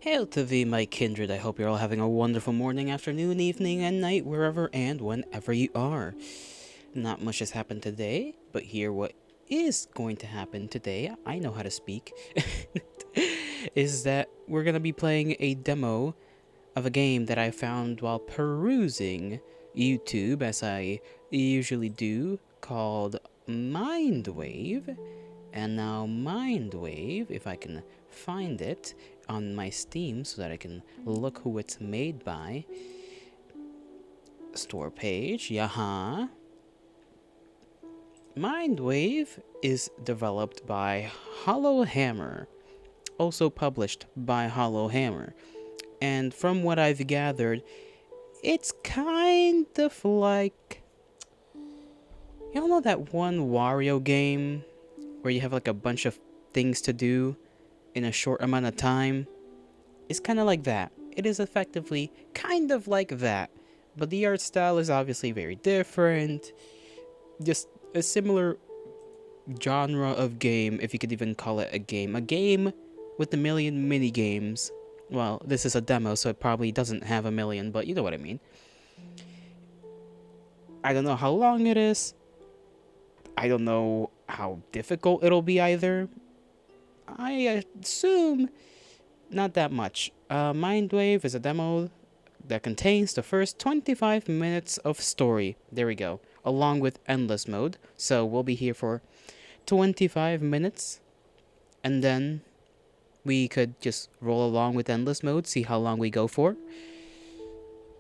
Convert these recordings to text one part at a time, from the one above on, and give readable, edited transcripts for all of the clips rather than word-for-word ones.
Hail to thee, my kindred. I hope you're all having a wonderful morning, afternoon, evening, and night, wherever and whenever you are. Not much has happened today, but here what is going to happen today, I know how to speak, is that we're going to be playing a demo of a game that I found while perusing YouTube, as I usually do, called MINDWAVE. And now MINDWAVE, if I can find it on my Steam so that I can look who it's made by. Store page, yaha. MINDWAVE is developed by Hollow Hammer, also published by Hollow Hammer. And from what I've gathered, it's kind of like, you all know that one Wario game where you have like a bunch of things to do in a short amount of time? It's kind of like that. It is effectively kind of like that. But the art style is obviously very different. Just a similar genre of game, if you could even call it a game. A game with a million mini games. Well, this is a demo, so it probably doesn't have a million, but you know what I mean. I don't know how long it is. I don't know how difficult it'll be either. I assume not that much. MINDWAVE is a demo that contains the first 25 minutes of story. There we go. Along with endless mode. So we'll be here for 25 minutes. And then we could just roll along with endless mode, see how long we go for.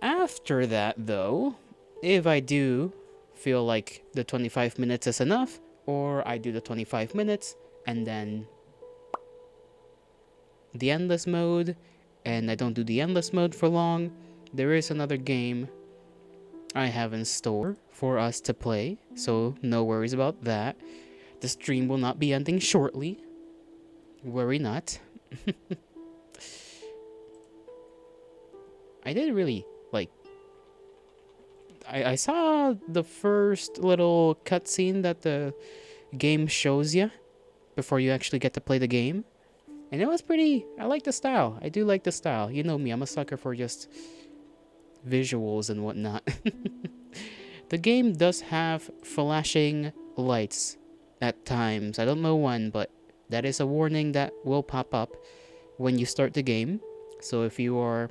After that, though, if I do feel like the 25 minutes is enough, or I do the 25 minutes and then the endless mode, and I don't do the endless mode for long, there is another game I have in store for us to play, so no worries about that. The stream will not be ending shortly. Worry not. I did really, I saw the first little cutscene that the game shows you before you actually get to play the game. And it was pretty, I like the style. I do like the style. You know me, I'm a sucker for just visuals and whatnot. The game does have flashing lights at times. I don't know when, but that is a warning that will pop up when you start the game. So if you are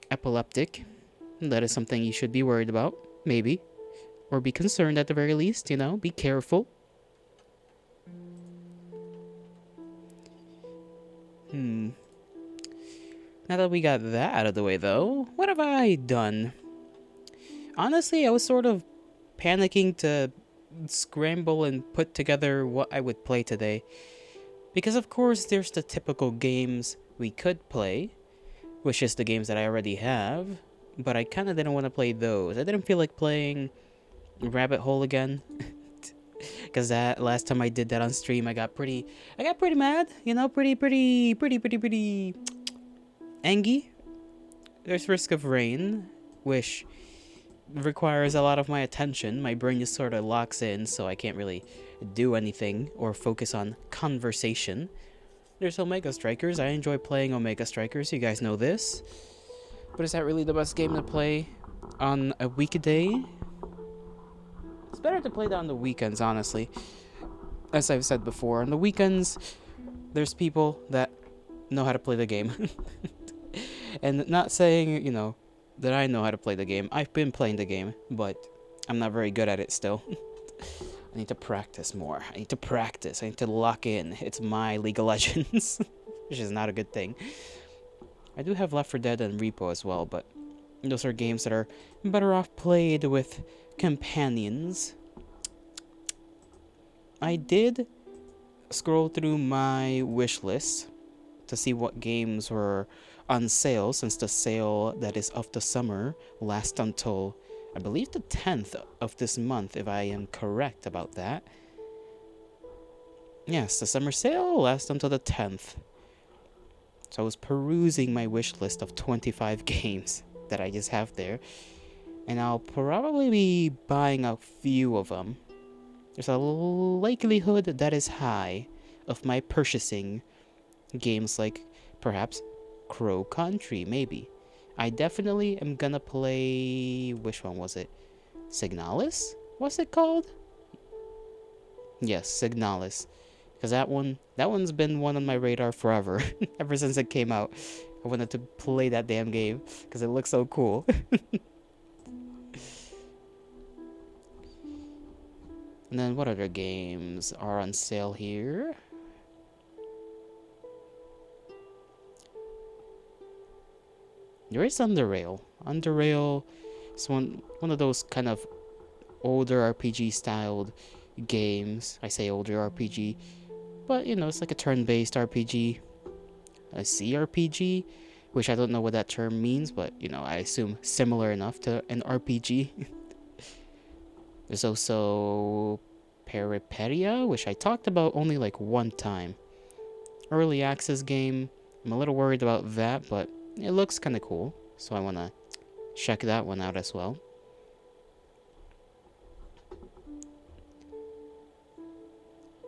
epileptic, that is something you should be worried about, maybe. Or be concerned at the very least, be careful. Now that we got that out of the way, though, what have I done? Honestly, I was sort of panicking to scramble and put together what I would play today. Because, of course, there's the typical games we could play, which is the games that I already have, but I kind of didn't want to play those. I didn't feel like playing Rabbit Hole again. Because that last time I did that on stream, I got pretty mad, pretty angry. There's Risk of Rain, which requires a lot of my attention. My brain just sort of locks in, so I can't really do anything or focus on conversation. There's Omega Strikers. I enjoy playing Omega Strikers. You guys know this. But is that really the best game to play on a weekday? It's better to play that on the weekends, honestly. As I've said before, on the weekends, there's people that know how to play the game. And not saying, that I know how to play the game. I've been playing the game, but I'm not very good at it still. I need to practice more. I need to lock in. It's my League of Legends, which is not a good thing. I do have Left 4 Dead and Repo as well, but those are games that are better off played with companions. I did scroll through my wish list to see what games were on sale, since the sale that is of the summer lasts until, I believe, the 10th of this month, if I am correct about that. Yes, the summer sale lasts until the 10th. So I was perusing my wish list of 25 games that I just have there, and I'll probably be buying a few of them. There's a likelihood that is high of my purchasing games like perhaps Crow Country, maybe. I definitely am gonna play... Which one was it? Signalis? What's it called? Yes, Signalis. Because that one's been one on my radar forever. Ever since it came out. I wanted to play that damn game because it looks so cool. And then what other games are on sale here? There is Underrail. Underrail is one of those kind of older RPG styled games. I say older RPG, but you know, it's like a turn-based RPG, a CRPG, which I don't know what that term means, but you know, I assume similar enough to an RPG. There's also Periperia, which I talked about only like one time. Early access game. I'm a little worried about that, but it looks kind of cool, so I want to check that one out as well.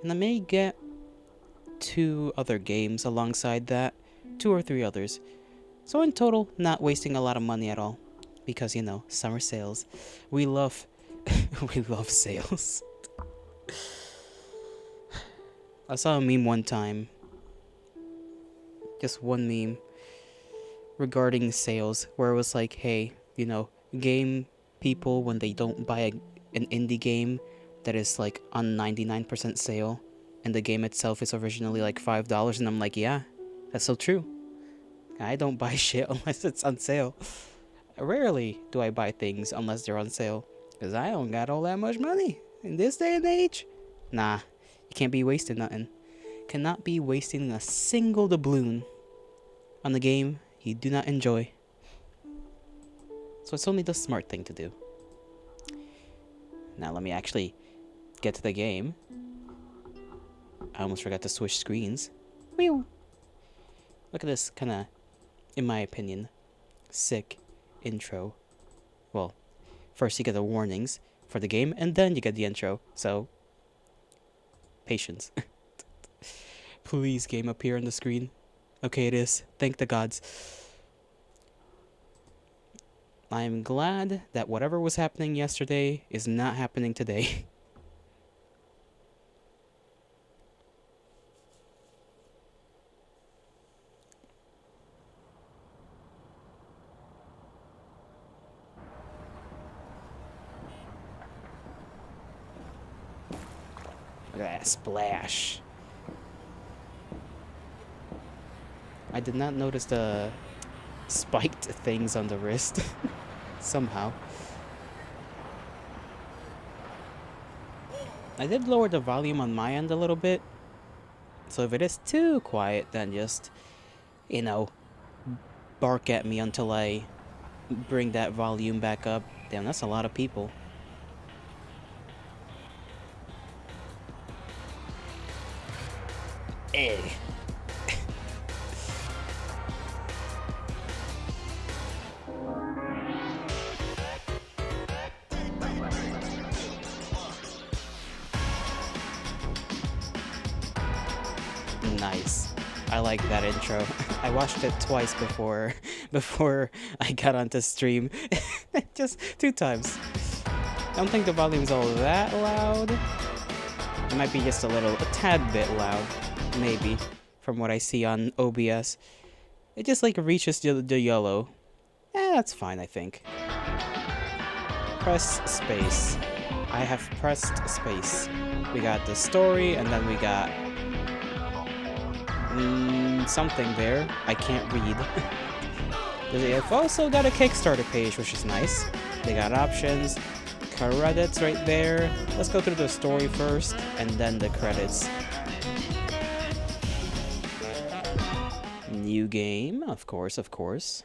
And I may get 2 other games alongside that, 2 or 3 others. So in total, not wasting a lot of money at all, because you know, summer sales. We love we love sales. I saw a meme one time. Just one meme regarding sales where it was like, hey, you know, game people, when they don't buy an indie game that is like on 99% sale and the game itself is originally like $5, and I'm like, yeah, that's so true. I don't buy shit unless it's on sale. Rarely do I buy things unless they're on sale, because I don't got all that much money in this day and age. Nah, you can't be wasting nothing. Cannot be wasting a single doubloon on the game you do not enjoy. So it's only the smart thing to do. Now let me actually get to the game. I almost forgot to switch screens. Whew. Look at this kind of, in my opinion, sick intro. Well, first you get the warnings for the game, and then you get the intro. So, patience. Please, game, appear on the screen. Okay, it is. Thank the gods. I'm glad that whatever was happening yesterday is not happening today. Look at that splash. I did not notice the spiked things on the wrist. Somehow. I did lower the volume on my end a little bit. So if it is too quiet, then just, you know, bark at me until I bring that volume back up. Damn, that's a lot of people. Eh. Nice. I like that intro. I watched it twice before I got onto stream. Just 2 times. I don't think the volume's all that loud. It might be just a tad bit loud, maybe, from what I see on OBS. It just like reaches the yellow. That's fine, I think. Press space. I have pressed space. We got the story, and then we got something there. I can't read. They've also got a Kickstarter page, which is nice. They got options, credits right there. Let's go through the story first, and then the credits. New game, of course.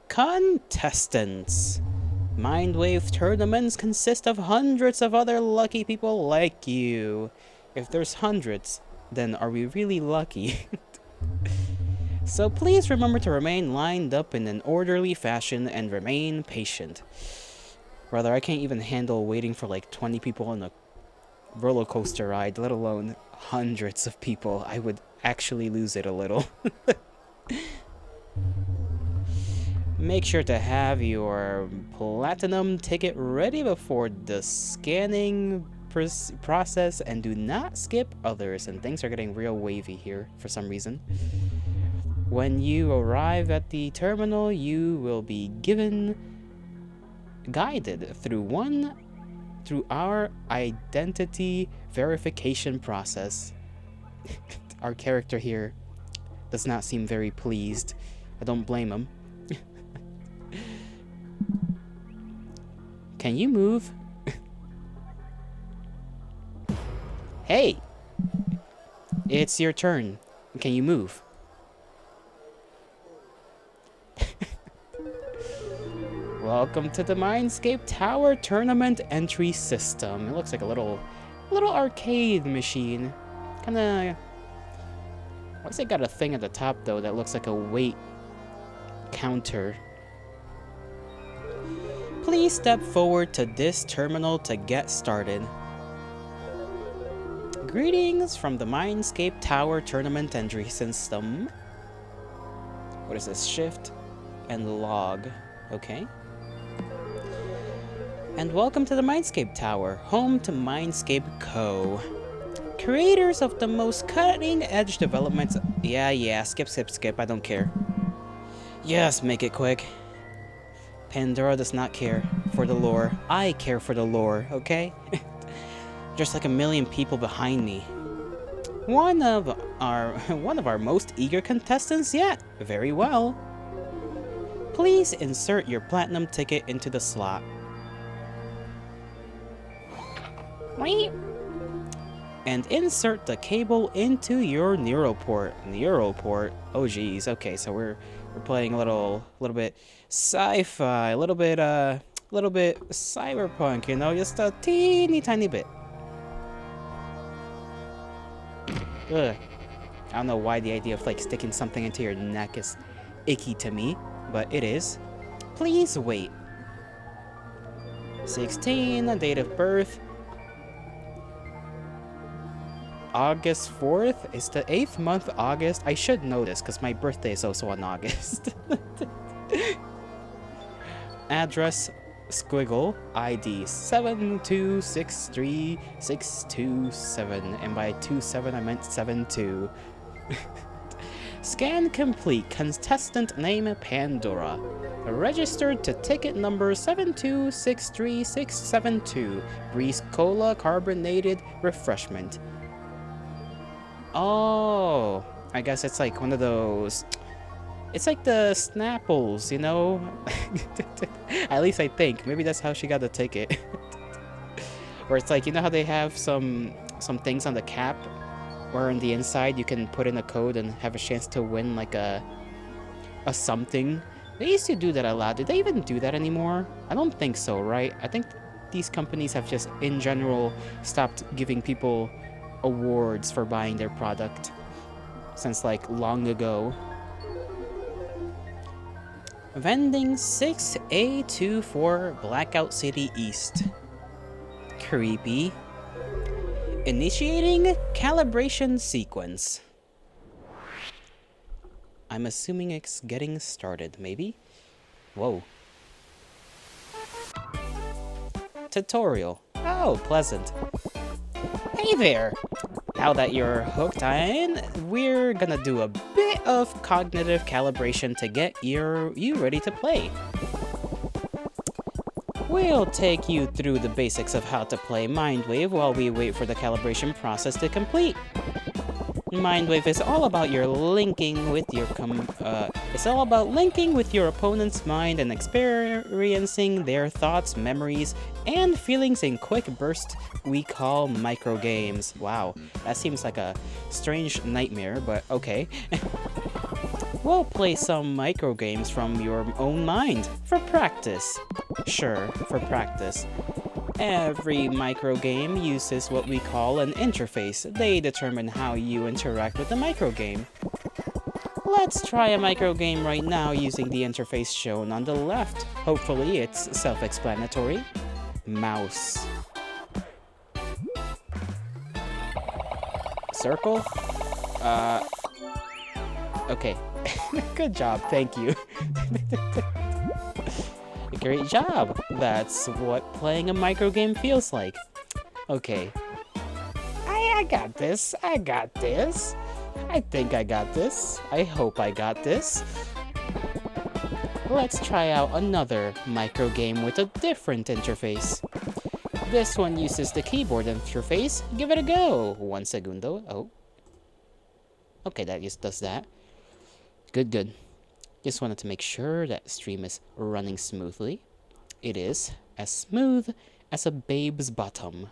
Contestants. MINDWAVE tournaments consist of hundreds of other lucky people like you. If there's hundreds, then are we really lucky? So please remember to remain lined up in an orderly fashion and remain patient. Brother, I can't even handle waiting for like 20 people in a roller coaster ride, let alone hundreds of people. I would actually lose it a little. Make sure to have your platinum ticket ready before the scanning process, and do not skip others. And things are getting real wavy here for some reason. When you arrive at the terminal, you will be guided through our identity verification process. Our character here does not seem very pleased. I don't blame him. Can you move? Hey! It's your turn. Can you move? Welcome to the Mindscape Tower Tournament entry system. It looks like a little arcade machine. Kinda... Why's it got a thing at the top, though, that looks like a weight counter? Please step forward to this terminal to get started. Greetings from the Mindscape Tower Tournament entry system. What is this? Shift and log. Okay. And welcome to the Mindscape Tower, home to Mindscape Co. Creators of the most cutting-edge developments... Yeah, skip, I don't care. Yes, make it quick. Pandora does not care for the lore. I care for the lore, okay? Just like a million people behind me. One of our most eager contestants yet. Very well. Please insert your platinum ticket into the slot. And insert the cable into your neuroport. Neuroport. Oh geez. Okay, so we're playing a little bit sci-fi, a little bit cyberpunk, you know, just a teeny tiny bit. Ugh. I don't know why the idea of like sticking something into your neck is icky to me, but it is. Please wait. 16, date of birth. August 4th? Is the 8th month August? I should know this because my birthday is also on August. Address squiggle ID 7263627, and by 27 I meant 72. Scan complete. Contestant name Pandora. Registered to ticket number 7263672. Breeze Cola carbonated refreshment. Oh, I guess it's like one of those... It's like the Snapples, you know? At least I think. Maybe that's how she got the ticket. Or it's like, you know how they have some things on the cap? Where on the inside you can put in a code and have a chance to win like a something? They used to do that a lot. Did they even do that anymore? I don't think so, right? I think these companies have just, in general, stopped giving people awards for buying their product since like long ago. Vending 6A24 Blackout City East. Creepy. Initiating calibration sequence. I'm assuming it's getting started, maybe? Whoa. Tutorial. Oh, pleasant. Hey there! Now that you're hooked in, we're gonna do a bit of cognitive calibration to get you ready to play. We'll take you through the basics of how to play MINDWAVE while we wait for the calibration process to complete. MINDWAVE is all about linking with your opponent's mind and experiencing their thoughts, memories, and feelings in quick bursts we call microgames. Wow, that seems like a strange nightmare, but okay. We'll play some microgames from your own mind for practice. Sure, for practice. Every microgame uses what we call an interface. They determine how you interact with the microgame. Let's try a microgame right now using the interface shown on the left. Hopefully it's self-explanatory. Mouse. Circle? Okay. Good job, thank you. Great job. That's what playing a microgame feels like. Okay. I got this. I got this. I think I got this. I hope I got this. Let's try out another microgame with a different interface. This one uses the keyboard interface. Give it a go. 1 segundo. Oh. Okay, that just does that. Good, good. Just wanted to make sure that stream is running smoothly. It is as smooth as a babe's bottom.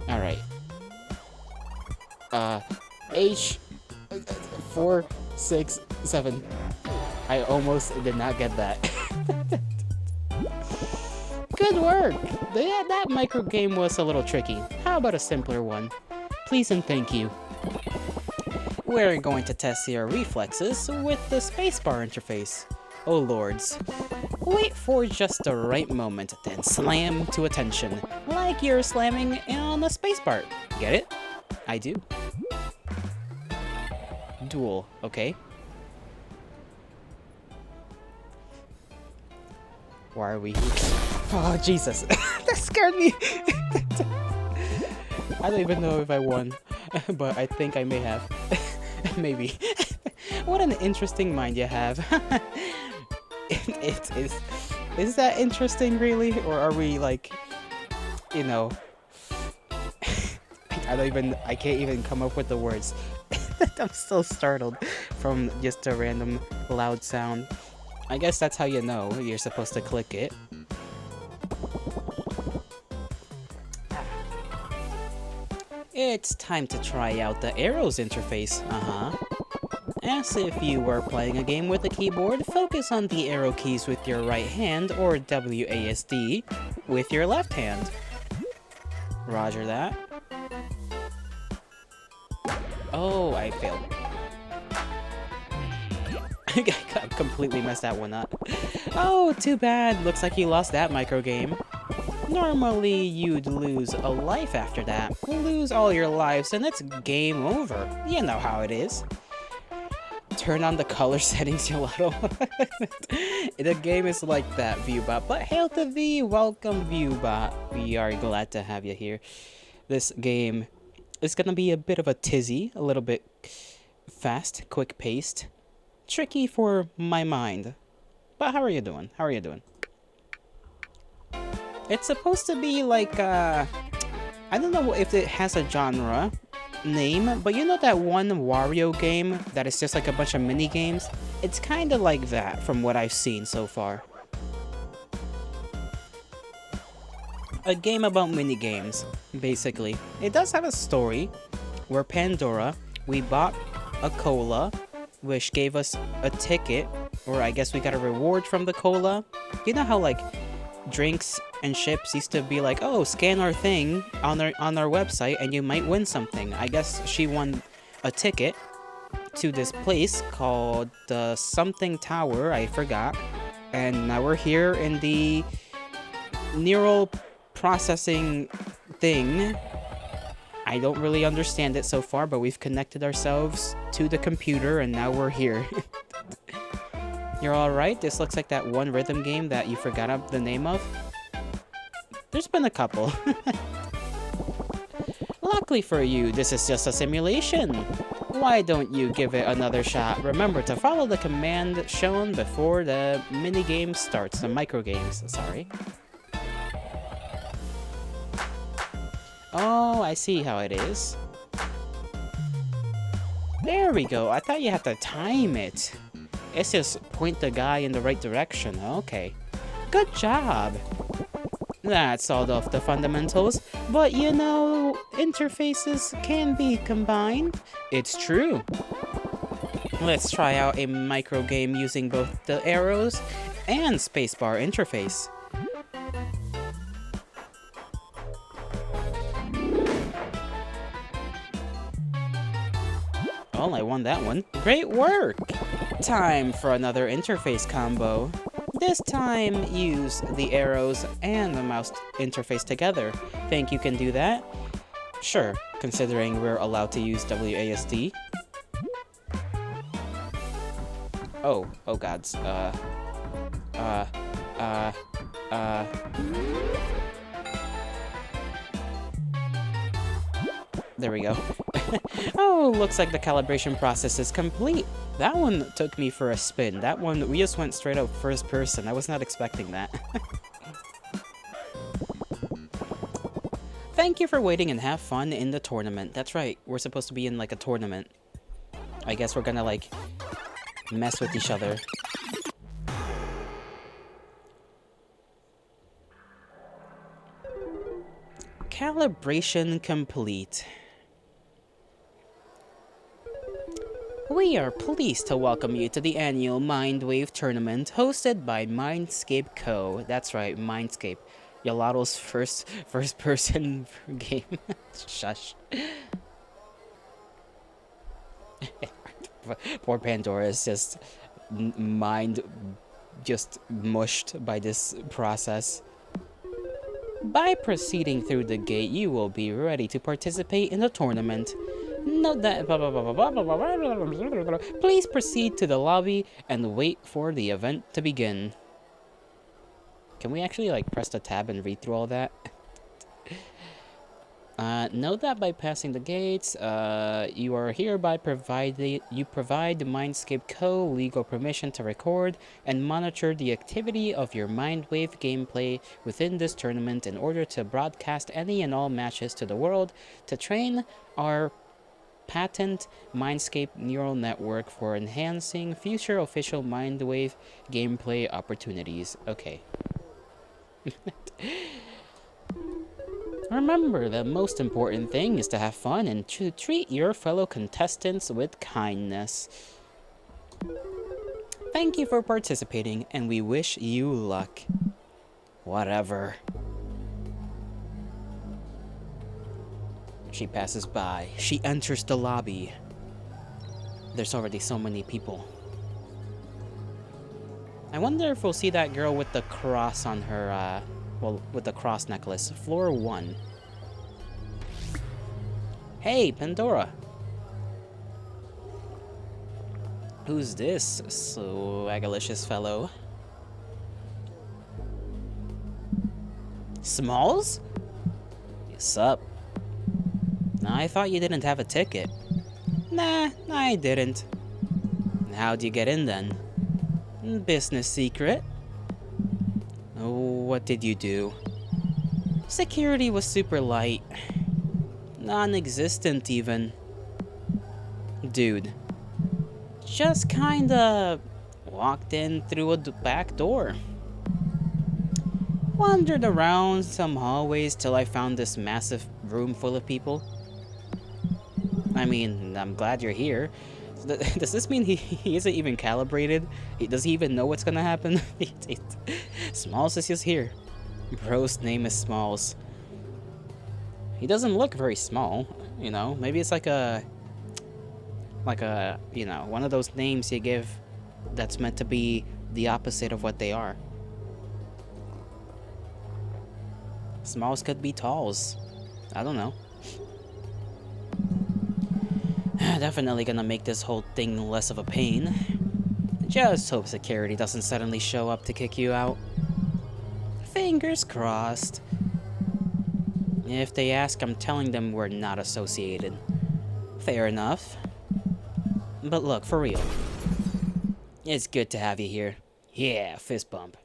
Alright. H 4, 6, 7. I almost did not get that. Good work! That micro game was a little tricky. How about a simpler one? Please and thank you. We're going to test your reflexes with the spacebar interface. Oh lords. Wait for just the right moment, then slam to attention, like you're slamming on a spacebar. Get it? I do. Duel, okay. Why are we here? Oh, Jesus. That scared me. I don't even know if I won, but I think I may have. Maybe. What an interesting mind you have. Is that interesting, really? Or are we, like, you know... I can't even come up with the words. I'm still startled from just a random loud sound. I guess that's how you know you're supposed to click it. It's time to try out the arrows interface. As if you were playing a game with a keyboard, focus on the arrow keys with your right hand, or WASD with your left hand. Roger that. Oh, I failed. I completely messed that one up. Oh, too bad. Looks like you lost that micro game. Normally, you'd lose a life after that. Lose all your lives and it's game over. You know how it is. Turn on the color settings, Gelato. The game is like that, Viewbot. But hail to thee, welcome, Viewbot. We are glad to have you here. This game is gonna be a bit of a tizzy, a little bit fast, quick-paced. Tricky for my mind. But how are you doing? How are you doing? It's supposed to be like, I don't know if it has a genre name, but you know that one Wario game that is just like a bunch of mini games? It's kind of like that from what I've seen so far. A game about mini games, basically. It does have a story. We're Pandora. We bought a cola, which gave us a ticket, or I guess we got a reward from the cola. You know how like drinks and ships used to be like, oh, scan our thing on our website and you might win something. I guess she won a ticket to this place called the something tower, I forgot. And now we're here in the neural processing thing. I don't really understand it so far, but we've connected ourselves to the computer and now we're here. You're alright? This looks like that one rhythm game that you forgot the name of. There's been a couple. Luckily for you, this is just a simulation. Why don't you give it another shot? Remember to follow the command shown before the minigame starts, the microgames, sorry. Oh, I see how it is. There we go. I thought you had to time it. It's just point the guy in the right direction. Okay. Good job. That's all of the fundamentals, but you know, interfaces can be combined. It's true. Let's try out a micro game using both the arrows and spacebar interface. Oh, I won that one. Great work! Time for another interface combo. This time, use the arrows and the mouse interface together. Think you can do that? Sure, considering we're allowed to use WASD. Oh gods, there we go. Oh, looks like the calibration process is complete. That one took me for a spin. That one, we just went straight up first person. I was not expecting that. Thank you for waiting and have fun in the tournament. That's right, we're supposed to be in like a tournament. I guess we're gonna like mess with each other. Calibration complete. We are pleased to welcome you to the annual MINDWAVE tournament hosted by Mindscape Co. That's right, Mindscape. Yolato's first person game. Shush. Poor Pandora is just just mushed by this process. By proceeding through the gate, you will be ready to participate in the tournament. Note that please proceed to the lobby and wait for the event to begin. Can we actually like press the tab and read through all that? Note that by passing the gates, you are hereby provide the Mindscape Co. legal permission to record and monitor the activity of your MindWave gameplay within this tournament in order to broadcast any and all matches to the world to train our patent Mindscape neural network for enhancing future official MindWave gameplay opportunities. Okay. Remember, the most important thing is to have fun and to treat your fellow contestants with kindness. Thank you for participating, and we wish you luck. Whatever. She passes by. She enters the lobby. There's already so many people. I wonder if we'll see that girl with the cross on her, well, with the cross necklace. Floor 1. Hey, Pandora. Who's this swagalicious fellow? Smalls? What's up? I thought you didn't have a ticket. Nah, I didn't. How'd you get in then? Business secret. What did you do? Security was super light. Non-existent even. Dude. Just kinda walked in through a back door. Wandered around some hallways till I found this massive room full of people. I mean, I'm glad you're here. Does this mean he isn't even calibrated? Does he even know what's gonna happen? Smalls is just here. Bro's name is Smalls. He doesn't look very small, you know? Maybe it's like a, you know, one of those names you give that's meant to be the opposite of what they are. Smalls could be talls. I don't know. Definitely gonna make this whole thing less of a pain. Just hope security doesn't suddenly show up to kick you out. Fingers crossed. If they ask, I'm telling them we're not associated. Fair enough. But look, for real. It's good to have you here. Yeah, fist bump.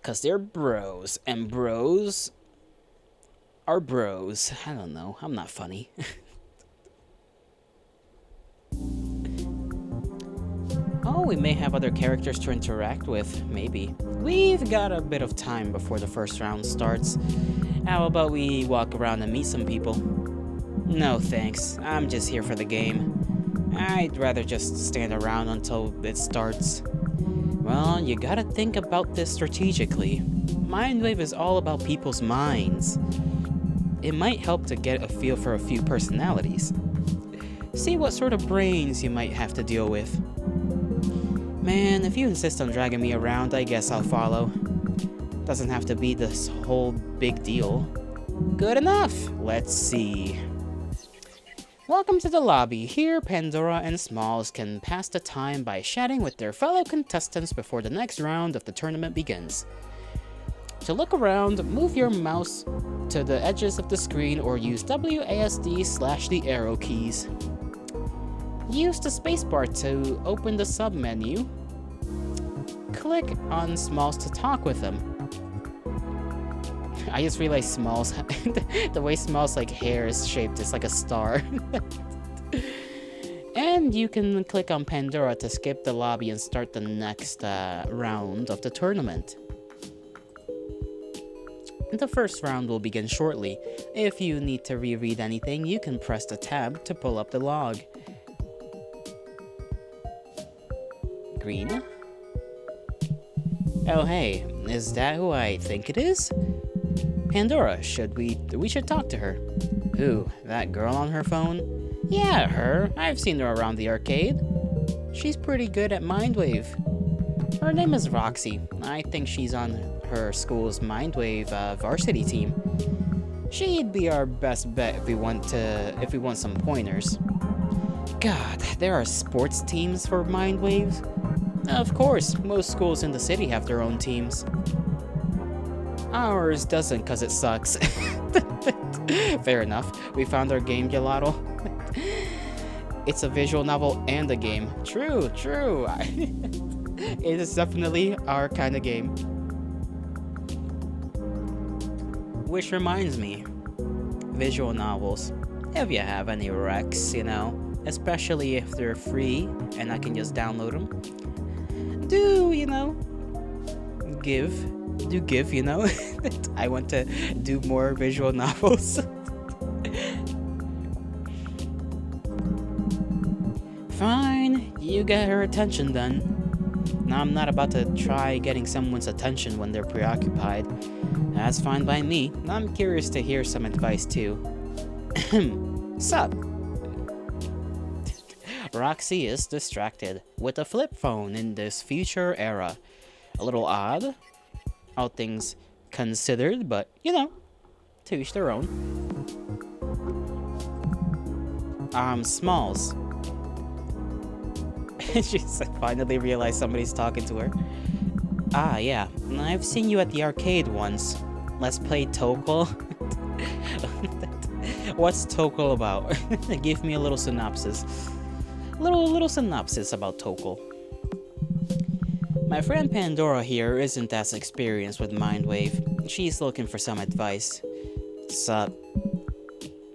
'Cause they're bros, and bros are bros. I don't know, I'm not funny. Oh, we may have other characters to interact with, maybe. We've got a bit of time before the first round starts. How about we walk around and meet some people? No thanks, I'm just here for the game. I'd rather just stand around until it starts. Well, you gotta think about this strategically. MindWave is all about people's minds. It might help to get a feel for a few personalities. See what sort of brains you might have to deal with. Man, if you insist on dragging me around, I guess I'll follow. Doesn't have to be this whole big deal. Good enough! Let's see. Welcome to the lobby. Here, Pandora and Smalls can pass the time by chatting with their fellow contestants before the next round of the tournament begins. To look around, move your mouse to the edges of the screen or use WASD/the arrow keys. Use the spacebar to open the sub-menu. Click on Smalls to talk with them. I just realized Smalls, the way Smalls' like hair is shaped, it's like a star. And you can click on Pandora to skip the lobby and start the next round of the tournament. The first round will begin shortly. If you need to reread anything, you can press the tab to pull up the log. Green. Oh hey, is that who I think it is? Pandora, we should talk to her. Who, that girl on her phone? Yeah, her. I've seen her around the arcade. She's pretty good at MINDWAVE. Her name is Roxy. I think she's on her school's MINDWAVE varsity team. She'd be our best bet if we want some pointers. God, there are sports teams for MINDWAVE? Of course, most schools in the city have their own teams. Ours doesn't cause it sucks. Fair enough. We found our game, Gelato. It's a visual novel and a game. True. It is definitely our kind of game. Which reminds me, visual novels. If you have any recs, especially if they're free and I can just download them. Do give, I want to do more visual novels. Fine, you get her attention then. Now I'm not about to try getting someone's attention when they're preoccupied. That's fine by me. I'm curious to hear some advice too. Sup? Roxy is distracted with a flip phone in this future era. A little odd, all things considered, but to each their own. Smalls. She's finally realized somebody's talking to her. Ah, yeah, I've seen you at the arcade once. Let's play Tokol. What's Tokol about? Give me a little synopsis. Little synopsis about Tokol. My friend Pandora here isn't as experienced with MINDWAVE. She's looking for some advice. Sup?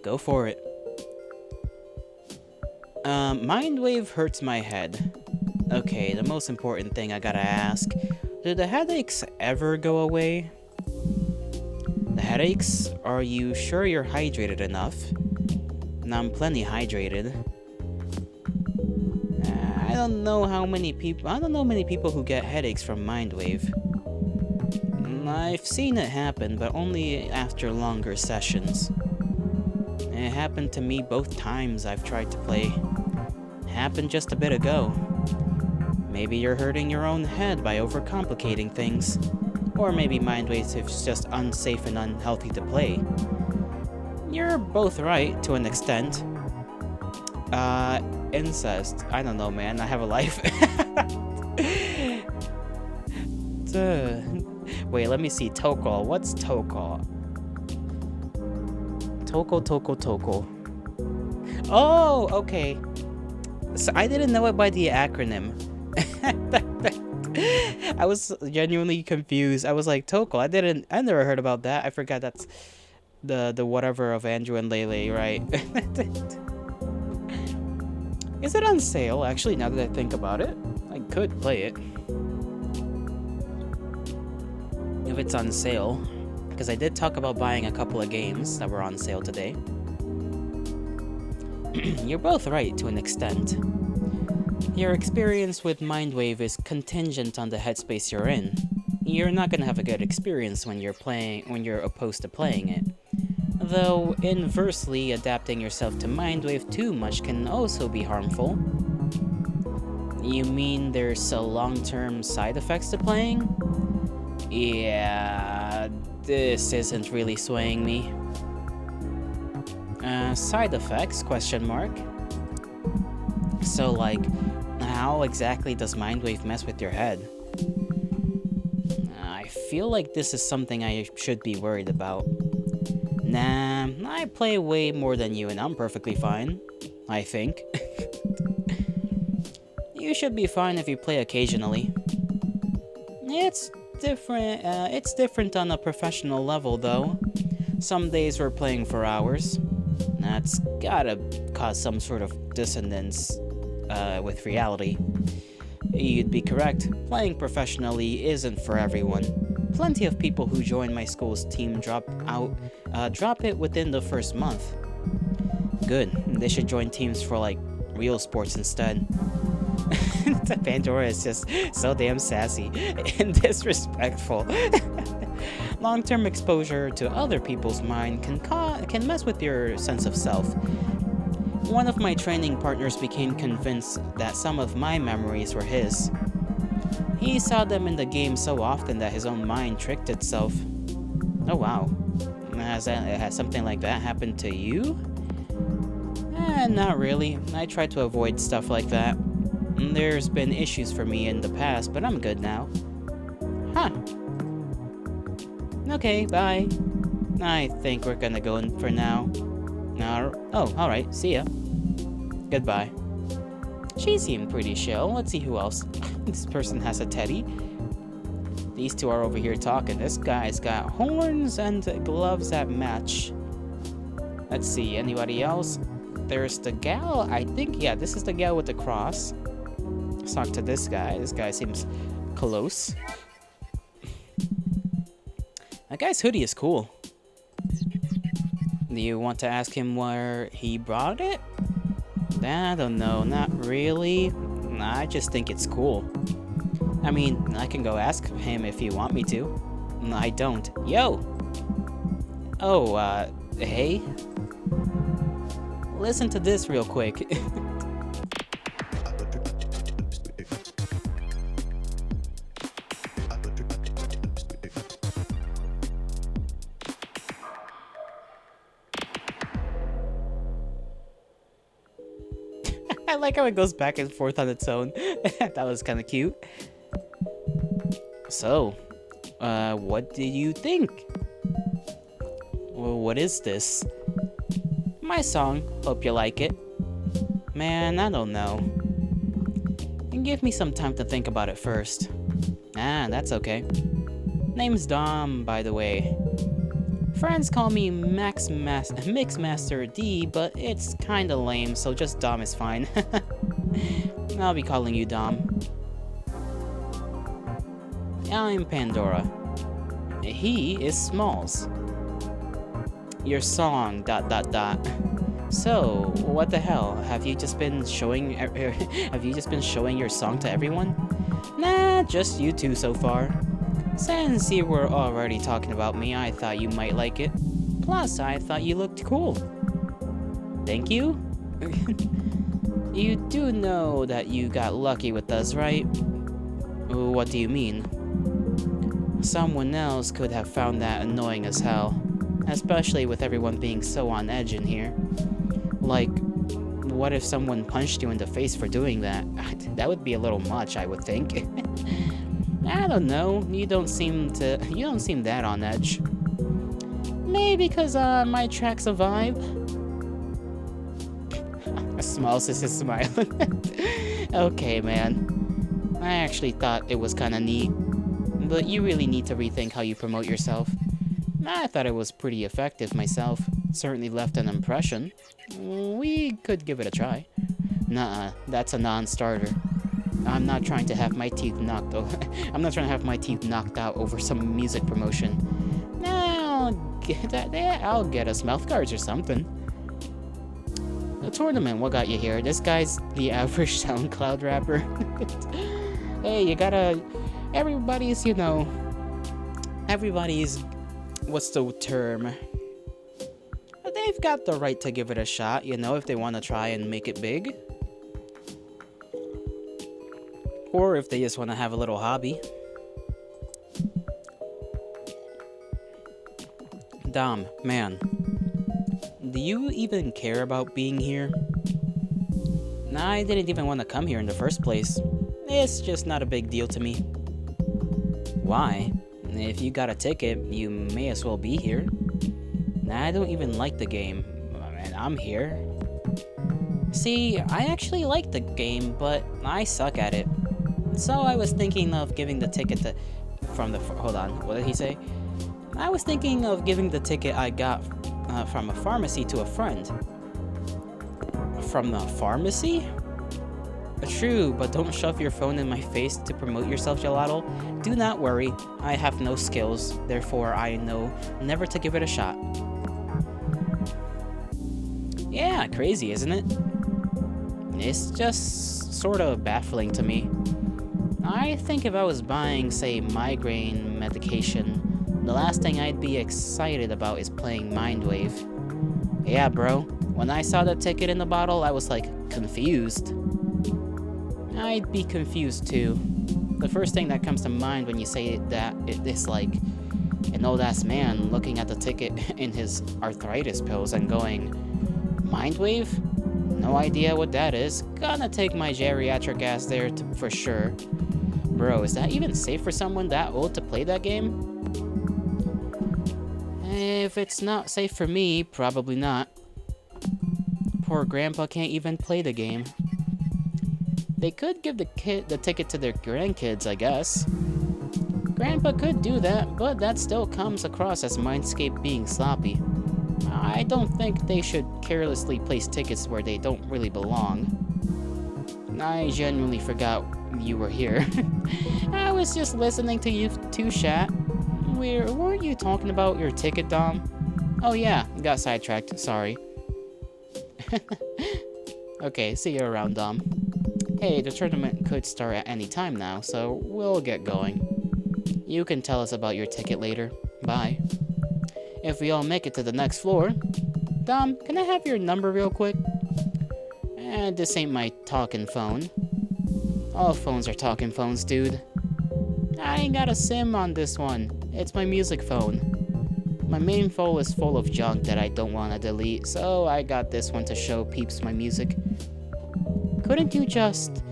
Go for it. MINDWAVE hurts my head. Okay, the most important thing I gotta ask. Do the headaches ever go away? The headaches? Are you sure you're hydrated enough? I'm plenty hydrated. I don't know many people who get headaches from MINDWAVE. I've seen it happen, but only after longer sessions. It happened to me both times I've tried to play. Happened just a bit ago. Maybe you're hurting your own head by overcomplicating things. Or maybe MINDWAVE is just unsafe and unhealthy to play. You're both right, to an extent. Incest. I don't know, man. I have a life. Wait, let me see. Tokol. What's Tokol? Tokol. Oh, okay. So I didn't know it by the acronym. I was genuinely confused. I was like, Tokol. I never heard about that. I forgot that's the whatever of Andrew and Lele, right? Is it on sale, actually, now that I think about it? I could play it. If it's on sale. Because I did talk about buying a couple of games that were on sale today. You're both right, to an extent. Your experience with MINDWAVE is contingent on the headspace you're in. You're not gonna have a good experience when you're opposed to playing it. Though, inversely, adapting yourself to MINDWAVE too much can also be harmful. You mean there's a long-term side effects to playing? Yeah, this isn't really swaying me. Side effects, question mark. So, like, how exactly does MINDWAVE mess with your head? I feel like this is something I should be worried about. Nah, I play way more than you and I'm perfectly fine. I think. You should be fine if you play occasionally. It's different on a professional level, though. Some days we're playing for hours. That's gotta cause some sort of dissonance with reality. You'd be correct. Playing professionally isn't for everyone. Plenty of people who join my school's team drop it within the first month. Good. They should join teams for like real sports instead. Pandora is just so damn sassy and disrespectful. Long-term exposure to other people's mind can mess with your sense of self. One of my training partners became convinced that some of my memories were his. He saw them in the game so often that his own mind tricked itself. Oh wow. Has something like that happened to you? Not really. I try to avoid stuff like that. There's been issues for me in the past, but I'm good now. Huh. Okay, bye. I think we're gonna go in for now. Oh, alright, see ya. Goodbye. She seemed pretty chill. Let's see who else. This person has a teddy. These two are over here talking. This guy's got horns and gloves that match. Let's see, anybody else? There's the gal, I think, yeah, this is the gal with the cross. Let's talk to this guy. This guy seems close. That guy's hoodie is cool. Do you want to ask him where he brought it? I don't know, not really. I just think it's cool. I mean, I can go ask him if you want me to. I don't. Yo! Oh, hey? Listen to this real quick. I like how it goes back and forth on its own. That was kind of cute. So, what do you think? Well, what is this? My song. Hope you like it. Man, I don't know. Give me some time to think about it first. That's okay. Name's Dom, by the way. Friends call me Mixmaster D, but it's kinda lame, so just Dom is fine. I'll be calling you Dom. I'm Pandora. He is Smalls. Your song, ... So, what the hell? Have you just been showing your song to everyone? Nah, just you two so far. Since you were already talking about me, I thought you might like it. Plus, I thought you looked cool. Thank you? You do know that you got lucky with us, right? What do you mean? Someone else could have found that annoying as hell. Especially with everyone being so on edge in here. Like, what if someone punched you in the face for doing that? That would be a little much, I would think. I don't know. You don't seem that on edge. Maybe because my track's a vibe. Smalls is smiling. Okay, man. I actually thought it was kind of neat. But you really need to rethink how you promote yourself. I thought it was pretty effective myself. Certainly left an impression. We could give it a try. Nuh-uh, that's a non-starter. I'm not trying to have my teeth knocked out over some music promotion. I'll get us mouth guards or something. The tournament, what got you here? This guy's the average SoundCloud rapper. Hey, you gotta... Everybody's, what's the term? They've got the right to give it a shot, if they want to try and make it big. Or if they just want to have a little hobby. Dom, man, do you even care about being here? I didn't even want to come here in the first place. It's just not a big deal to me. Why? If you got a ticket, you may as well be here. I don't even like the game, and I'm here. See, I actually like the game, but I suck at it. So I was thinking of giving the ticket to... Hold on, what did he say? I was thinking of giving the ticket I got from a pharmacy to a friend. From the pharmacy? True, but don't shove your phone in my face to promote yourself, Gelato. Do not worry, I have no skills, therefore I know never to give it a shot. Yeah, crazy, isn't it? It's just sort of baffling to me. I think if I was buying, say, migraine medication, the last thing I'd be excited about is playing MINDWAVE. Yeah, bro. When I saw the ticket in the bottle, I was like, confused. I'd be confused too. The first thing that comes to mind when you say that is like an old-ass man looking at the ticket in his arthritis pills and going, MINDWAVE? No idea what that is. Gonna take my geriatric ass there for sure. Bro, is that even safe for someone that old to play that game? If it's not safe for me, probably not. Poor grandpa can't even play the game. They could give the ticket to their grandkids, I guess. Grandpa could do that, but that still comes across as Mindscape being sloppy. I don't think they should carelessly place tickets where they don't really belong. I genuinely forgot you were here. I was just listening to you two chat. Weren't you talking about your ticket, Dom? Oh yeah, got sidetracked, sorry. Okay, see you around, Dom. Hey, the tournament could start at any time now, so we'll get going. You can tell us about your ticket later. Bye. If we all make it to the next floor... Dom, can I have your number real quick? This ain't my talking phone. All phones are talking phones, dude. I ain't got a SIM on this one. It's my music phone. My main phone is full of junk that I don't want to delete, so I got this one to show peeps my music. Couldn't you just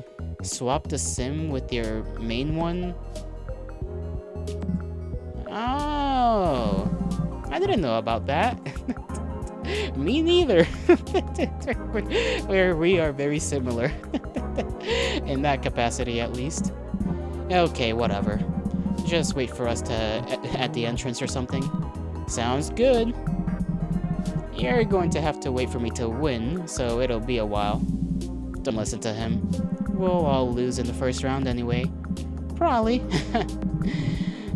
swap the SIM with your main one? Oh, I didn't know about that. Me neither. We are very similar. In that capacity, at least. Okay, whatever. Just wait for us at the entrance or something. Sounds good. You're going to have to wait for me to win, so it'll be a while. Don't listen to him. We'll all lose in the first round anyway. Probably.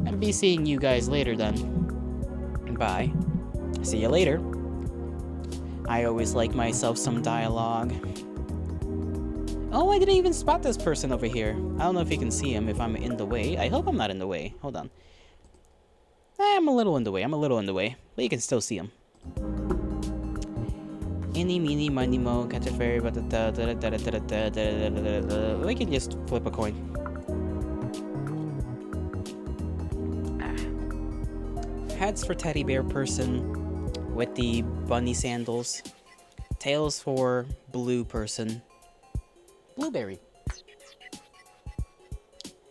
I'll be seeing you guys later then. Bye. See you later. I always like myself some dialogue. Oh, I didn't even spot this person over here. I don't know if you can see him if I'm in the way. I hope I'm not in the way. Hold on. I'm a little in the way. But you can still see him. Eeny, meeny, miny, mo, catch a fairy, but we can just flip a coin. Heads for teddy bear person with the bunny sandals. Tails for blue person. Blueberry.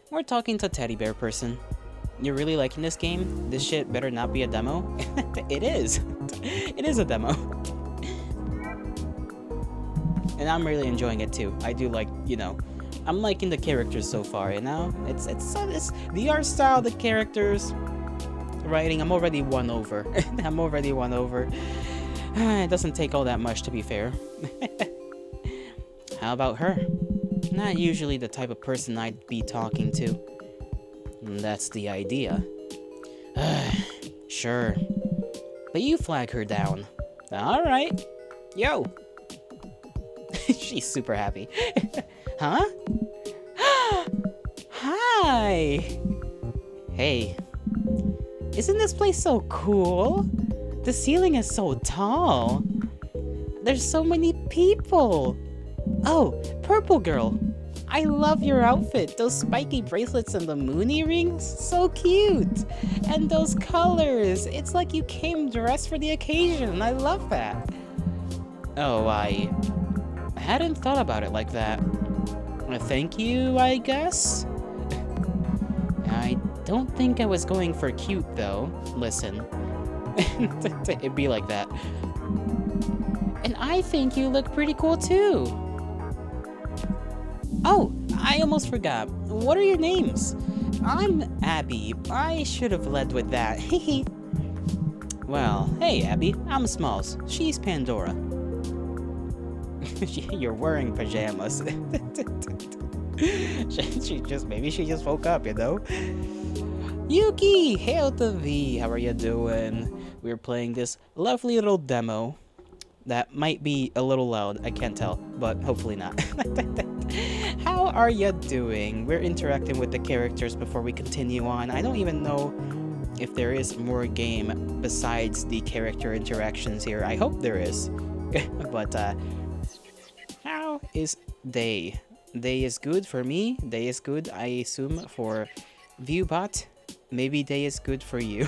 We're talking to teddy bear person. You're really liking this game? This shit better not be a demo. It is. It is a demo. And I'm really enjoying it too. I do like, you know, I'm liking the characters so far, you know? It's the art style, the characters, writing, I'm already won over. I'm already won over. It doesn't take all that much, to be fair. How about her? Not usually the type of person I'd be talking to. That's the idea. Sure. But you flag her down. Alright. Yo! She's super happy. Huh? Hi! Hey. Isn't this place so cool? The ceiling is so tall. There's so many people. Oh, Purple Girl. I love your outfit. Those spiky bracelets and the moon earrings, so cute. And those colors, it's like you came dressed for the occasion. I love that. Oh, I hadn't thought about it like that. Thank you, I guess? I don't think I was going for cute, though. Listen. It'd be like that. And I think you look pretty cool, too. Oh, I almost forgot. What are your names? I'm Abby. I should have led with that. Well, hey, Abby. I'm Smalls. She's Pandora. You're wearing pajamas. Maybe she just woke up, you know? Yuki, hail to V. How are you doing? We're playing this lovely little demo that might be a little loud. I can't tell, but hopefully not. How are you doing? We're interacting with the characters before we continue on. I don't even know if there is more game besides the character interactions here. I hope there is. But how is day? Day is good for me. Day is good, I assume, for Viewbot. Maybe day is good for you.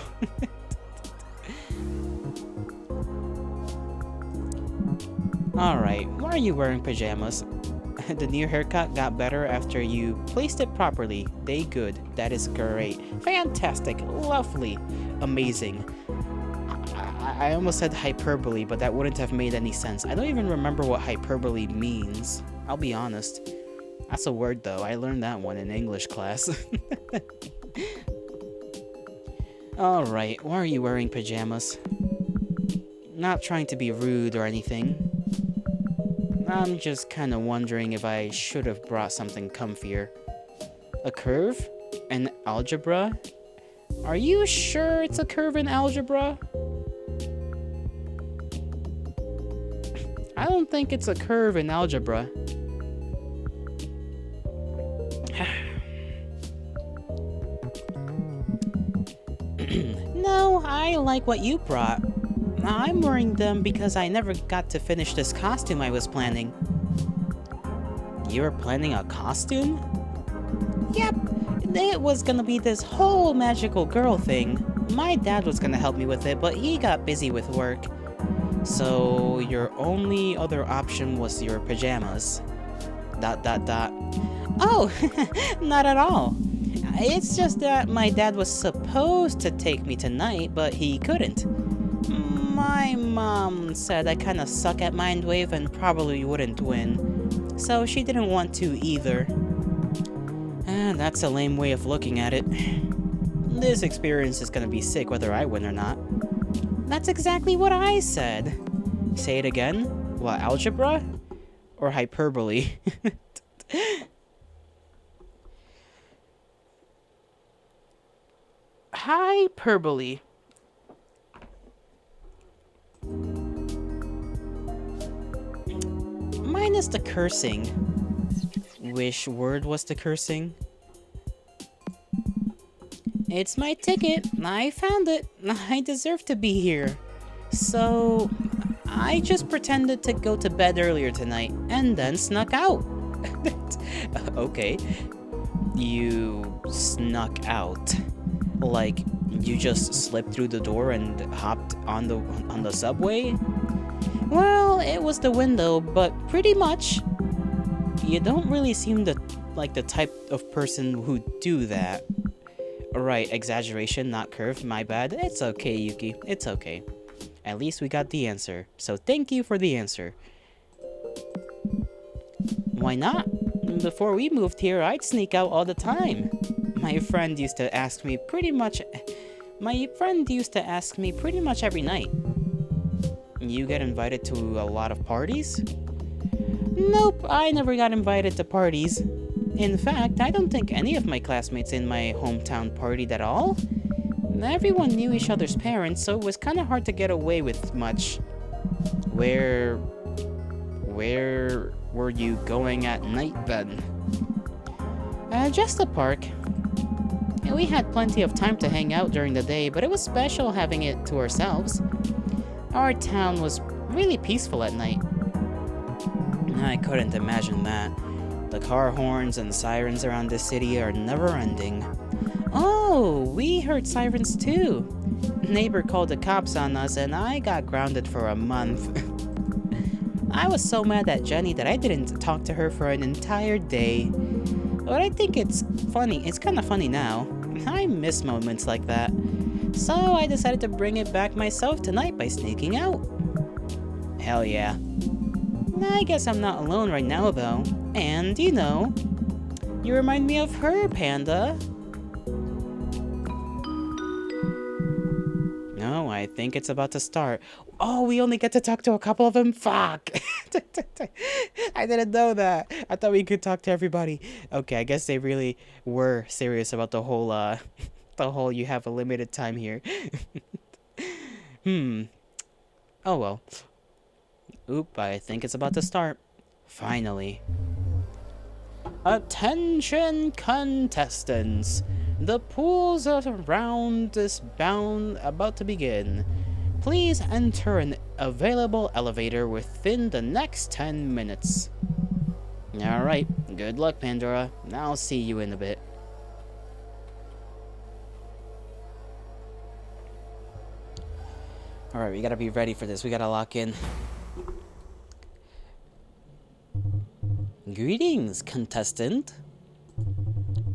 Alright, why are you wearing pajamas? The new haircut got better after you placed it properly. Day good. That is great. Fantastic. Lovely. Amazing. I almost said hyperbole, but that wouldn't have made any sense. I don't even remember what hyperbole means. I'll be honest. That's a word, though. I learned that one in English class. Alright, why are you wearing pajamas? Not trying to be rude or anything. I'm just kind of wondering if I should have brought something comfier. A curve? An algebra? Are you sure it's a curve in algebra? I don't think it's a curve in algebra. No, I like what you brought. I'm wearing them because I never got to finish this costume I was planning. You were planning a costume? Yep, it was gonna be this whole magical girl thing. My dad was gonna help me with it, but he got busy with work. So your only other option was your pajamas. ... Oh, not at all. It's just that my dad was supposed to take me tonight, but he couldn't. My mom said I kinda suck at MINDWAVE and probably wouldn't win, so she didn't want to either. And that's a lame way of looking at it. This experience is gonna be sick whether I win or not. That's exactly what I said. Say it again? What, algebra? Or hyperbole? Hyperbole. Minus the cursing. Which word was the cursing? It's my ticket. I found it. I deserve to be here. So, I just pretended to go to bed earlier tonight and then snuck out. Okay. You snuck out. Like, you just slipped through the door and hopped on the subway? Well, it was the window, but pretty much. You don't really seem like the type of person who'd do that. Right, exaggeration, not curve, my bad. It's okay, Yuki, it's okay. At least we got the answer, so thank you for the answer. Why not? Before we moved here, I'd sneak out all the time. My friend used to ask me pretty much every night. You get invited to a lot of parties? Nope, I never got invited to parties. In fact, I don't think any of my classmates in my hometown partied at all. Everyone knew each other's parents, so it was kind of hard to get away with much. Where were you going at night then? Just the park. We had plenty of time to hang out during the day, but it was special having it to ourselves. Our town was really peaceful at night. I couldn't imagine that. The car horns and sirens around the city are never ending. Oh, we heard sirens too. Neighbor called the cops on us and I got grounded for a month. I was so mad at Jenny that I didn't talk to her for an entire day. But I think it's funny. It's kind of funny now. I miss moments like that. So I decided to bring it back myself tonight by sneaking out. Hell yeah. I guess I'm not alone right now though. And you know, you remind me of her, Panda. No, I think it's about to start. Oh, we only get to talk to a couple of them? Fuck! I didn't know that. I thought we could talk to everybody. Okay, I guess they really were serious about the whole, you have a limited time here. Oh well. Oop, I think it's about to start. Finally. Attention contestants! The pools round is about to begin. Please enter an available elevator within the next 10 minutes. Alright, good luck, Pandora. I'll see you in a bit. Alright, we gotta be ready for this. We gotta lock in. Greetings, contestant.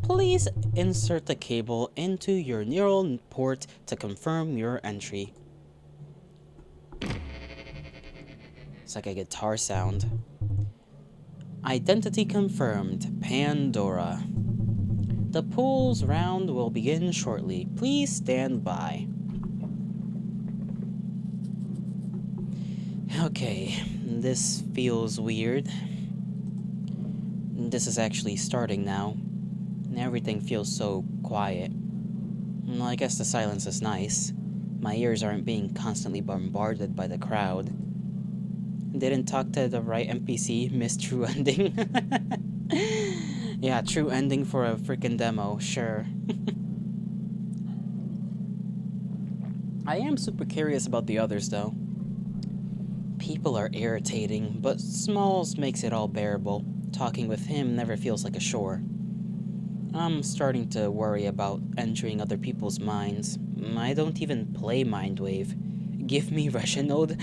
Please insert the cable into your neural port to confirm your entry. It's like a guitar sound. Identity confirmed, Pandora. The pools round will begin shortly. Please stand by. Okay, this feels weird. This is actually starting now. Everything feels so quiet. Well, I guess the silence is nice. My ears aren't being constantly bombarded by the crowd. Didn't talk to the right NPC, missed true ending. Yeah, true ending for a freaking demo, sure. I am super curious about the others though. People are irritating, but Smalls makes it all bearable. Talking with him never feels like a chore. I'm starting to worry about entering other people's minds. I don't even play MINDWAVE. Give me Reginald.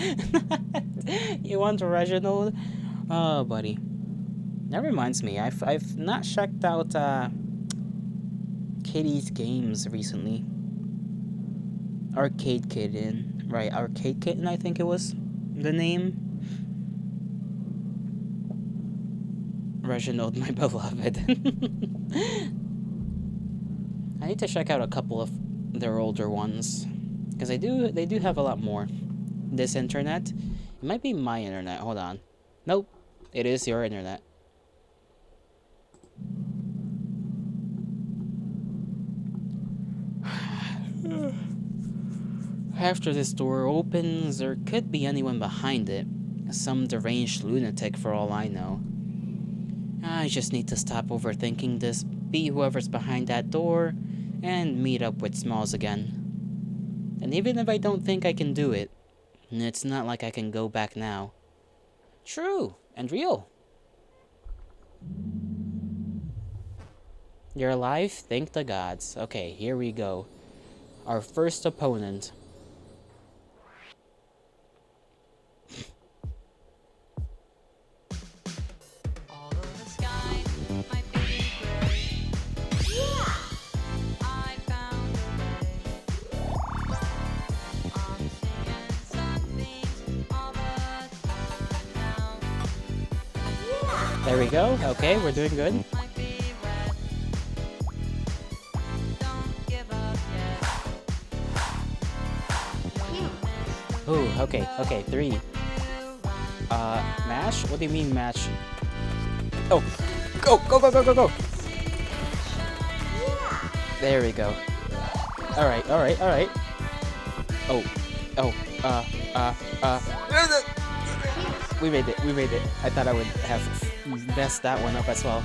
You want Reginald? Oh, buddy. That reminds me, I've not checked out Kitty's games recently. Arcade Kitten. Right, Arcade Kitten, I think it was the name. Reginald, my beloved. I need to check out a couple of their older ones, because they do have a lot more. This internet, it might be my internet. Hold on. Nope, it is your internet. After this door opens, there could be anyone behind it. Some deranged lunatic for all I know. I just need to stop overthinking this, be whoever's behind that door, and meet up with Smalls again. And even if I don't think I can do it, it's not like I can go back now. True, and real. You're alive? Thank the gods. Okay, here we go. Our first opponent. There we go. Okay, we're doing good. Ooh, okay, 3. Mash? What do you mean mash? Oh, go! There we go. Alright. We made it. I thought I would have messed that one up as well.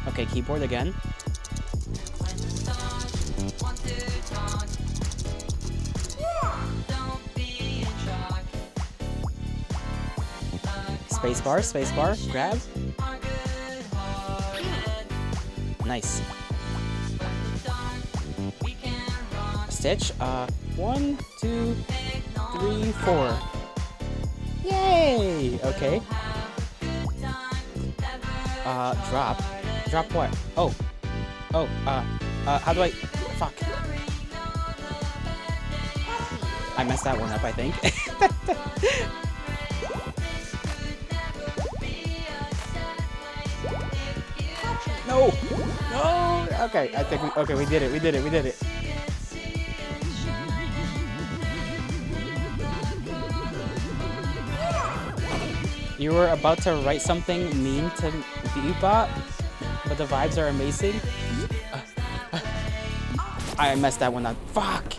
Okay, keyboard again. Spacebar, grab. Nice. Stitch. 1, 2, 3, 4. Yay! Okay. Drop. Drop what? Oh. Oh, how do I... Fuck. I messed that one up, I think. No! No! Okay, I think we did it, we did it. You were about to write something mean to Bebop, but the vibes are amazing. I messed that one up. Fuck!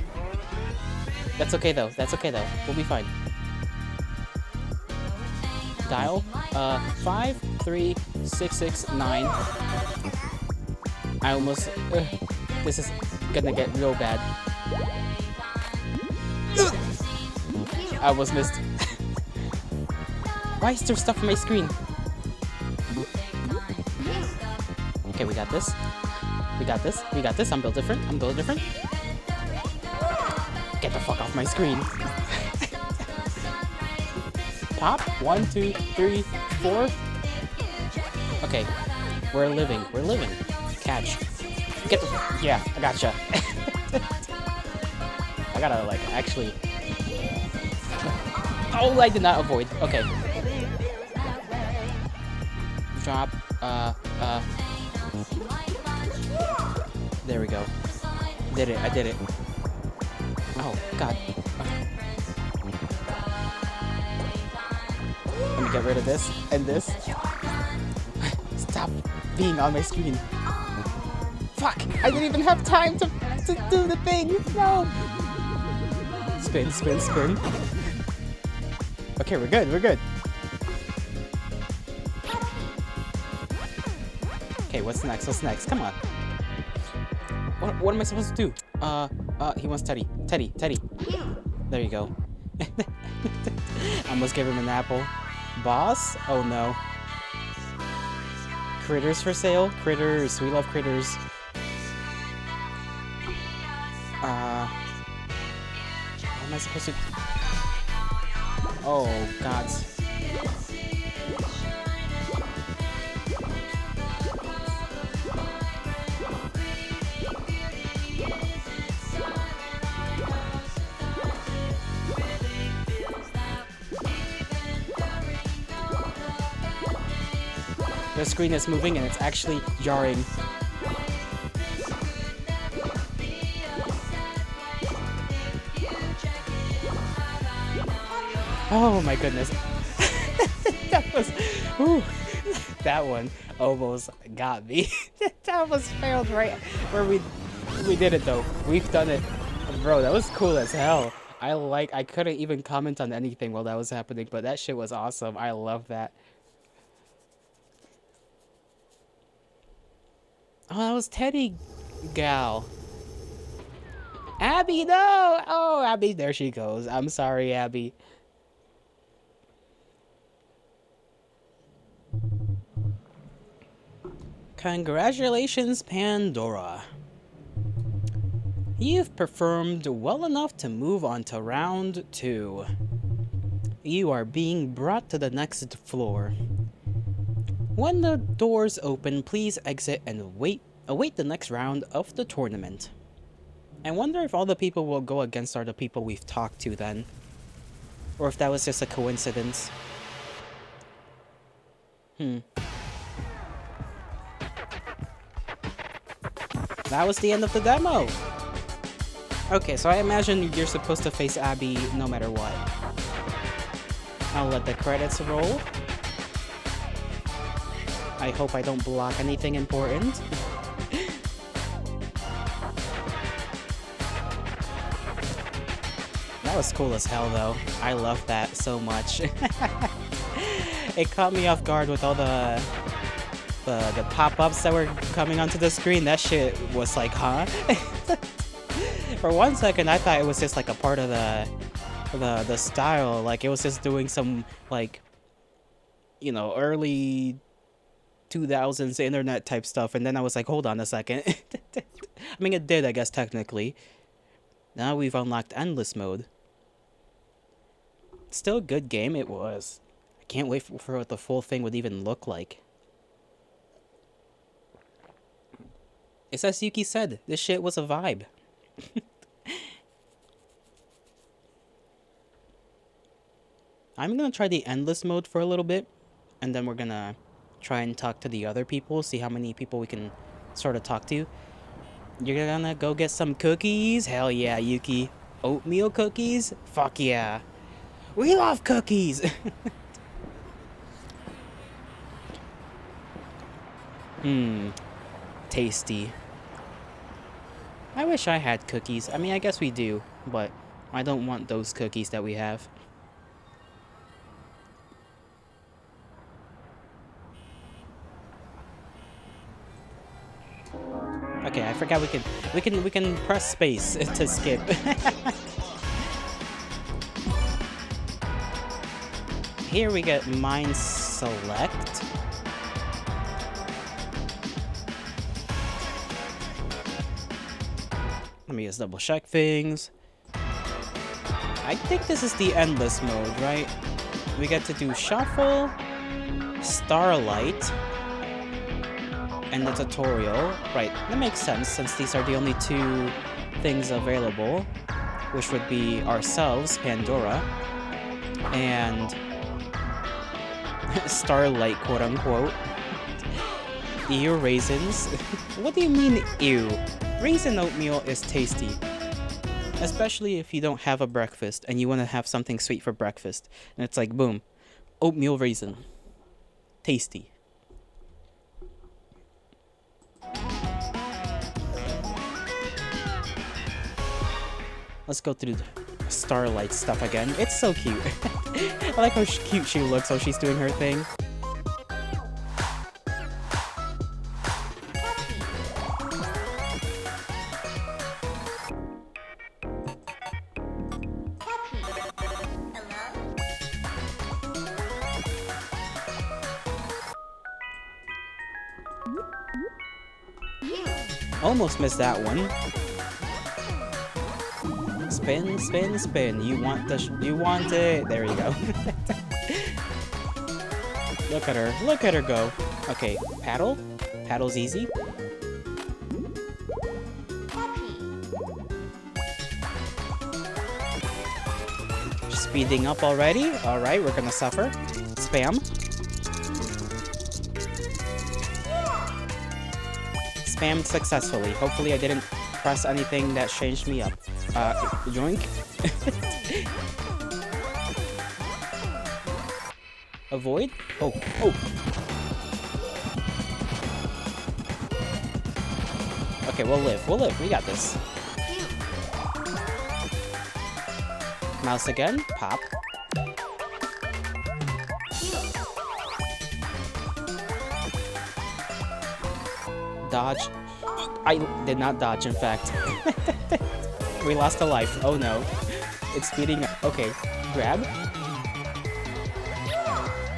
That's okay though. We'll be fine. Dial. 53669. I almost. This is gonna get real bad. I almost missed. Why is there stuff on my screen? Okay, we got this. I'm built different. Get the fuck off my screen. Pop. 1, 2, 3, 4. Okay. We're living. Catch. Get the... Yeah, I gotcha. I gotta, like, actually... Oh, I did not avoid. Okay. Drop. There we go. I did it. Oh, God. Let me get rid of this and this. Stop being on my screen. Fuck! I didn't even have time to do the thing! No! Spin. Okay, we're good. Okay, what's next? Come on. What am I supposed to do? He wants Teddy. There you go. Almost gave him an apple. Boss? Oh no. Critters for sale? Critters. We love critters. What am I supposed to... Oh, God. The screen is moving and it's actually jarring. Oh my goodness. That one almost got me. That almost failed right where we did it though. We've done it. Bro, that was cool as hell. I couldn't even comment on anything while that was happening, but that shit was awesome. I love that. Oh, that was Teddy Gal. Abby, no! Oh, Abby, there she goes. I'm sorry, Abby. Congratulations, Pandora. You've performed well enough to move on to round 2. You are being brought to the next floor. When the doors open, please exit and await the next round of the tournament. I wonder if all the people we'll go against are the people we've talked to then. Or if that was just a coincidence. That was the end of the demo! Okay, so I imagine you're supposed to face Abby no matter what. I'll let the credits roll. I hope I don't block anything important. That was cool as hell though. I love that so much. It caught me off guard with all the pop-ups that were coming onto the screen. That shit was like, huh? For one second I thought it was just like a part of the style, like it was just doing some like, you know, early 2000s internet type stuff, and then I was like, hold on a second. I mean, it did, I guess, technically. Now we've unlocked endless mode. Still a good game, it was. I can't wait for what the full thing would even look like. It's as Yuki said, this shit was a vibe. I'm gonna try the endless mode for a little bit, and then we're gonna try and talk to the other people, see how many people we can sort of talk to. You're gonna go get some cookies? Hell yeah, Yuki. Oatmeal cookies? Fuck yeah. We love cookies! Tasty. I wish I had cookies. I mean, I guess we do, but I don't want those cookies that we have. Okay, I forgot we can press space to skip. Here we get mine select. Let me just double check things. I think this is the endless mode, right? We get to do shuffle, starlight, and the tutorial. Right, that makes sense since these are the only two things available, which would be ourselves, Pandora, and starlight, quote unquote. Ew, raisins. What do you mean, ew? Raisin oatmeal is tasty. Especially if you don't have a breakfast and you want to have something sweet for breakfast. And it's like, boom, oatmeal raisin. Tasty. Let's go through the starlight stuff again. It's so cute. I like how cute she looks while she's doing her thing. Almost missed that one. Spin, spin, spin. You want you want it. There you go. Look at her. Look at her go. Okay, paddle. Paddle's easy. Speeding up already. All right, we're gonna suffer. Spam. Spammed successfully. Hopefully I didn't press anything that changed me up. Yoink. Avoid? Oh, oh. Okay, we'll live. We'll live. We got this. Mouse again. Pop. Dodge. I did not dodge, in fact. We lost a life. Oh no. It's speeding up. Okay. Grab.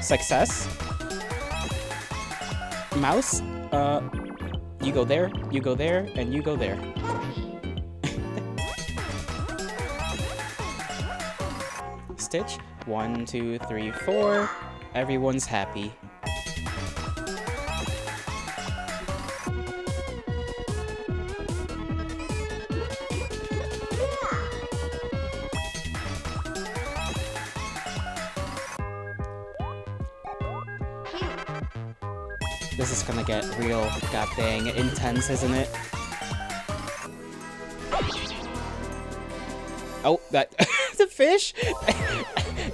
Success. Mouse. You go there, and you go there. Stitch. 1, 2, 3, 4. Everyone's happy. This is gonna get real goddamn intense, isn't it? Oh, that the fish!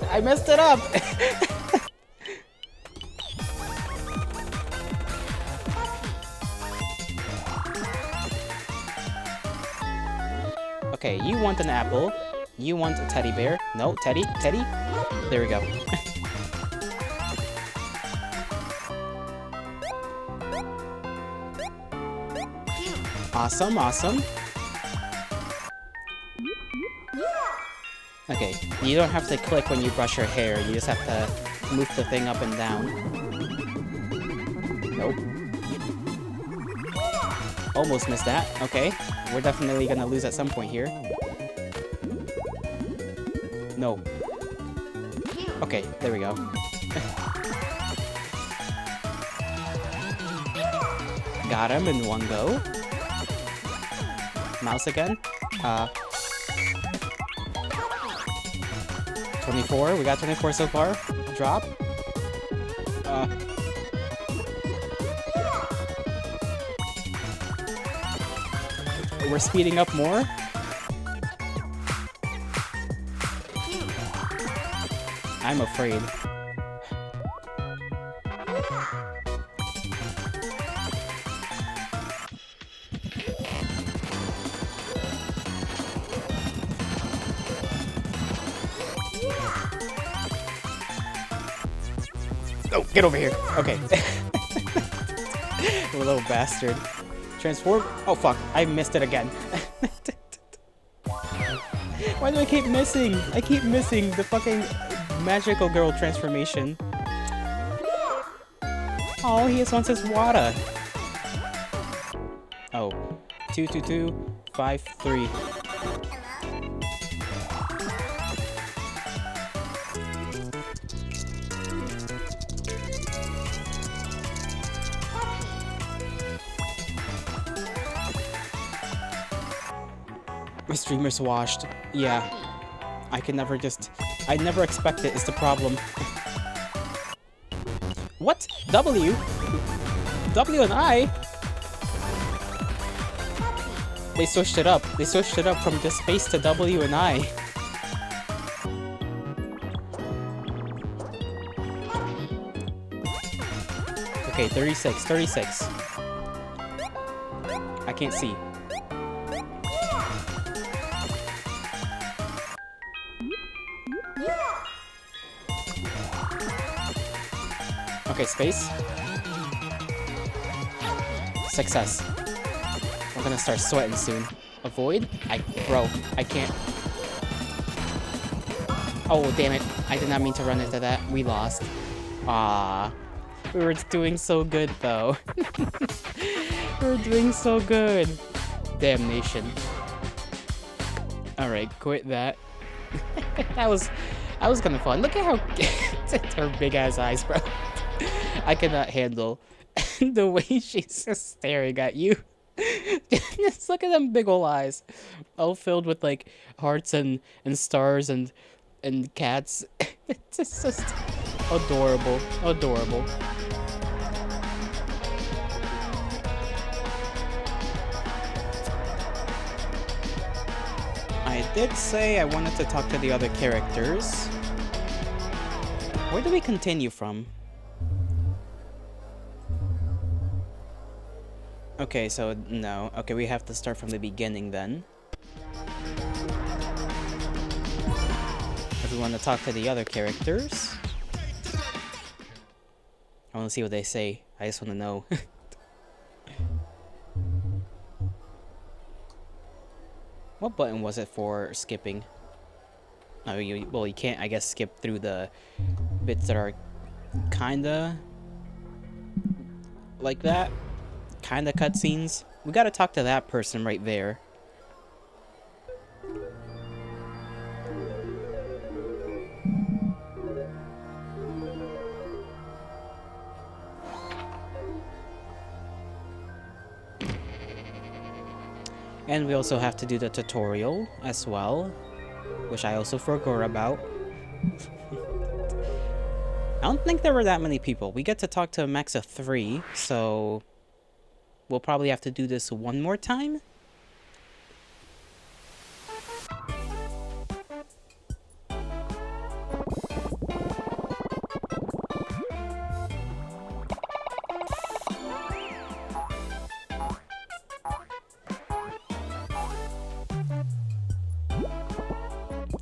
I messed it up! Okay, you want an apple. You want a teddy bear. No, Teddy. There we go. Awesome, awesome. Okay, you don't have to click when you brush your hair, you just have to move the thing up and down. Nope. Almost missed that. Okay. We're definitely gonna lose at some point here. No. Okay, there we go. Got him in one go. Mouse again. 24. We got 24 so far. Drop. We're speeding up more. I'm afraid. Oh, get over here. Okay. Little bastard. Transform. Oh, fuck. I missed it again. Why do I keep missing? I keep missing the fucking magical girl transformation. Oh, he just wants his water. Oh. 2, 2, 2, 5, 3. My streamer's washed. Yeah. I can never just... I never expect it is the problem. What? W? W and I? They switched it up. They switched it up from just space to W and I. Okay, 36. 36. I can't see. Okay, space. Success. I'm gonna start sweating soon. Avoid? Bro, I can't. Oh, damn it. I did not mean to run into that. We lost. Ah, we were doing so good, though. We were doing so good. Damnation. Alright, quit that. That was kind of fun. Look at how... her big-ass eyes, bro. I cannot handle the way she's just staring at you. Just look at them big ol' eyes. All filled with, like, hearts and stars and cats. It's just adorable. Adorable. I did say I wanted to talk to the other characters. Where do we continue from? Okay, so no. Okay, we have to start from the beginning then. If we want to talk to the other characters. I want to see what they say. I just want to know. What button was it for skipping? Oh, well, you can't, I guess, skip through the bits that are kinda like that. Kinda cutscenes. We gotta talk to that person right there. And we also have to do the tutorial as well, which I also forgot about. I don't think there were that many people. We get to talk to a max of 3, so we'll probably have to do this one more time.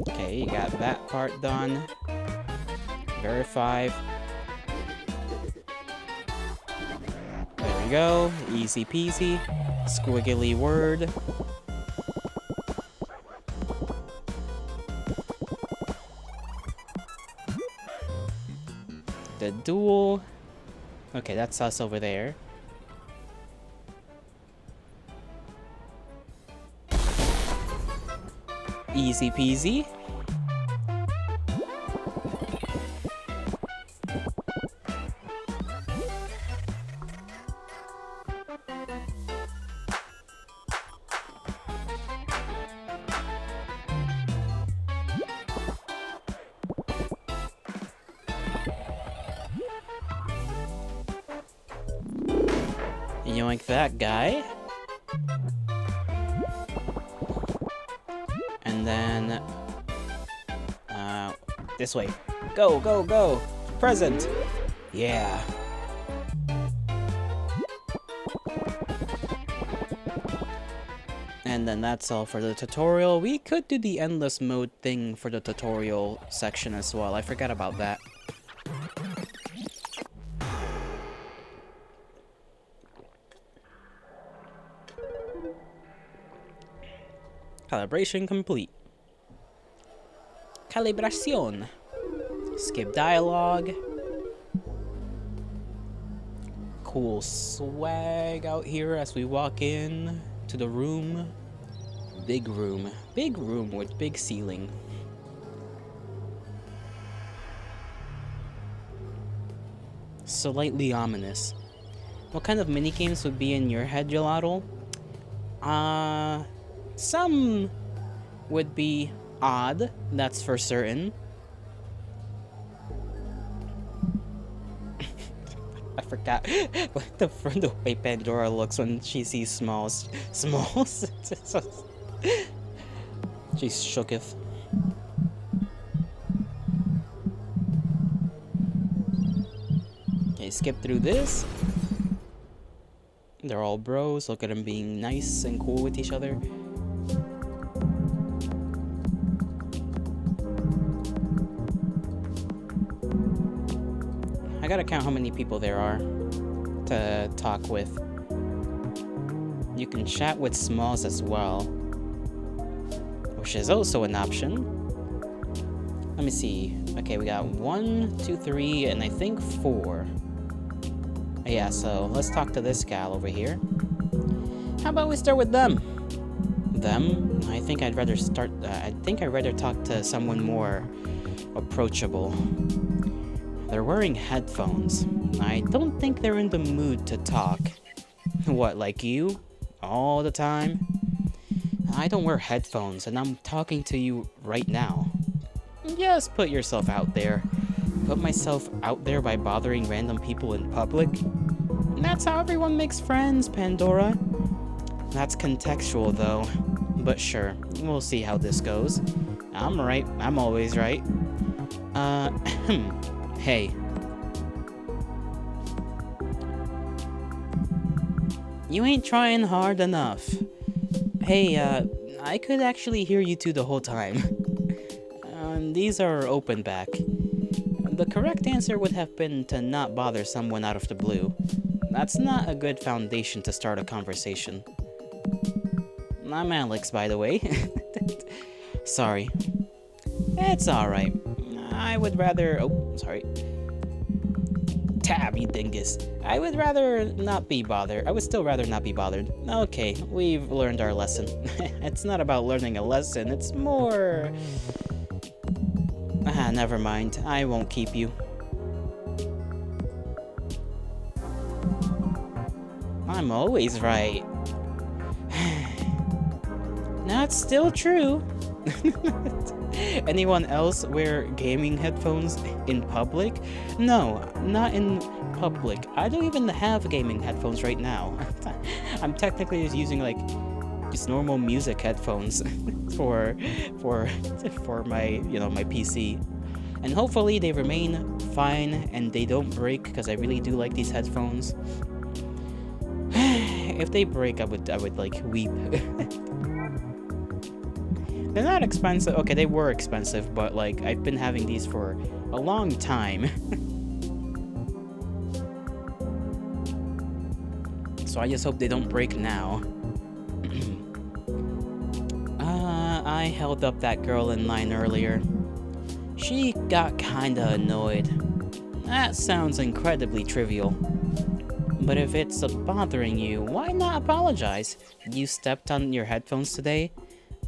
Okay, you got that part done. Verify. There we go. Easy peasy. Squiggly word. The duel. Okay, that's us over there. Easy peasy. Yoink that guy. And then... this way. Go, go, go! Present! Yeah. And then that's all for the tutorial. We could do the endless mode thing for the tutorial section as well. I forgot about that. Calibration complete. Calibración. Skip dialogue. Cool swag out here as we walk in to the room. Big room. Big room with big ceiling. Slightly ominous. What kind of minigames would be in your head, Gelato? Some would be odd, that's for certain. I forgot the way Pandora looks when she sees Smalls. She shooketh. Okay, skip through this. They're all bros. Look at them being nice and cool with each other. I gotta count how many people there are to talk with. You can chat with Smalls as well, which is also an option. Let me see. Okay, we got 1, 2, 3, and I think 4. Yeah, so let's talk to this gal over here. How about we start with them? Them? I think I'd rather start. I'd rather talk to someone more approachable. They're wearing headphones. I don't think they're in the mood to talk. What, like you? All the time? I don't wear headphones, and I'm talking to you right now. Just put yourself out there. Put myself out there by bothering random people in public? That's how everyone makes friends, Pandora. That's contextual, though. But sure, we'll see how this goes. I'm right. I'm always right. Hey. You ain't trying hard enough. Hey, I could actually hear you two the whole time. These are open back. The correct answer would have been to not bother someone out of the blue. That's not a good foundation to start a conversation. I'm Alex, by the way. Sorry. It's alright. I would rather... Oh, sorry. Tab, you dingus. I would rather not be bothered. I would still rather not be bothered. Okay, we've learned our lesson. It's not about learning a lesson. It's more... never mind. I won't keep you. I'm always right. That's still true. Anyone else wear gaming headphones in public? No, not in public. I don't even have gaming headphones right now. I'm technically just using like just normal music headphones for my, my PC. And hopefully they remain fine and they don't break, because I really do like these headphones. If they break, I would like weep. They're not expensive. Okay, they were expensive, but like I've been having these for a long time. So I just hope they don't break now. I held up that girl in line earlier. She got kinda annoyed. That sounds incredibly trivial. But if it's bothering you, why not apologize? You stepped on your headphones today?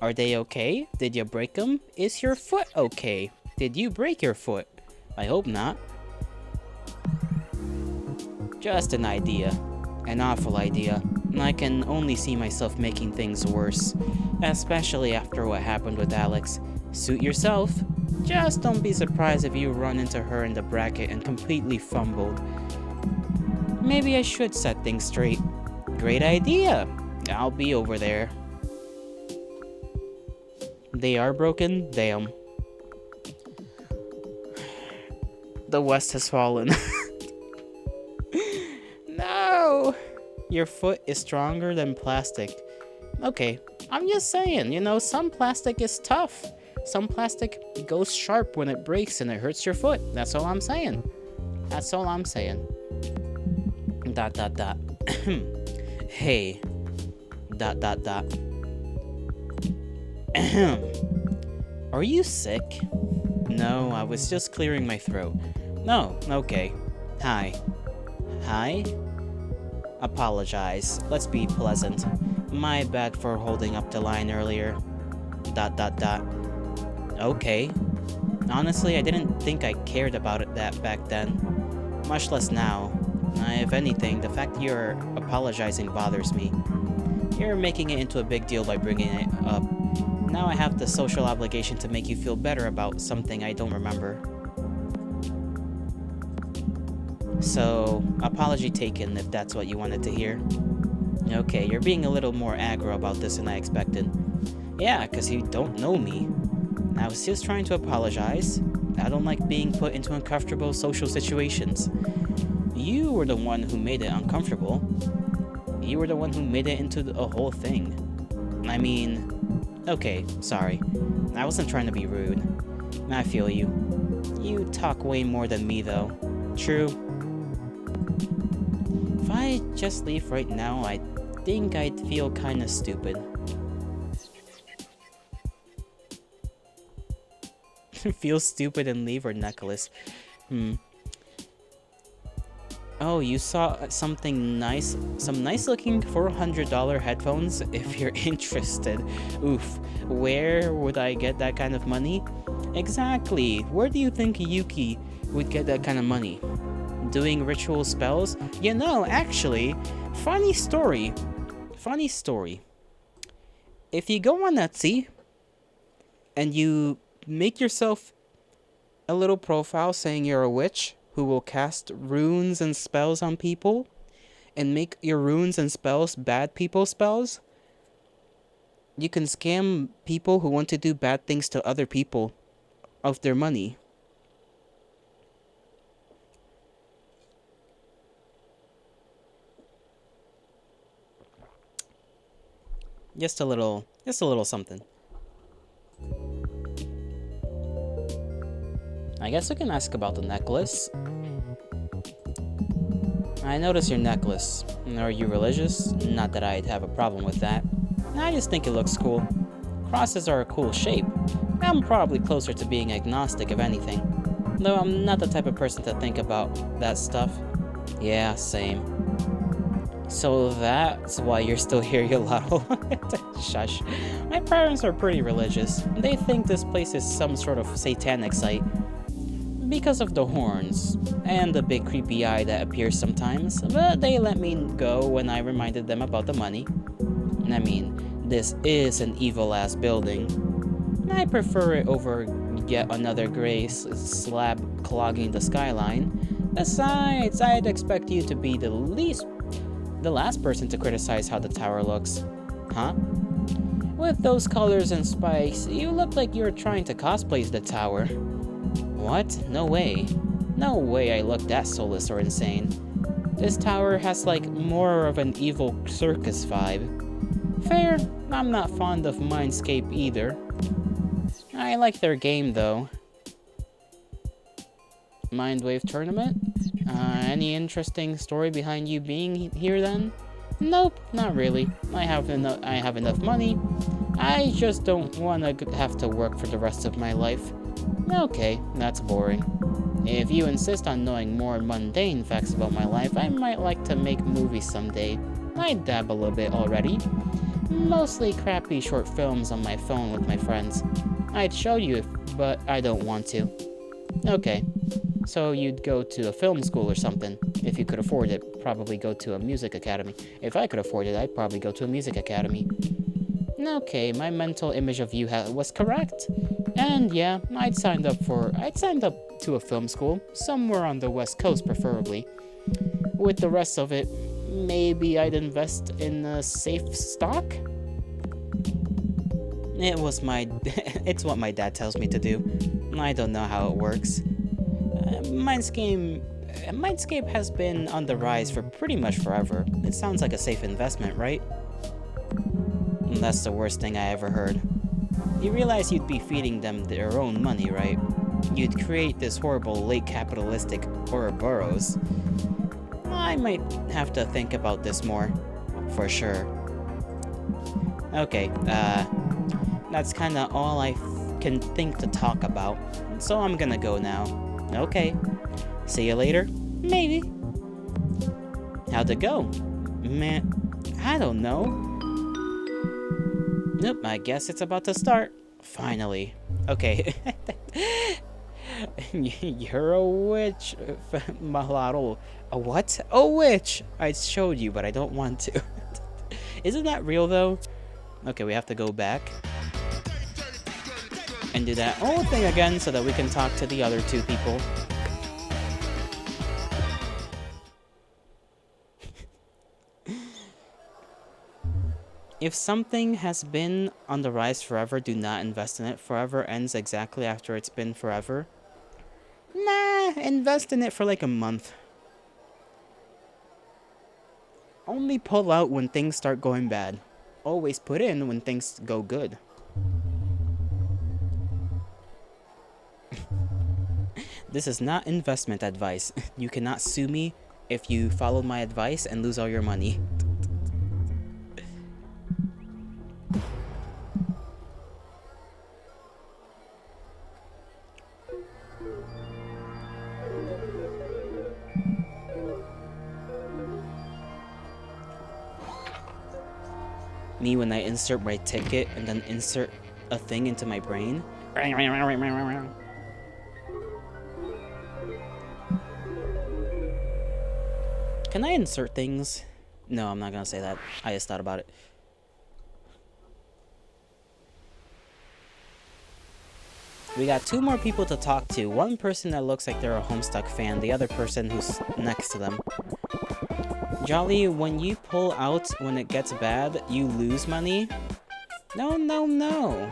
Are they okay? Did you break them? Is your foot okay? Did you break your foot? I hope not. Just an idea. An awful idea. I can only see myself making things worse. Especially after what happened with Alex. Suit yourself. Just don't be surprised if you run into her in the bracket and completely fumbled. Maybe I should set things straight. Great idea. I'll be over there. They are broken? Damn. The West has fallen. No! Your foot is stronger than plastic. Okay, I'm just saying, you know, some plastic is tough. Some plastic goes sharp when it breaks and it hurts your foot. That's all I'm saying. That's all I'm saying. ... Hey. ... Are you sick? No, I was just clearing my throat. No, okay. Hi. Hi? Apologize. Let's be pleasant. My bad for holding up the line earlier. ... Okay. Honestly, I didn't think I cared about it that back then. Much less now. If anything, the fact you're apologizing bothers me. You're making it into a big deal by bringing it up. Now I have the social obligation to make you feel better about something I don't remember. So, apology taken if that's what you wanted to hear. Okay, you're being a little more aggro about this than I expected. Yeah, because you don't know me. I was just trying to apologize. I don't like being put into uncomfortable social situations. You were the one who made it uncomfortable. You were the one who made it into a whole thing. I mean... Okay, sorry. I wasn't trying to be rude. I feel you. You talk way more than me, though. True. If I just leave right now, I think I'd feel kinda stupid. Feel stupid and leave or necklace? Oh, you saw something nice? Some nice looking $400 headphones? If you're interested. Oof. Where would I get that kind of money? Exactly. Where do you think Yuki would get that kind of money? Doing ritual spells? You know, actually, funny story. Funny story. If you go on Etsy and you make yourself a little profile saying you're a witch who will cast runes and spells on people and make your runes and spells bad people spells, you can scam people who want to do bad things to other people of their money. Just a little something. I guess we can ask about the necklace. I noticed your necklace. Are you religious? Not that I'd have a problem with that. I just think it looks cool. Crosses are a cool shape. I'm probably closer to being agnostic if anything. Though I'm not the type of person to think about that stuff. Yeah, same. So that's why you're still here, Yolato. Shush. My parents are pretty religious. They think this place is some sort of satanic site. Because of the horns, and the big creepy eye that appears sometimes, but they let me go when I reminded them about the money. I mean, this is an evil-ass building. I prefer it over yet another gray slab clogging the skyline. Besides, I'd expect you to be the last person to criticize how the tower looks. Huh? With those colors and spikes, you look like you're trying to cosplay the tower. What? No way. No way I look that soulless or insane. This tower has like more of an evil circus vibe. Fair, I'm not fond of Mindscape either. I like their game though. MINDWAVE tournament? Any interesting story behind you being here then? Nope, not really. I have enough money. I just don't want to have to work for the rest of my life. Okay, that's boring. If you insist on knowing more mundane facts about my life, I might like to make movies someday. I dabble a bit already. Mostly crappy short films on my phone with my friends. I'd show you, but I don't want to. Okay, so you'd go to a film school or something. If you could afford it, probably go to a music academy. If I could afford it, I'd probably go to a music academy. Okay, my mental image of you was correct. And yeah, I'd signed up to a film school, somewhere on the West Coast preferably. With the rest of it, maybe I'd invest in a safe stock? It's what my dad tells me to do. I don't know how it works. Mindscape has been on the rise for pretty much forever. It sounds like a safe investment, right? That's the worst thing I ever heard. You realize you'd be feeding them their own money, right? You'd create this horrible late capitalistic Ouroboros. I might have to think about this more. For sure. Okay, that's kinda all I can think to talk about. So I'm gonna go now. Okay. See you later? Maybe. How'd it go? Man, I don't know. Nope, I guess it's about to start. Finally. Okay. You're a witch, Mahlaro. A what? A witch! I showed you, but I don't want to. Isn't that real, though? Okay, we have to go back. And do that whole thing again so that we can talk to the other two people. If something has been on the rise forever, do not invest in it. Forever ends exactly after it's been forever. Nah, invest in it for like a month. Only pull out when things start going bad. Always put in when things go good. This is not investment advice. You cannot sue me if you follow my advice and lose all your money. Me when I insert my ticket and then insert a thing into my brain. Can I insert things? No, I'm not gonna say that. I just thought about it. We got two more people to talk to. One person that looks like they're a Homestuck fan, the other person who's next to them. Jolly, when you pull out when it gets bad, you lose money? No, no, no.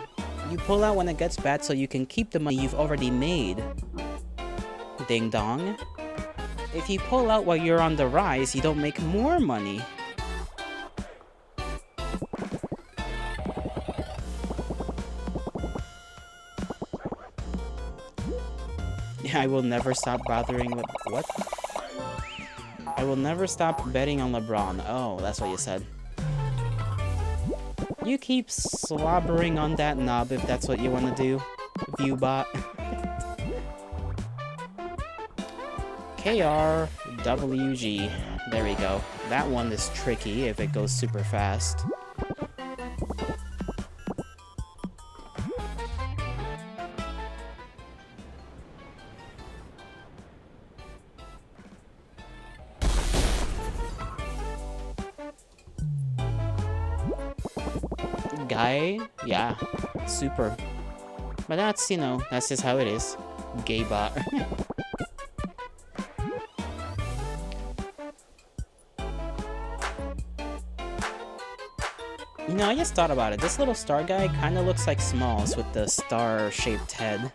You pull out when it gets bad so you can keep the money you've already made. Ding dong. If you pull out while you're on the rise, you don't make more money. I will never stop bothering with what? I will never stop betting on LeBron. Oh, that's what you said. You keep slobbering on that knob if that's what you want to do, Viewbot. KRWG. There we go. That one is tricky if it goes super fast. Guy? Yeah. Super. But that's, you know, that's just how it is. Gay bot. You know, I just thought about it. This little star guy kind of looks like Smalls with the star-shaped head.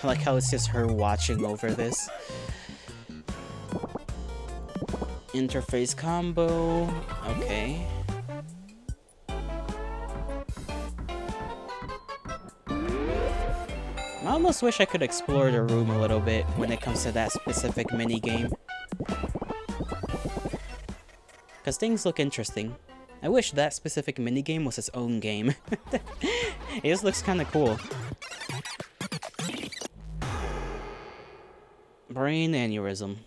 I like how it's just her watching over this. Interface combo. Okay. I almost wish I could explore the room a little bit when it comes to that specific mini game. Because things look interesting. I wish that specific minigame was its own game. It just looks kind of cool. Brain aneurysm.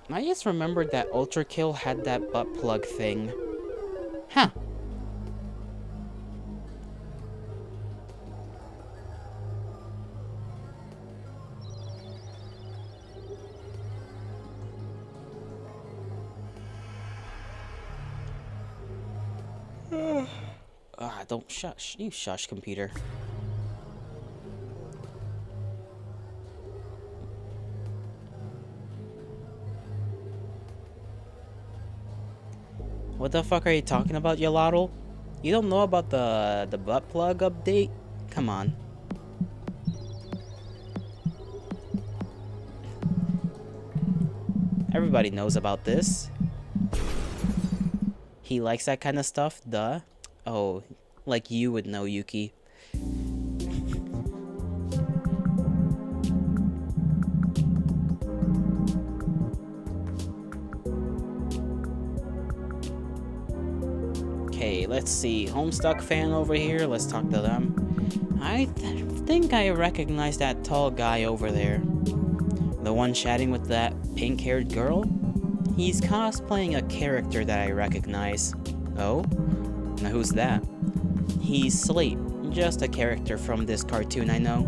I just remembered that Ultra Kill had that butt plug thing. Huh. Don't shush. You shush, computer. What the fuck are you talking about, Yaladdle? You don't know about the butt plug update? Come on. Everybody knows about this. He likes that kind of stuff, duh. Oh, like you would know, Yuki. Okay, let's see. Homestuck fan over here. Let's talk to them. I think I recognize that tall guy over there. The one chatting with that pink-haired girl? He's cosplaying a character that I recognize. Oh? Now who's that? He's Slate, just a character from this cartoon I know.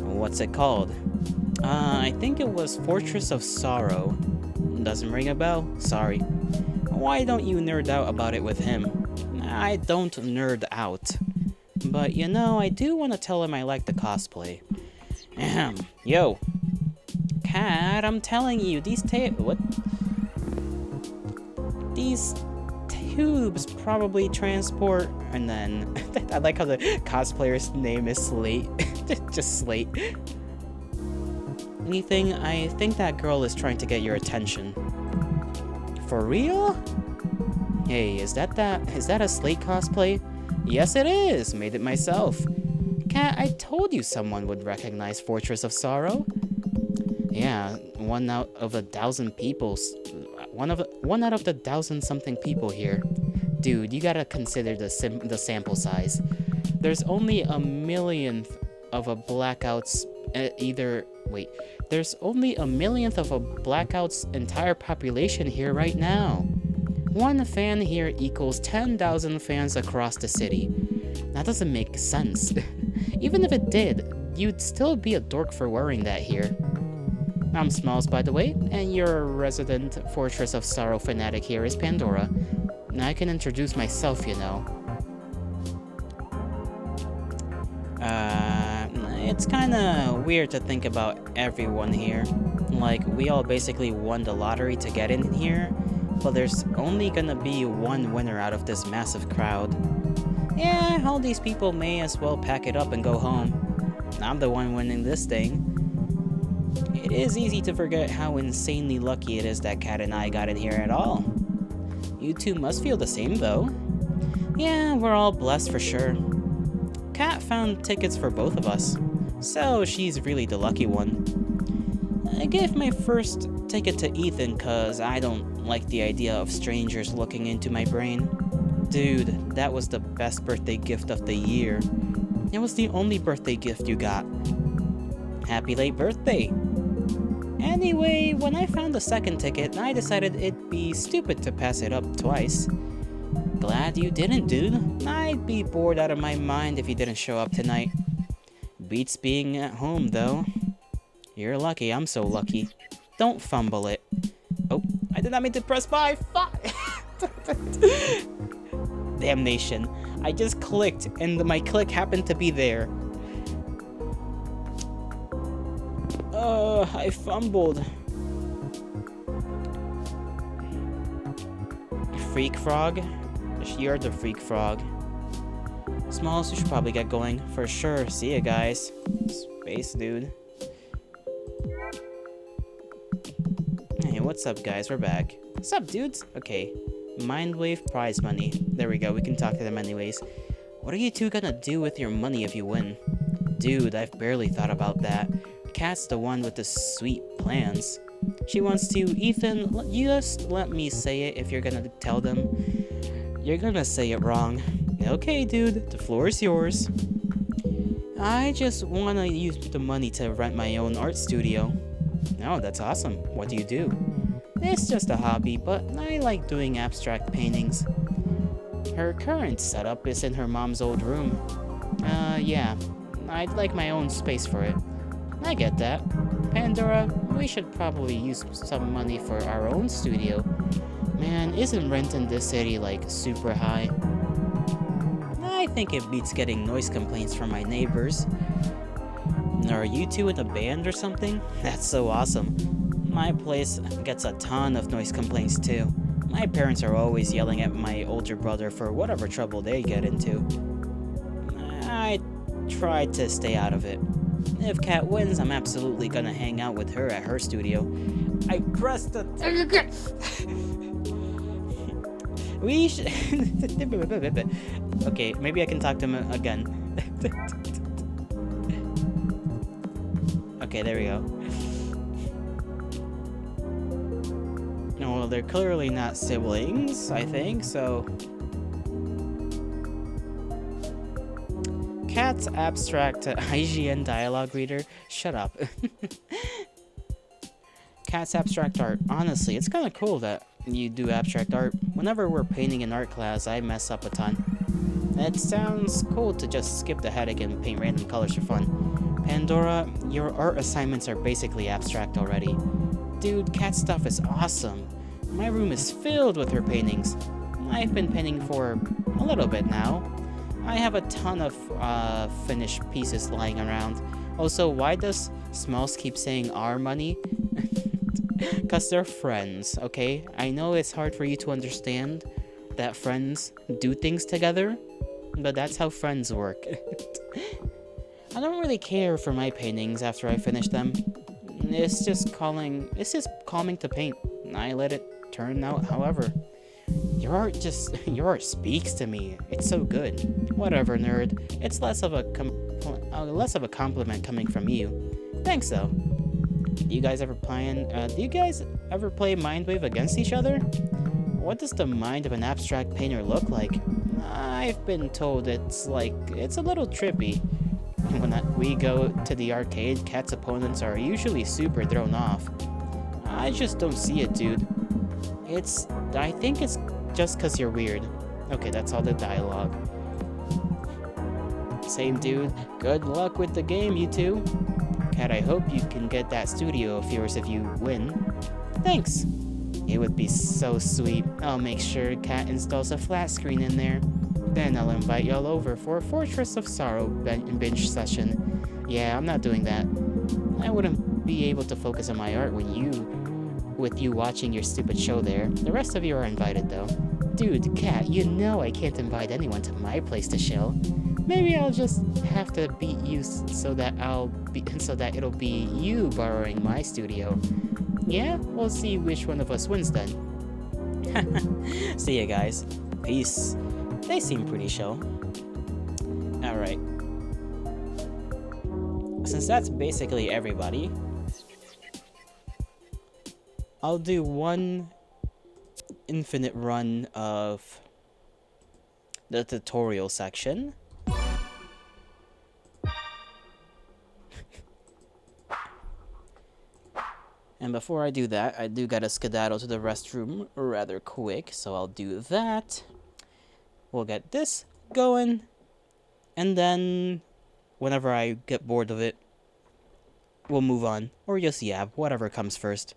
What's it called? I think it was Fortress of Sorrow. Doesn't ring a bell? Sorry. Why don't you nerd out about it with him? I don't nerd out. But you know, I do want to tell him I like the cosplay. Ahem. Yo. Cat, I'm telling you, these what? These tubes probably transport, and then I like how the cosplayer's name is Slate. Just Slate. Anything? I think that girl is trying to get your attention. For real? Hey, is that a Slate cosplay? Yes, it is. Made it myself. Cat, I told you someone would recognize Fortress of Sorrow. Yeah, one out of the 1,000 people. One out of the 1,000-something people here. Dude, you gotta consider the sample size. There's only a millionth of a blackout's There's only a millionth of a blackout's entire population here right now. One fan here equals 10,000 fans across the city. That doesn't make sense. Even if it did, you'd still be a dork for wearing that here. I'm Smalls, by the way, and your resident Fortress of Sorrow fanatic here is Pandora. I can introduce myself, you know. It's kinda weird to think about everyone here. Like, we all basically won the lottery to get in here, but there's only gonna be one winner out of this massive crowd. Yeah, all these people may as well pack it up and go home. I'm the one winning this thing. It is easy to forget how insanely lucky it is that Kat and I got in here at all. You two must feel the same, though. Yeah, we're all blessed for sure. Kat found tickets for both of us, so she's really the lucky one. I gave my first ticket to Ethan cause I don't like the idea of strangers looking into my brain. Dude, that was the best birthday gift of the year. It was the only birthday gift you got. Happy late birthday! Anyway, when I found the second ticket, I decided it'd be stupid to pass it up twice. Glad you didn't, dude. I'd be bored out of my mind if you didn't show up tonight. Beats being at home, though. You're lucky, I'm so lucky. Don't fumble it. Oh, I did not mean to press buy. Fuck! Damnation. I just clicked, and my click happened to be there. I fumbled. Freak Frog? You're the Freak Frog. Smalls, you should probably get going. For sure. See ya, guys. Space dude. Hey, what's up, guys? We're back. What's up, dudes? Okay. MINDWAVE prize money. There we go. We can talk to them anyways. What are you two gonna do with your money if you win? Dude, I've barely thought about that. Kat's the one with the sweet plans. She wants to, Ethan, just let me say it if you're gonna tell them. You're gonna say it wrong. Okay, dude, the floor is yours. I just wanna use the money to rent my own art studio. Oh, that's awesome. What do you do? It's just a hobby, but I like doing abstract paintings. Her current setup is in her mom's old room. Yeah. I'd like my own space for it. I get that. Pandora, we should probably use some money for our own studio. Man, isn't rent in this city, like, super high? I think it beats getting noise complaints from my neighbors. Are you two in a band or something? That's so awesome. My place gets a ton of noise complaints too. My parents are always yelling at my older brother for whatever trouble they get into. I try to stay out of it. If Kat wins, I'm absolutely gonna hang out with her at her studio. I pressed the... We should... Okay, maybe I can talk to him again. Okay, there we go. No, well, they're clearly not siblings, I think, so... Cat's abstract IGN dialogue reader? Shut up. Cat's abstract art. Honestly, it's kind of cool that you do abstract art. Whenever we're painting in art class, I mess up a ton. It sounds cool to just skip the headache and paint random colors for fun. Pandora, your art assignments are basically abstract already. Dude, Cat's stuff is awesome. My room is filled with her paintings. I've been painting for a little bit now. I have a ton of finished pieces lying around. Also, why does Smells keep saying our money? Cause they're friends, okay? I know it's hard for you to understand that friends do things together, but that's how friends work. I don't really care for my paintings after I finish them. It's just calming to paint. I let it turn out however. Your art speaks to me. It's so good. Whatever, nerd. It's less of a compliment coming from you. Thanks though. Do you guys ever play MINDWAVE against each other? What does the mind of an abstract painter look like? I've been told it's a little trippy. When we go to the arcade, Cat's opponents are usually super thrown off. I just don't see it, dude. I think it's just cause you're weird. Okay, that's all the dialogue. Same dude. Good luck with the game, you two. Cat, I hope you can get that studio of yours if you win. Thanks. It would be so sweet. I'll make sure Cat installs a flat screen in there. Then I'll invite y'all over for a Fortress of Sorrow binge session. Yeah, I'm not doing that. I wouldn't be able to focus on my art with you watching your stupid show there. The rest of you are invited though. Dude, Cat, you know I can't invite anyone to my place to chill. Maybe I'll just have to beat you so that it'll be you borrowing my studio. Yeah, we'll see which one of us wins then. See ya guys. Peace. They seem pretty chill. Alright. Since that's basically everybody, I'll do one infinite run of the tutorial section. And before I do that, I do gotta skedaddle to the restroom rather quick, so I'll do that. We'll get this going, and then whenever I get bored of it, we'll move on, or just yab, whatever comes first.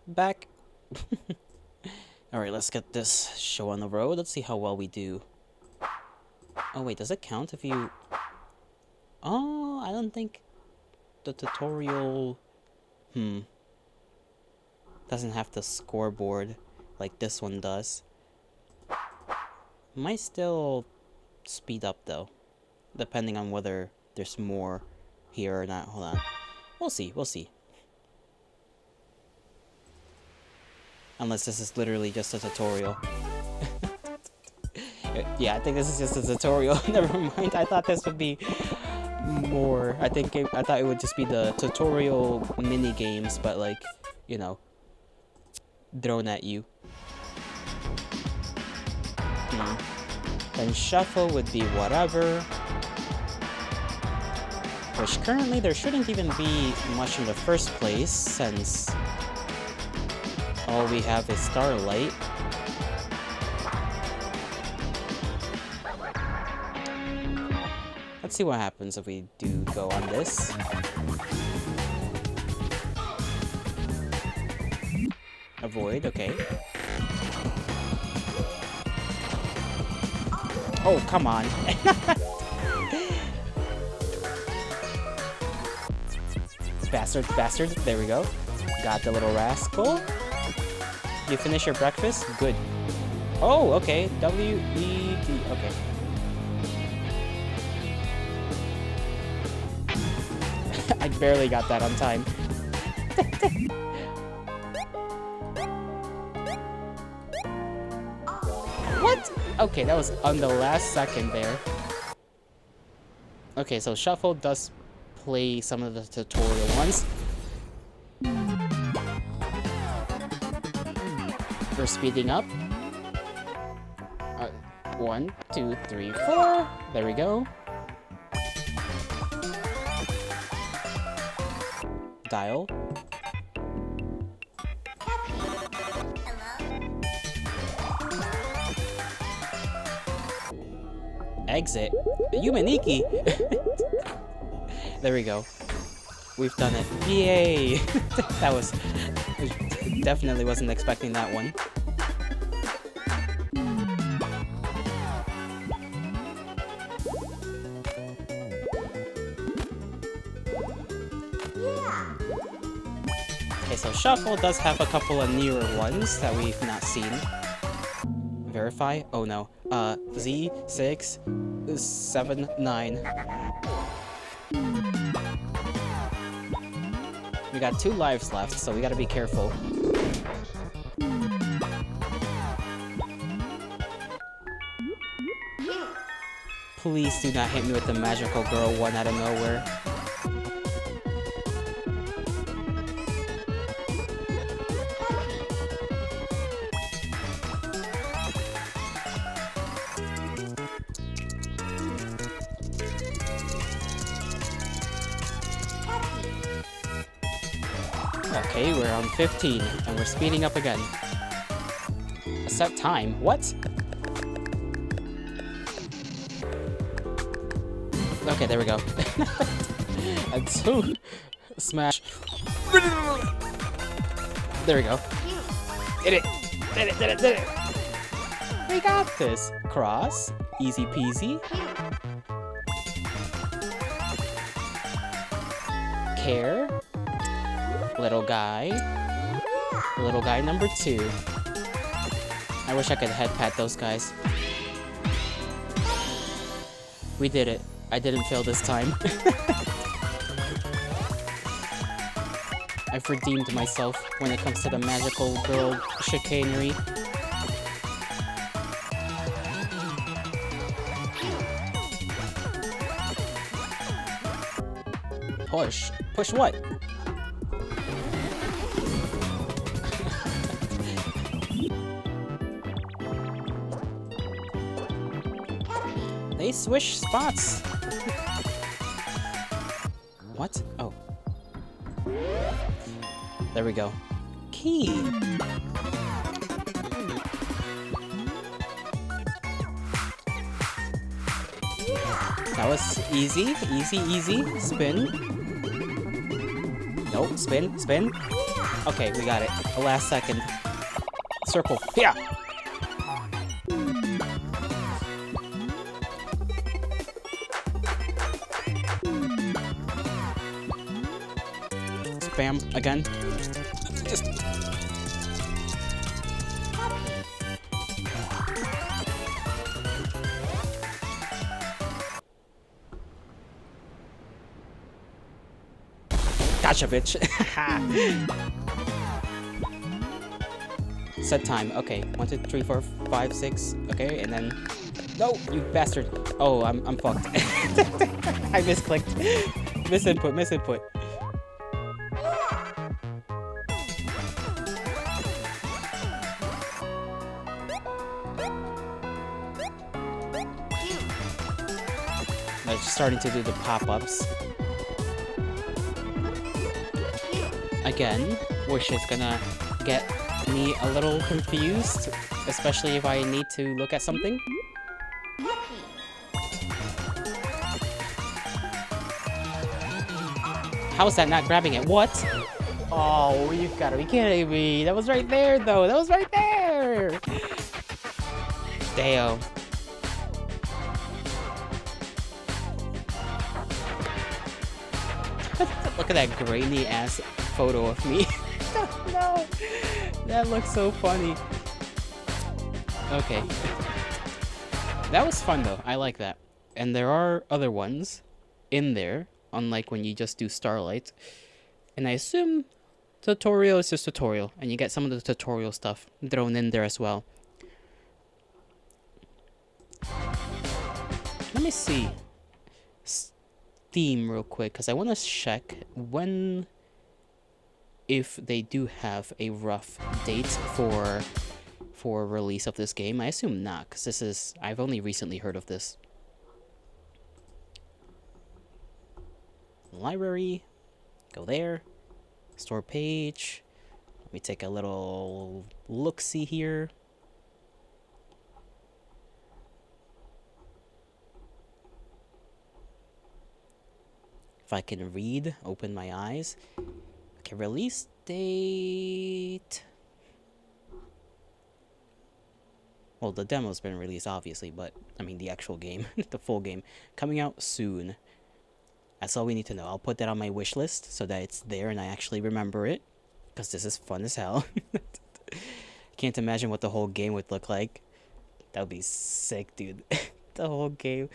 back. Alright, let's get this show on the road. Let's see how well we do. Oh wait, does it count if you... Oh, I don't think the tutorial... doesn't have the scoreboard like this one does. Might still speed up though, depending on whether there's more here or not. Hold on. We'll see, we'll see. Unless this is literally just a tutorial. Yeah, I think this is just a tutorial. Never mind, I thought this would be more. I thought it would just be the tutorial mini games, but like, you know, thrown at you. Then shuffle would be whatever. Which currently there shouldn't even be much in the first place, since all we have is Starlight. Let's see what happens if we do go on this. Avoid, okay. Oh, come on. Bastard, bastard. There we go. Got the little rascal. You finish your breakfast? Good. Oh, okay. W-E-D. Okay. I barely got that on time. What? Okay, that was on the last second there. Okay, so shuffle does play some of the tutorial ones. We're speeding up. 1, 2, 3, 4. There we go. Dial. Exit. Yumaniki! There we go. We've done it. Yay! That was... Definitely wasn't expecting that one. Okay, so Shuffle does have a couple of newer ones that we've not seen. Verify? Oh no. Z679. We got 2 lives left, so we gotta be careful. Please do not hit me with the magical girl one out of nowhere. Okay, we're on 15, and we're speeding up again. Set time? What? Okay, there we go. And 2. Smash. There we go. Did it! Did it! Did it! Did it! We got this! Cross. Easy peasy. Care. Little guy. Little guy number 2. I wish I could head pat those guys. We did it. I didn't fail this time. I've redeemed myself when it comes to the magical girl chicanery. Push. Push what? They swish spots. What? Oh. There we go. Key. That was easy, easy, easy. Spin. Nope, spin, spin. Okay, we got it. The last second. Circle. Yeah! Spam again. Just... Gotcha, bitch. Set time. Okay. 1, 2, 3, 4, 5, 6. Okay, and then... No, you bastard. Oh, I'm fucked. I misclicked. Misinput, misinput. They're just starting to do the pop-ups. Again, which is gonna get me a little confused, especially if I need to look at something. How is that not grabbing it? What? Oh, you've got to be kidding me. That was right there, though. That was right there. Damn. Look at that grainy ass photo of me. No, that looks so funny. Okay. That was fun though. I like that. And there are other ones in there, unlike when you just do Starlight. And I assume tutorial is just tutorial, and you get some of the tutorial stuff thrown in there as well. Let me see Steam real quick, because I want to check when, if they do have a rough date for release of this game. I assume not, because this is, I've only recently heard of this. Library, go there, store page. Let me take a little look-see here. If I can read, open my eyes. Okay, release date. Well, the demo's been released, obviously, but I mean the actual game, the full game, coming out soon. That's all we need to know. I'll put that on my wish list so that it's there and I actually remember it, because this is fun as hell. Can't imagine what the whole game would look like. That would be sick, dude. The whole game.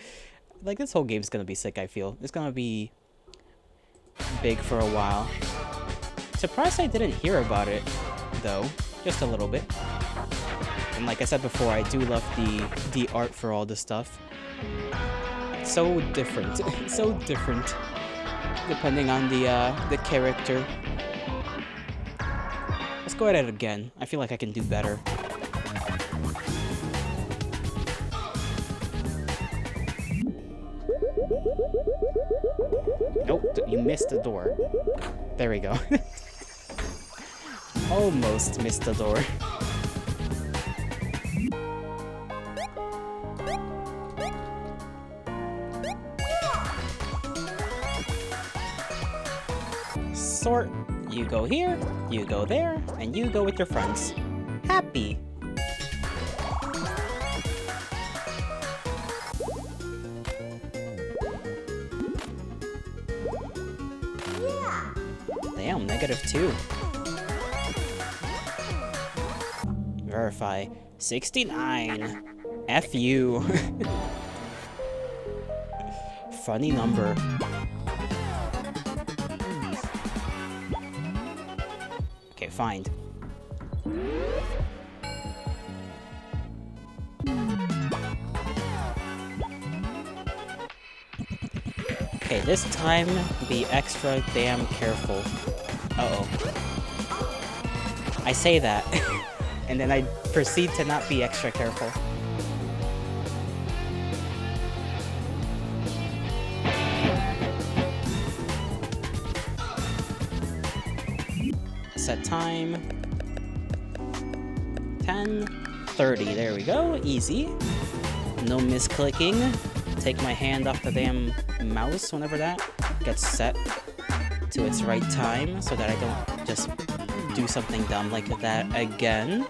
Like, this whole game's gonna be sick, I feel. It's gonna be big for a while. Surprised I didn't hear about it, though. Just a little bit. And like I said before, I do love the art for all this stuff. So different. So different. Depending on the character. Let's go at it again. I feel like I can do better. Nope, you missed the door. There we go. Almost missed the door. Sort. You go here, you go there, and you go with your friends. Happy. Damn, -2. Verify. 69. F you. Funny number. Okay, find. Okay, this time, be extra damn careful. Uh-oh. I say that, and then I proceed to not be extra careful. Set time. 10:30. There we go. Easy. No misclicking. Take my hand off the damn mouse whenever that gets set to its right time so that I don't just do something dumb like that again.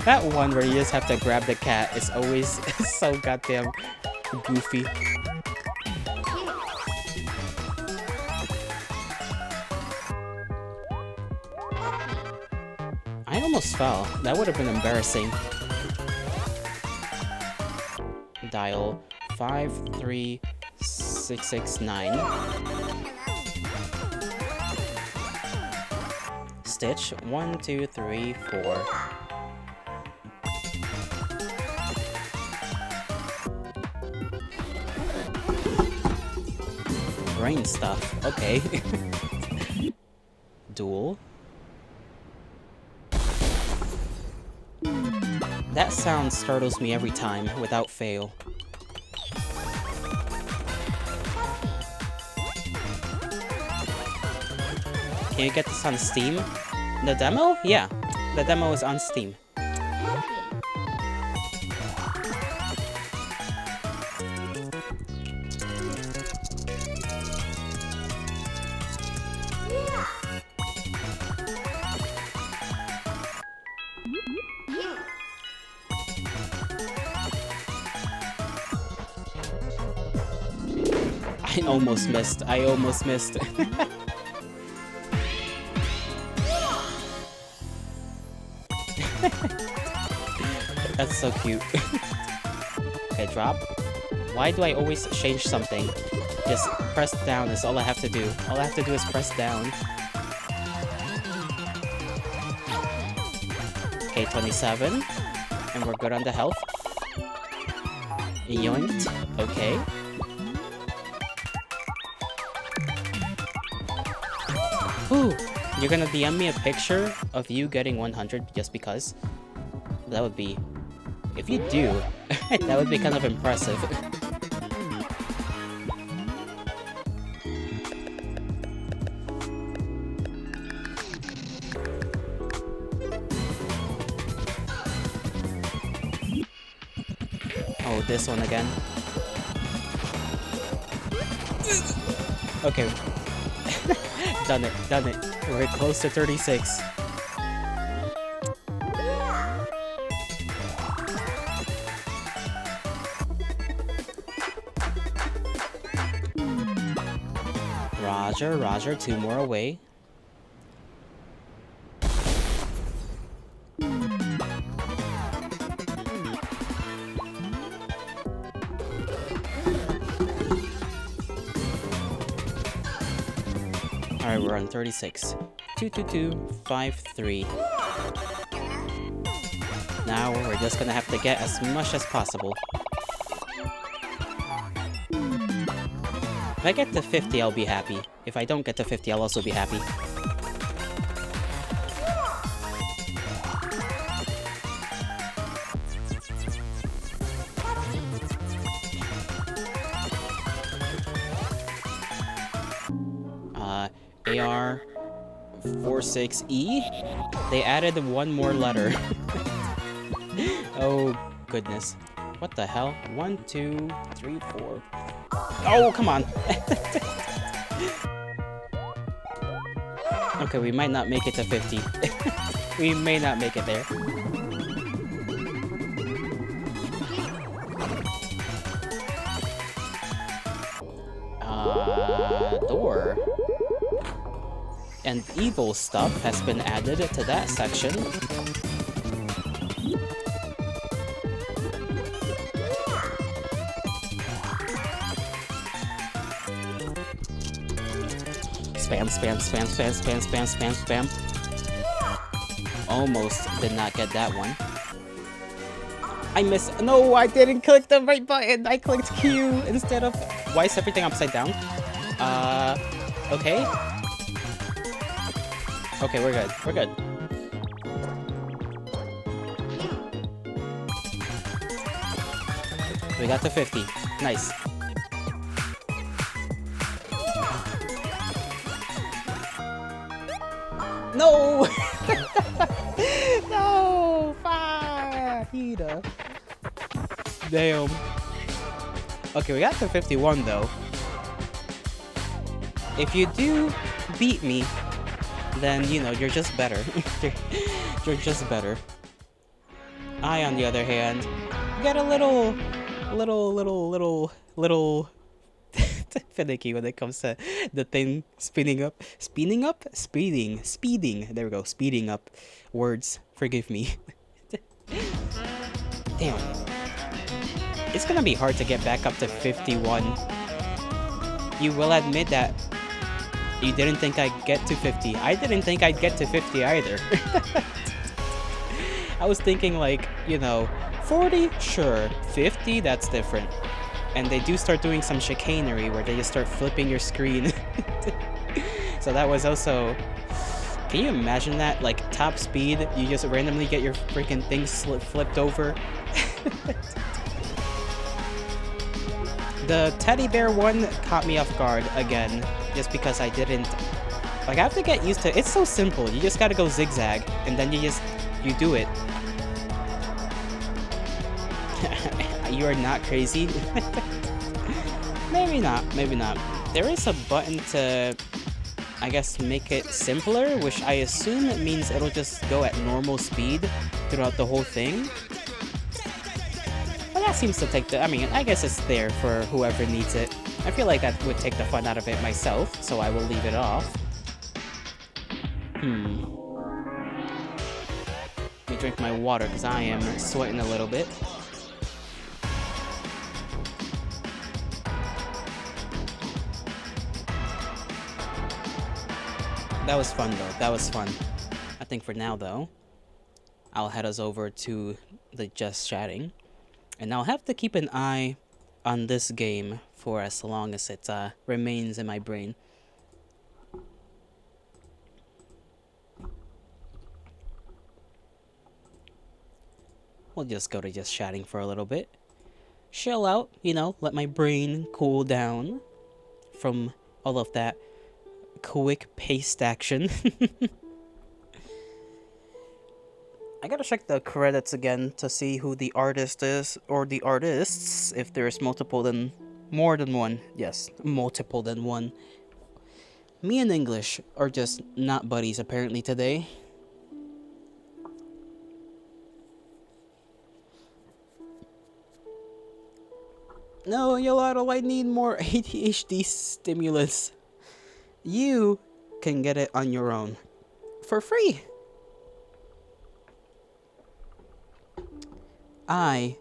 That one where you just have to grab the cat is always so goddamn goofy. I almost fell. That would have been embarrassing. Dial 53669. Stitch 1, 2, 3, 4. Brain stuff. Okay. Duel. That sound startles me every time, without fail. Can you get this on Steam? The demo? Yeah, the demo is on Steam. I almost missed. That's so cute. Okay, drop. Why do I always change something? Just press down is all I have to do. All I have to do is press down. Okay, 27. And we're good on the health. Yoinked. Okay. Ooh, you're gonna DM me a picture of you getting 100 just because? That would be... If you do, that would be kind of impressive. Oh, this one again. Okay. Done it. We're close to 36. Roger, 2 more away. Alright, we're on 36. 22253. Now we're just gonna have to get as much as possible. If I get to 50, I'll be happy. If I don't get to 50, I'll also be happy. AR46E? They added 1 more letter. Oh, goodness. What the hell? 1, 2, 3, 4. Oh, come on. Okay, we might not make it to 50. We may not make it there. Door. And evil stuff has been added to that section. Spam. Almost did not get that one. I missed. No, I didn't click the right button. I clicked Q instead of... Why is everything upside down? Okay. Okay, we're good. We got to 50. Nice. No! No! Fire! Hida. Damn. Okay, we got to 51 though. If you do beat me, then, you know, you're just better. You're just better. I, on the other hand, get a little finicky when it comes to the thing spinning up. Spinning up? Speeding. Speeding. There we go. Speeding up. Words. Forgive me. Damn. It's gonna be hard to get back up to 51. You will admit that you didn't think I'd get to 50. I didn't think I'd get to 50 either. I was thinking like, you know, 40? Sure. 50? That's different. And they do start doing some chicanery where they just start flipping your screen. So that was also... Can you imagine that? Like, top speed, you just randomly get your freaking thing flipped over. The teddy bear one caught me off guard again, just because I didn't... Like, I have to get used to... It's so simple. You just gotta go zigzag, and then you do it. You are not crazy. Maybe not, maybe not. There is a button to, I guess, make it simpler, which I assume it means it'll just go at normal speed throughout the whole thing. But that seems to take the, I mean, I guess it's there for whoever needs it. I feel like that would take the fun out of it myself, so I will leave it off. Let me drink my water, because I am sweating a little bit. That was fun, though. That was fun. I think for now, though, I'll head us over to the Just Chatting. And I'll have to keep an eye on this game for as long as it remains in my brain. We'll just go to Just Chatting for a little bit. Chill out, you know, let my brain cool down from all of that quick-paced action. I gotta check the credits again to see who the artist is, or the artists, if there's more than one. Yes, multiple than one. Me and English are just not buddies apparently today. No, Yolotto, I need more ADHD stimulants. You can get it on your own. For free. I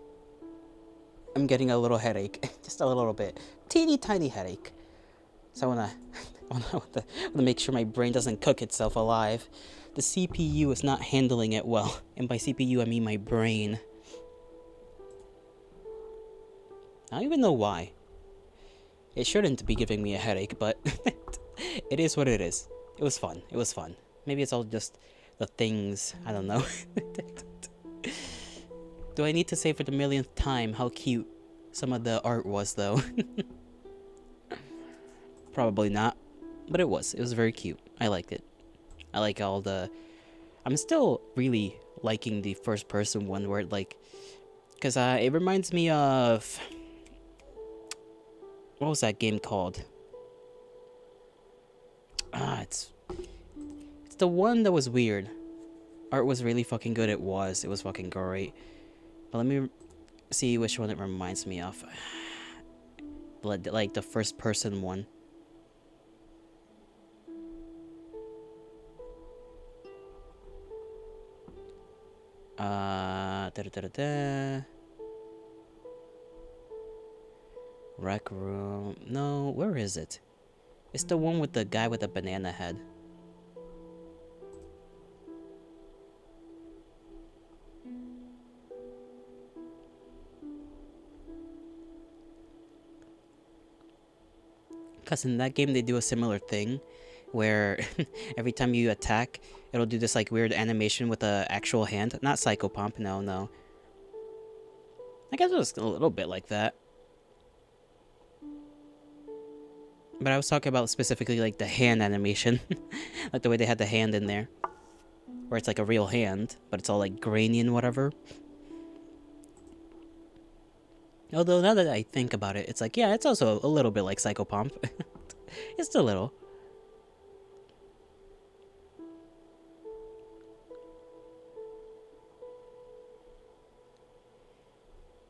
am getting a little headache. Just a little bit. Teeny tiny headache. So I wanna make sure my brain doesn't cook itself alive. The CPU is not handling it well. And by CPU I mean my brain. I don't even know why. It shouldn't be giving me a headache, but it is what it is. It was fun. It was fun. Maybe it's all just the things. I don't know. Do I need to say for the millionth time how cute some of the art was, though? Probably not. But it was. It was very cute. I liked it. I like all the... I'm still really liking the first person one where it, like... Because it reminds me of... What was that game called? It's the one that was weird. Art was really fucking good. It was fucking great. But let me see which one it reminds me of. Like the first person one. Rec room. No, where is it? It's the one with the guy with the banana head. Because in that game they do a similar thing where every time you attack, it'll do this like weird animation with an actual hand. Not Psychopomp, no. I guess it was a little bit like that. But I was talking about specifically like the hand animation. Like the way they had the hand in there. Where it's like a real hand, but it's all like grainy and whatever. Although now that I think about it, it's like, yeah, it's also a little bit like Psychopomp. Just a little.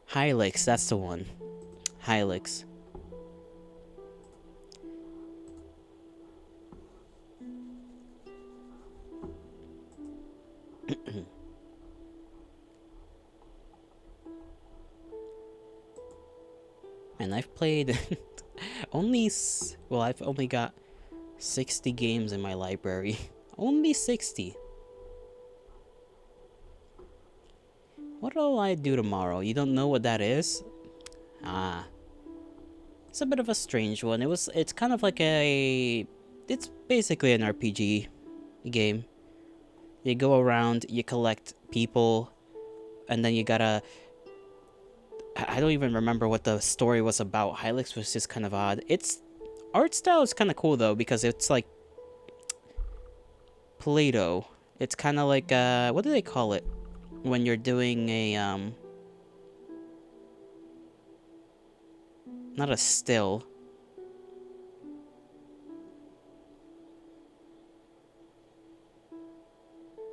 Hylix, that's the one. Hylix. And I've played well, I've only got 60 games in my library. Only 60. What'll I do tomorrow? You don't know what that is? Ah. It's a bit of a strange one. It's kind of like it's basically an RPG game. You go around, you collect people, and then you gotta... I don't even remember what the story was about. Hylix was just kind of odd. Its art style is kind of cool though, because it's like Play-Doh. It's kind of like what do they call it when you're doing a not a still.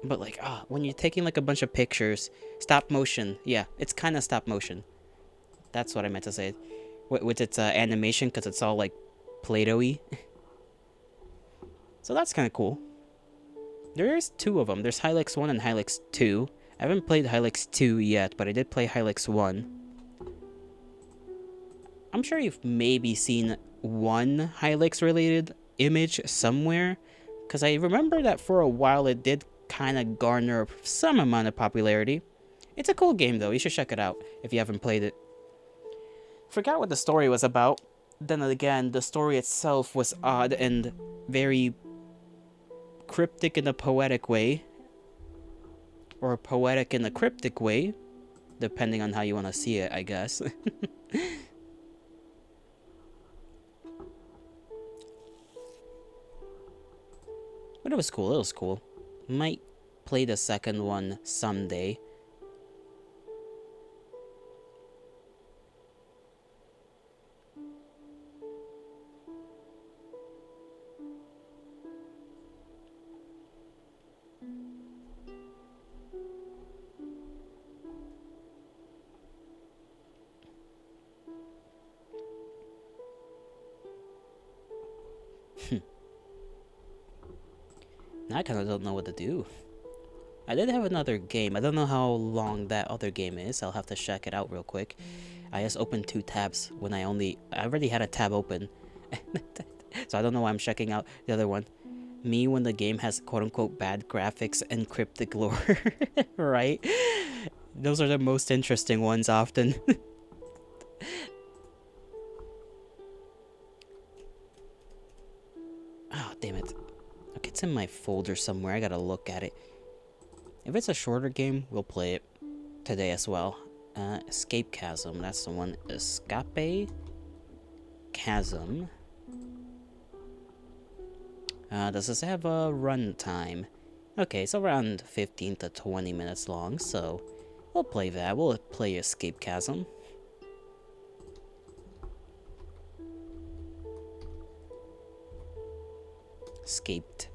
But like when you're taking like a bunch of pictures, stop motion. Yeah, it's kind of stop motion. That's what I meant to say. With its animation, because it's all like Play-Doh-y. So that's kind of cool. There's two of them. There's Hylix 1 and Hylix 2. I haven't played Hylix 2 yet, but I did play Hylix 1. I'm sure you've maybe seen one Hylix related image somewhere, because I remember that for a while it did kind of garner some amount of popularity. It's a cool game though, you should check it out if you haven't played it. Forgot what the story was about. Then again, the story itself was odd and very cryptic in a poetic way. Or poetic in a cryptic way. Depending on how you want to see it, I guess. But it was cool, it was cool. Might play the second one someday. Now I kind of don't know what to do. I did have another game. I don't know how long that other game is. I'll have to check it out real quick. I just opened 2 tabs when I already had a tab open. So I don't know why I'm checking out the other one. Me when the game has quote-unquote bad graphics and cryptic lore. Right? Those are the most interesting ones often. Oh, damn it. Okay, it's in my folder somewhere. I gotta look at it. If it's a shorter game, we'll play it today as well. Escape Chasm, that's the one. Escape Chasm. Does this have a run time? Okay, it's around 15 to 20 minutes long, so we'll play that. We'll play Escape Chasm. Escaped.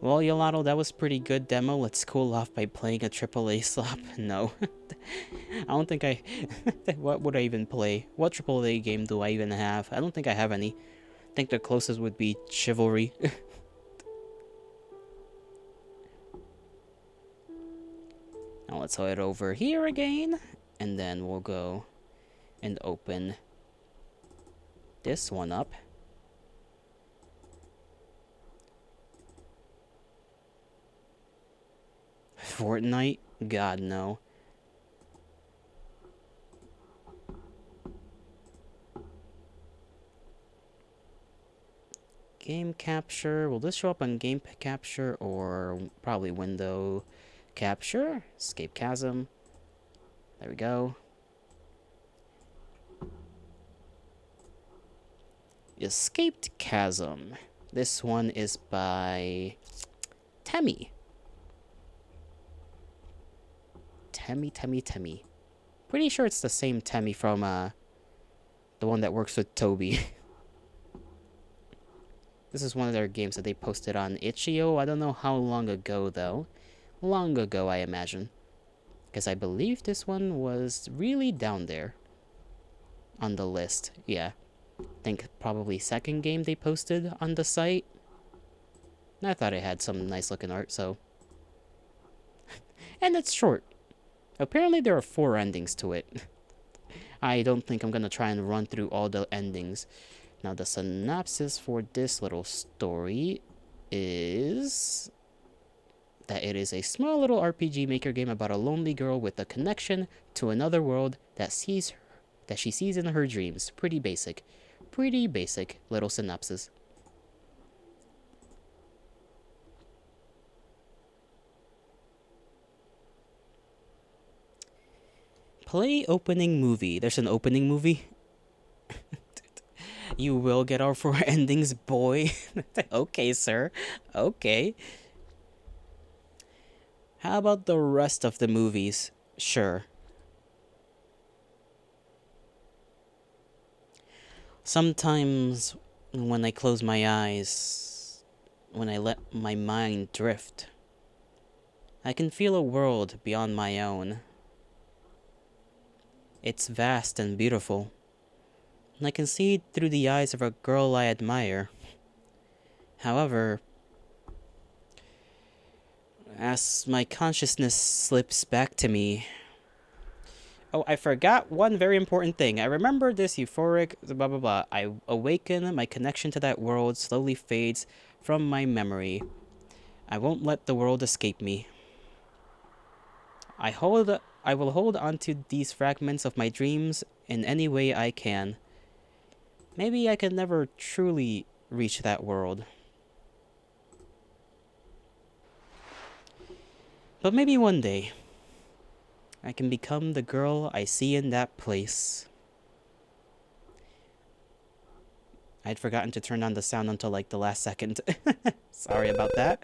Well, Yolato, that was pretty good demo. Let's cool off by playing a AAA slop. No. I don't think I... What would I even play? What AAA game do I even have? I don't think I have any. I think the closest would be Chivalry. Now let's head over here again. And then we'll go and open this one up. Fortnite? God, no. Game capture. Will this show up on game capture or probably window capture? Escape Chasm. There we go. Escaped Chasm. This one is by Temmie. Temmie. Pretty sure it's the same Temmie from the one that works with Toby. This is one of their games that they posted on itch.io. I don't know how long ago though. Long ago, I imagine. Because I believe this one was really down there on the list. Yeah. I think probably second game they posted on the site. I thought it had some nice looking art, so. And it's short. Apparently there are 4 endings to it. I don't think I'm gonna try and run through all the endings. Now the synopsis for this little story is that it is a small little RPG maker game about a lonely girl with a connection to another world that she sees in her dreams. Pretty basic little synopsis. Play opening movie. There's an opening movie? You will get our 4 endings, boy. Okay, sir. Okay. How about the rest of the movies? Sure. Sometimes when I close my eyes, when I let my mind drift, I can feel a world beyond my own. It's vast and beautiful, and I can see it through the eyes of a girl I admire. However, as my consciousness slips back to me... Oh, I forgot one very important thing. I remember this euphoric blah blah blah. I awaken, my connection to that world slowly fades from my memory. I won't let the world escape me. I will hold onto these fragments of my dreams in any way I can. Maybe I can never truly reach that world. But maybe one day, I can become the girl I see in that place. I'd forgotten to turn on the sound until like the last second. Sorry about that.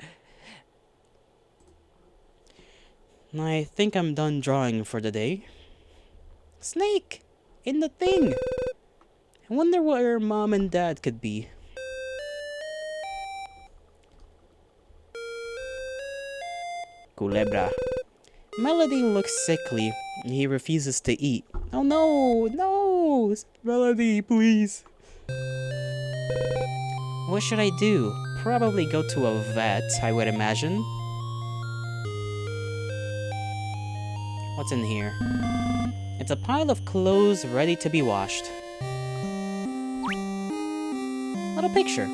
I think I'm done drawing for the day. Snake! In the thing! I wonder where Mom and Dad could be. Culebra. Melody looks sickly. He refuses to eat. Oh no! No! Melody, please. What should I do? Probably go to a vet, I would imagine. What's in here? It's a pile of clothes ready to be washed. Little picture.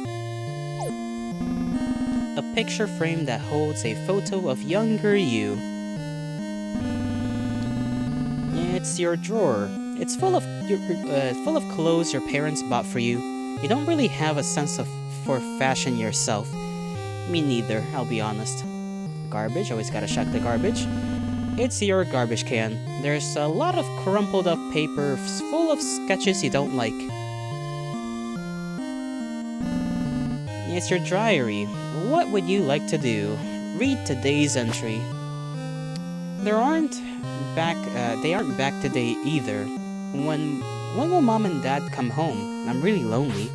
A picture frame that holds a photo of younger you. It's your drawer. It's full of clothes your parents bought for you. You don't really have a sense for fashion yourself. Me neither, I'll be honest. Garbage, always gotta check the garbage. It's your garbage can. There's a lot of crumpled up paper full of sketches you don't like. It's your diary. What would you like to do? Read today's entry. They aren't back today either. When will Mom and Dad come home? I'm really lonely.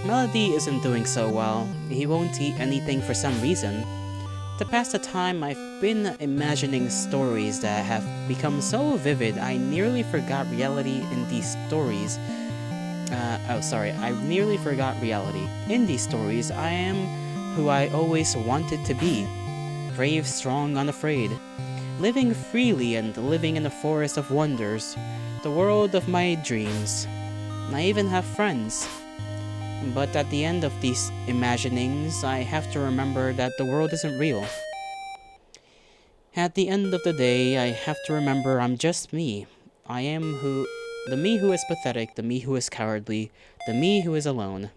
Melody isn't doing so well. He won't eat anything for some reason. To pass the time, I've been imagining stories that have become so vivid I nearly forgot reality in these stories. I nearly forgot reality. In these stories, I am who I always wanted to be. Brave, strong, unafraid. Living freely and living in a forest of wonders. The world of my dreams. I even have friends. But at the end of these imaginings, I have to remember that the world isn't real. At the end of the day, I have to remember I'm just me. I am the me who is pathetic, the me who is cowardly, the me who is alone.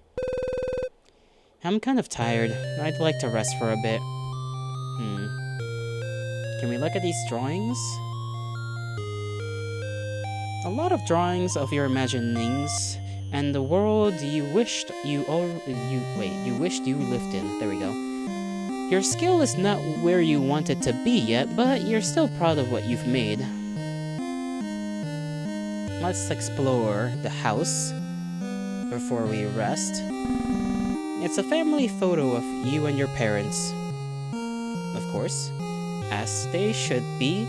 I'm kind of tired. I'd like to rest for a bit. Can we look at these drawings? A lot of drawings of your imaginings, and the world you wished you lived in. There we go. Your skill is not where you want it to be yet, but you're still proud of what you've made. Let's explore the house before we rest. It's a family photo of you and your parents. Of course, as they should be.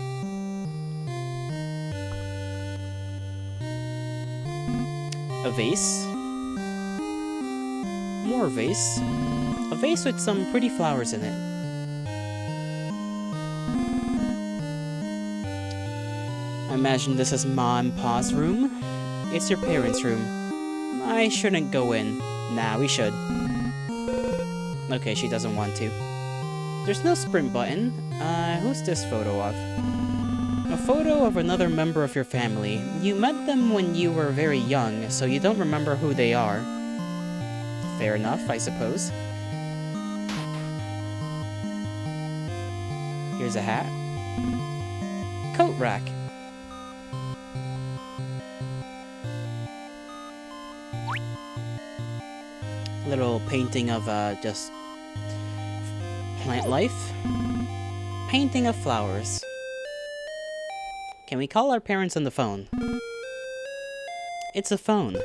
A vase. More vase. A vase with some pretty flowers in it. I imagine this is Ma and Pa's room. It's your parents' room. I shouldn't go in. Nah, we should. Okay, she doesn't want to. There's no sprint button. Who's this photo of? A photo of another member of your family. You met them when you were very young, so you don't remember who they are. Fair enough, I suppose. Here's a hat. Coat rack. Little painting of just plant life. Painting of flowers. Can we call our parents on the phone? It's a phone.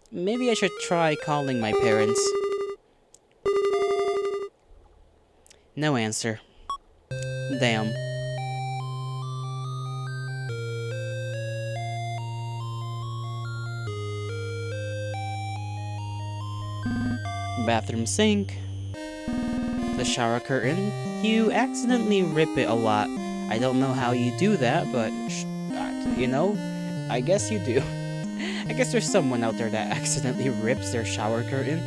Maybe I should try calling my parents. No answer. Damn. Bathroom sink. The shower curtain. You accidentally rip it a lot. I don't know how you do that, but you know, I guess you do. I guess there's someone out there that accidentally rips their shower curtain.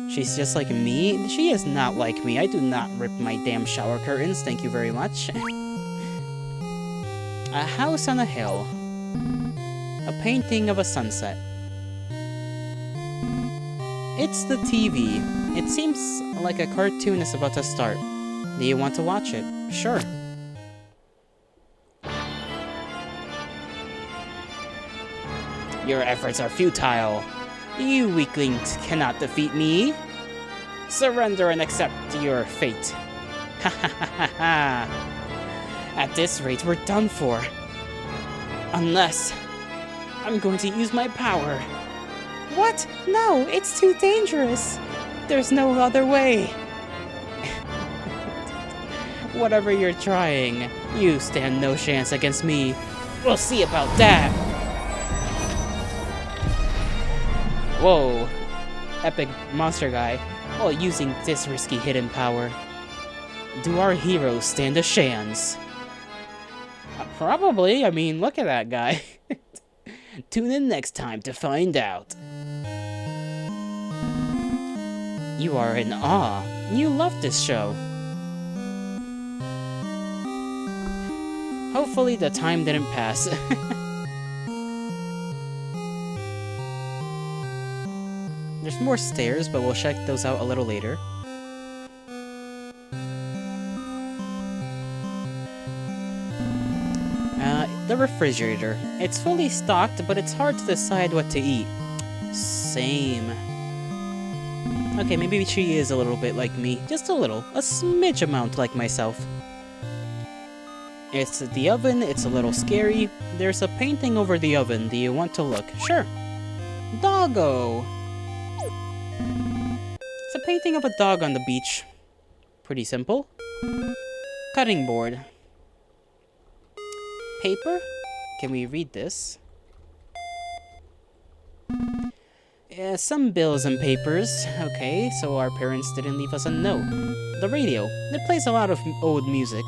She's just like me. She is not like me. I do not rip my damn shower curtains. Thank you very much. A house on a hill. A painting of a sunset. It's the TV. It seems like a cartoon is about to start. Do you want to watch it? Sure. Your efforts are futile. You weaklings cannot defeat me. Surrender and accept your fate. Ha ha ha ha ha. At this rate, we're done for. Unless I'm going to use my power. What? No, it's too dangerous. There's no other way. Whatever you're trying, you stand no chance against me. We'll see about that. Whoa. Epic monster guy. While using this risky hidden power. Do our heroes stand a chance? Probably. I mean, look at that guy. Tune in next time to find out. You are in awe. You love this show. Hopefully the time didn't pass. There's more stairs, but we'll check those out a little later. The refrigerator. It's fully stocked, but it's hard to decide what to eat. Same. Okay, maybe she is a little bit like me. Just a little. A smidge amount like myself. It's the oven. It's a little scary. There's a painting over the oven. Do you want to look? Sure. Doggo. It's a painting of a dog on the beach. Pretty simple. Cutting board. Paper? Can we read this? Yeah, some bills and papers. Okay, so our parents didn't leave us a note. The radio. It plays a lot of old music.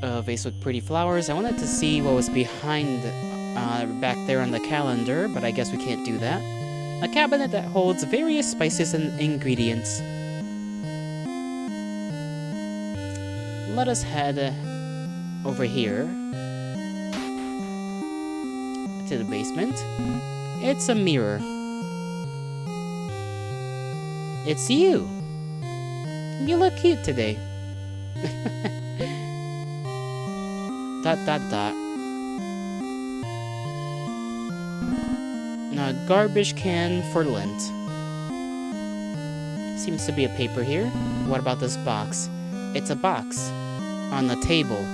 A vase with pretty flowers. I wanted to see what was behind back there on the calendar, but I guess we can't do that. A cabinet that holds various spices and ingredients. Let us head over here to the basement. It's a mirror. It's you. You look cute today. ... A garbage can for lint. Seems to be a paper here. What about this box? It's a box on the table.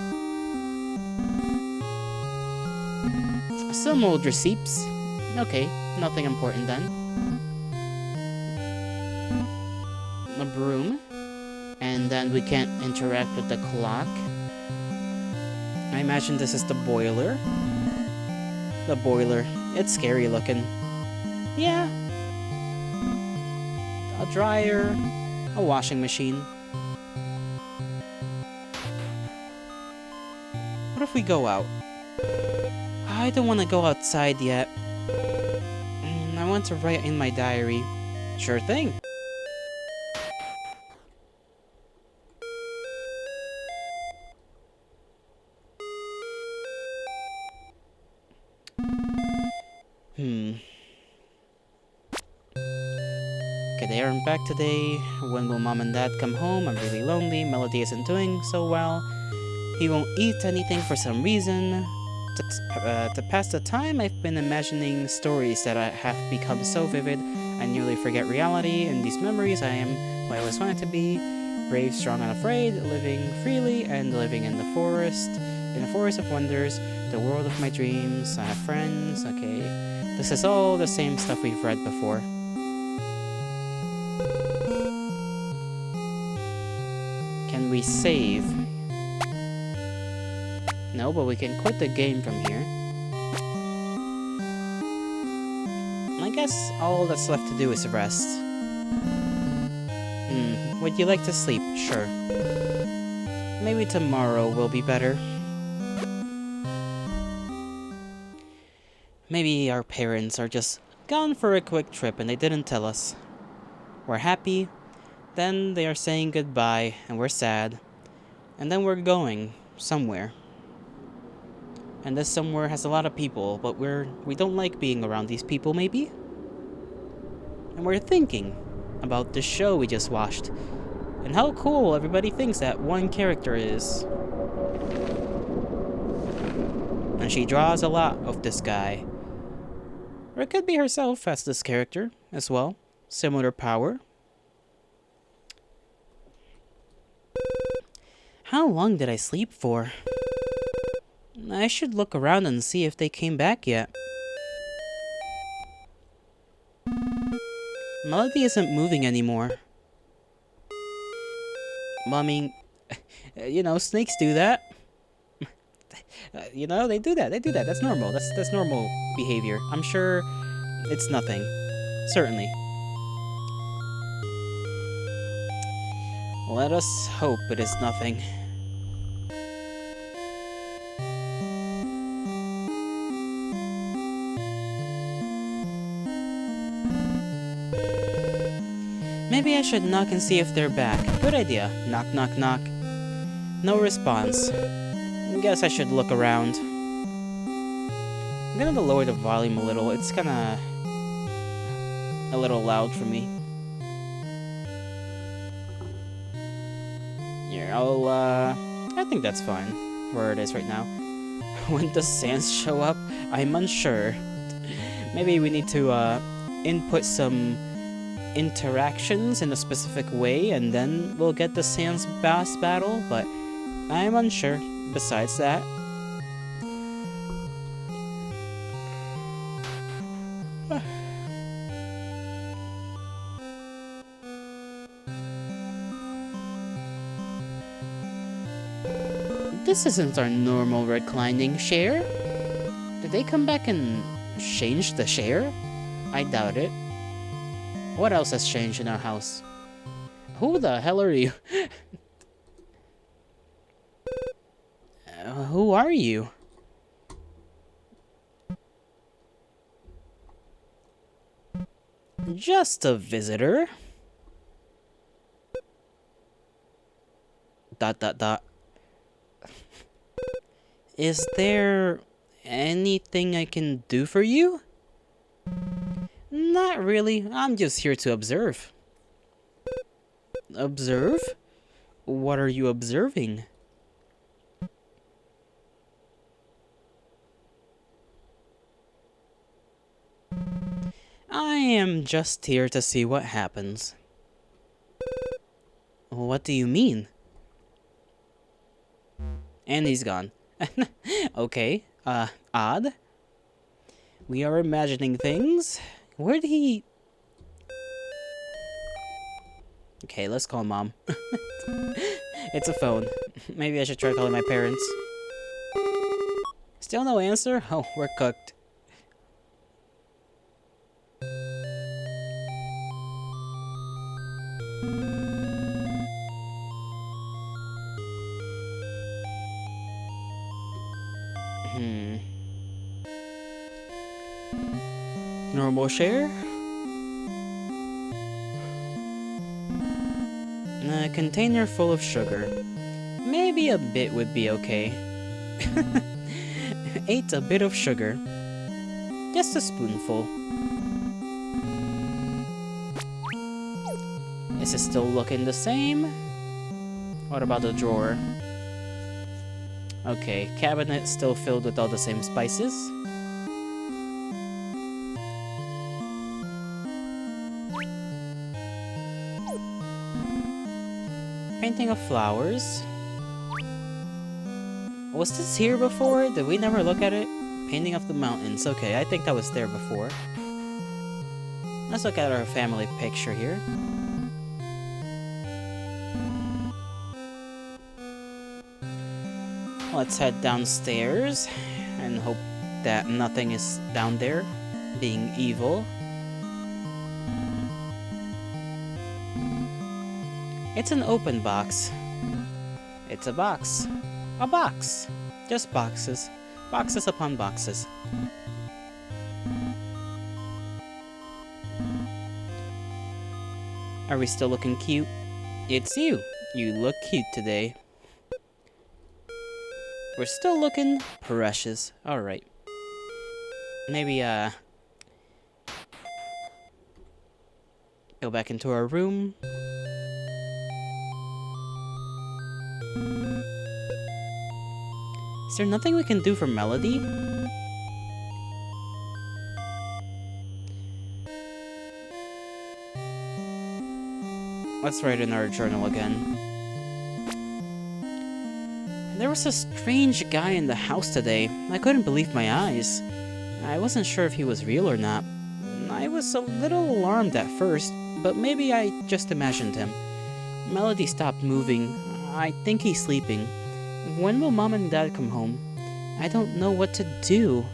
Some old receipts. Okay, nothing important then. A broom. And then we can't interact with the clock. I imagine this is the boiler. The boiler. It's scary looking. Yeah. A dryer. A washing machine. What if we go out? I don't want to go outside yet. I want to write in my diary. Sure thing. Okay, they aren't back today. When will mom and dad come home? I'm really lonely. Melody isn't doing so well. He won't eat anything for some reason. To pass the time, I've been imagining stories that have become so vivid, I nearly forget reality. In these memories, I am what I always wanted to be. Brave, strong, and afraid, living freely, and living in the forest. In a forest of wonders, the world of my dreams. I have friends. Okay, this is all the same stuff we've read before. Can we save? No, but we can quit the game from here. I guess all that's left to do is rest. Would you like to sleep? Sure. Maybe tomorrow will be better. Maybe our parents are just gone for a quick trip and they didn't tell us. We're happy, then they are saying goodbye and we're sad, and then we're going somewhere. And this somewhere has a lot of people, but we don't like being around these people maybe? And we're thinking about the show we just watched, and how cool everybody thinks that one character is. And she draws a lot of this guy. Or it could be herself as this character as well. Similar power. How long did I sleep for? I should look around and see if they came back yet. Melody isn't moving anymore. Well, I mean, you know, snakes do that. You know, they do that. That's normal. That's normal behavior. I'm sure it's nothing. Certainly. Let us hope it is nothing. Maybe I should knock and see if they're back. Good idea. Knock, knock, knock. No response. Guess I should look around. I'm gonna lower the volume a little. It's kinda a little loud for me. Here, I think that's fine where it is right now. When the sands show up, I'm unsure. Maybe we need to input some interactions in a specific way and then we'll get the sans boss battle, but I'm unsure. Besides that, this isn't our normal reclining chair. Did they come back and change the chair? I doubt it. What else has changed in our house? Who the hell are you? Who are you? Just a visitor. ... Is there anything I can do for you? Not really. I'm just here to observe. Observe? What are you observing? I am just here to see what happens. What do you mean? And he's gone. Okay, odd. We are imagining things. Where did he... Okay, let's call Mom. It's a phone. Maybe I should try calling my parents. Still no answer? Oh, we're cooked. Normal share? A container full of sugar. Maybe a bit would be okay. Ate a bit of sugar. Just a spoonful. Is it still looking the same? What about the drawer? Okay, cabinet still filled with all the same spices. Painting of flowers. Was this here before? Did we never look at it? Painting of the mountains. Okay, I think that was there before. Let's look at our family picture here. Let's head downstairs and hope that nothing is down there being evil. It's an open box. It's a box. A box. Just boxes. Boxes upon boxes. Are we still looking cute? It's you. You look cute today. We're still looking precious. Alright. Maybe, go back into our room. Is there nothing we can do for Melody? Let's write in our journal again. There was a strange guy in the house today. I couldn't believe my eyes. I wasn't sure if he was real or not. I was a little alarmed at first, but maybe I just imagined him. Melody stopped moving. I think he's sleeping. When will Mom and Dad come home? I don't know what to do.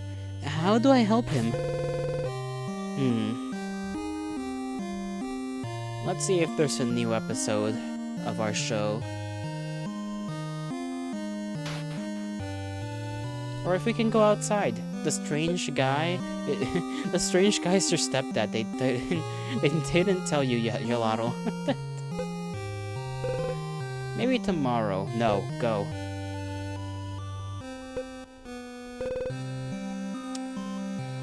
How do I help him? Let's see if there's a new episode of our show. Or if we can go outside. The strange guy... the strange guy's your stepdad. They didn't tell you yet, Yolotto. Maybe tomorrow. No, go.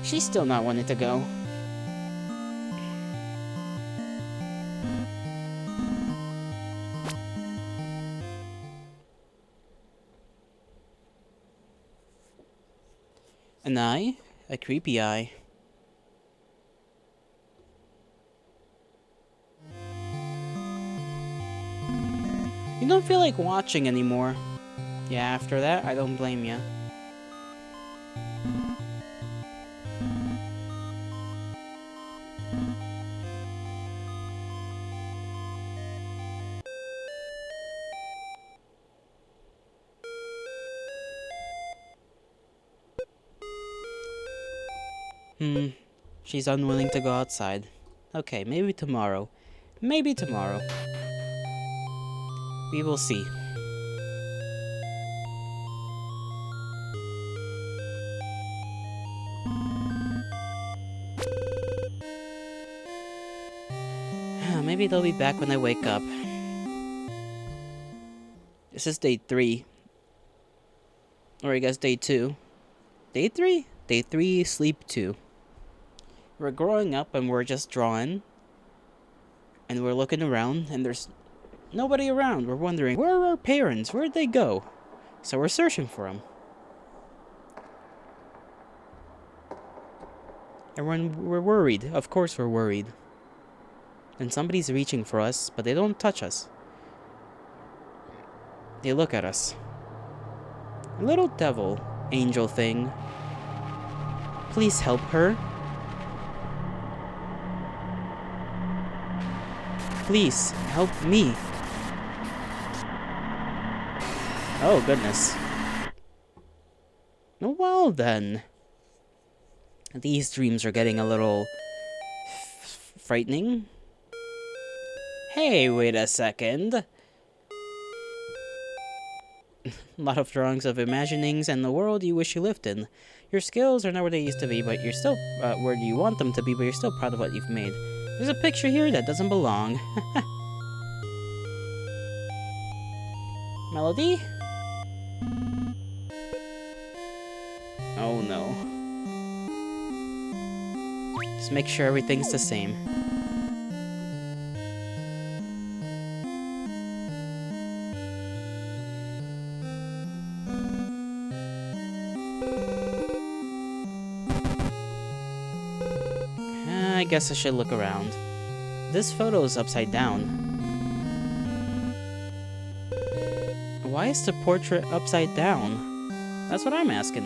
She's still not wanting to go. An eye? A creepy eye. You don't feel like watching anymore. Yeah, after that, I don't blame ya. She's unwilling to go outside. Okay, maybe tomorrow. Maybe tomorrow. We will see. Maybe they'll be back when I wake up. This is day 3. Or I guess day 2. Day 3? Day 3, sleep 2. We're growing up and we're just drawing. And we're looking around and there's nobody around. We're wondering, where are our parents? Where'd they go? So we're searching for them. we're worried. Of course we're worried. And somebody's reaching for us, but they don't touch us. They look at us. A little devil, angel thing. Please help her. Please help me. Oh, goodness. Well then. These dreams are getting a little frightening. Hey, wait a second. A lot of drawings of imaginings and the world you wish you lived in. Your skills are not where they used to be, but you're still where you want them to be, but you're still proud of what you've made. There's a picture here that doesn't belong. Melody? Oh no. Just make sure everything's the same. I guess I should look around. This photo is upside down. Why is the portrait upside down? That's what I'm asking.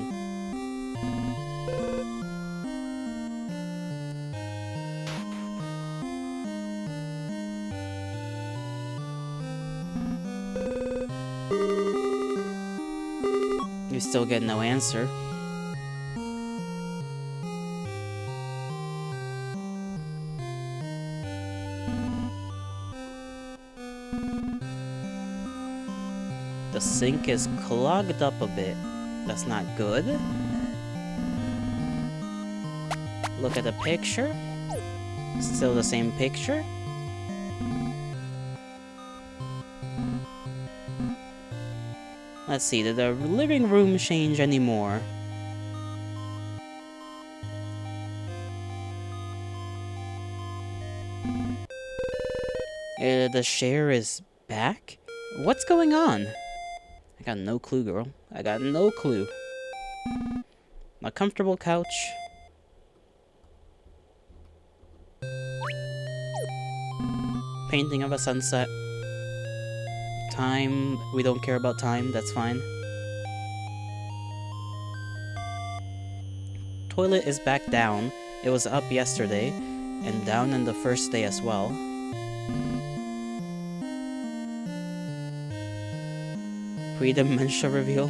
You still get no answer. The sink is clogged up a bit. That's not good. Look at the picture. Still the same picture. Let's see, did the living room change anymore? The chair is back? What's going on? I got no clue, girl. I got no clue. A comfortable couch. Painting of a sunset. Time. We don't care about time. That's fine. Toilet is back down. It was up yesterday. And down in the first day as well. Pre-dementia reveal.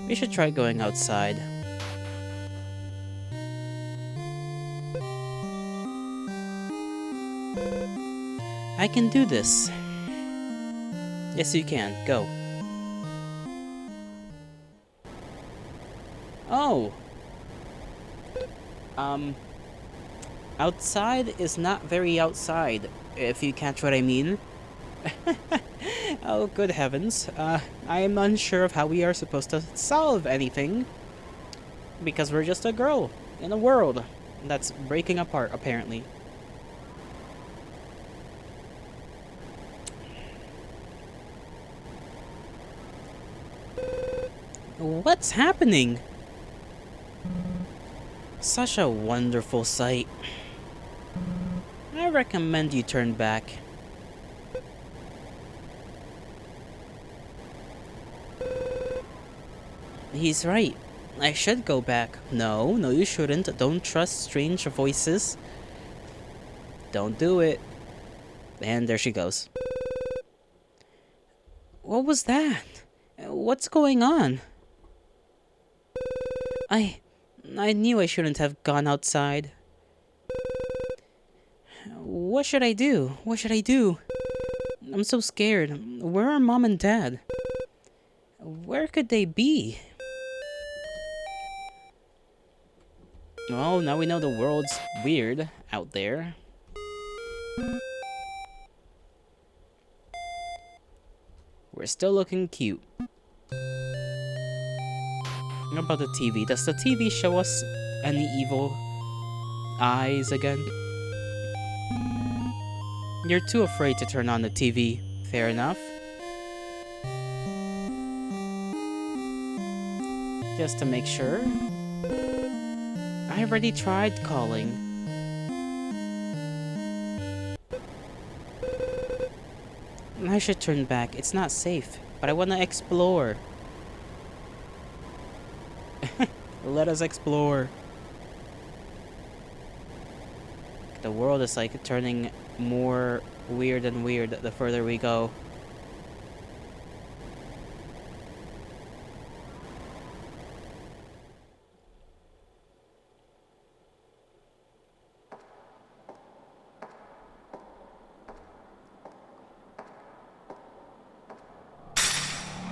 We should try going outside. I can do this. Yes, you can. Go. Oh. Outside is not very outside, if you catch what I mean. Oh, good heavens. I am unsure of how we are supposed to solve anything. Because we're just a girl in a world that's breaking apart, apparently. What's happening? Such a wonderful sight. I recommend you turn back. He's right. I should go back. No, you shouldn't. Don't trust strange voices. Don't do it. And there she goes. What was that? What's going on? I knew I shouldn't have gone outside. What should I do? What should I do? I'm so scared. Where are Mom and Dad? Where could they be? Well, now we know the world's weird out there. We're still looking cute. What about the TV? Does the TV show us any evil eyes again? You're too afraid to turn on the TV. Fair enough. Just to make sure. I already tried calling. I should turn back. It's not safe. But I want to explore. Let us explore. The world is like turning more weird and weird the further we go.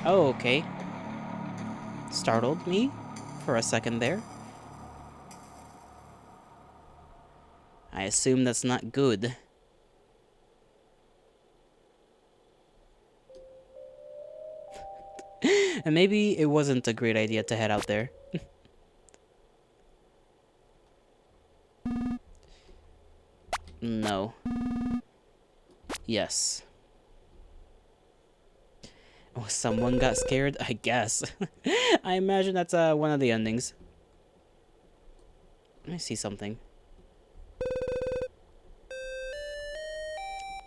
Oh, okay. Startled me for a second there. I assume that's not good. And maybe it wasn't a great idea to head out there. No. Yes. Oh, someone got scared? I guess. I imagine that's one of the endings. Let me see something.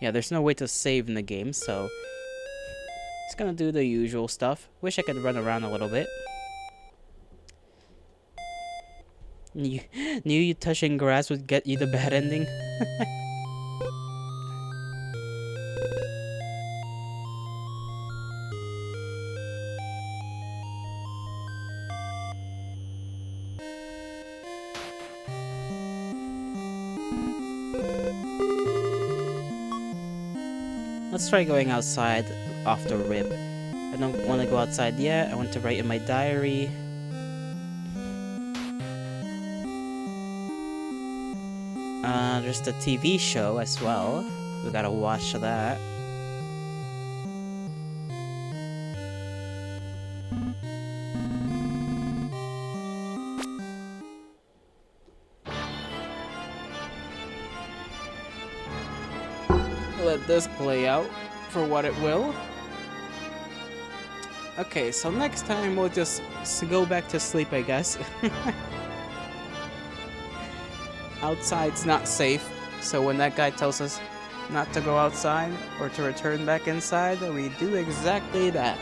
Yeah, there's no way to save in the game, so... It's gonna do the usual stuff. Wish I could run around a little bit. Knew you touching grass would get you the bad ending? Let's try going outside off the rip. I don't want to go outside yet. I want to write in my diary. There's the TV show as well. We gotta watch that. Let this play out for what it will. Okay, so next time we'll just go back to sleep, I guess. Outside's not safe, so when that guy tells us not to go outside or to return back inside, we do exactly that.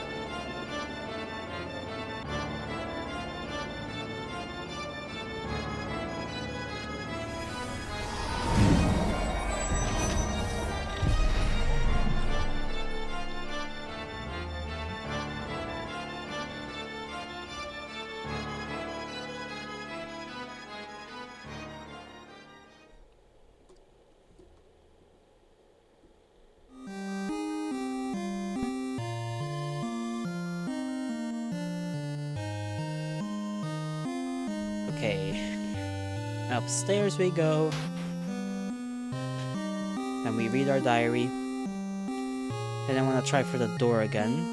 Okay, upstairs we go. And we read our diary. And I want to try for the door again.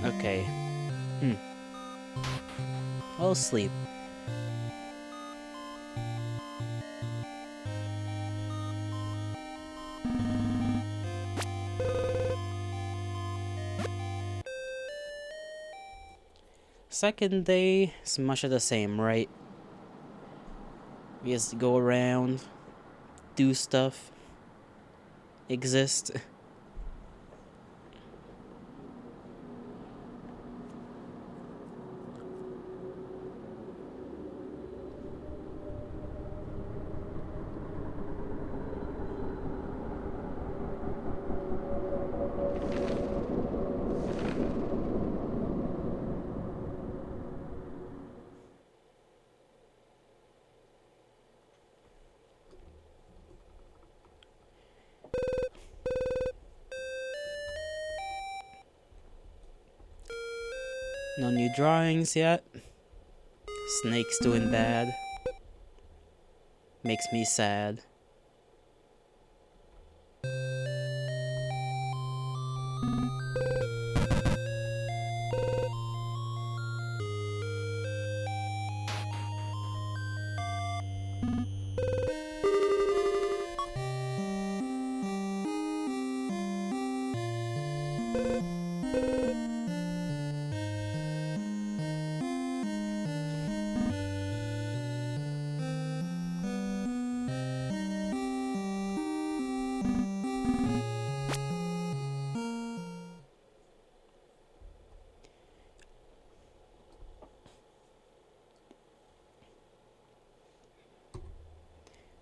Okay. I'll sleep. Second day is much of the same, right? We just go around, do stuff, exist. No new drawings yet. Snake's doing bad. Makes me sad.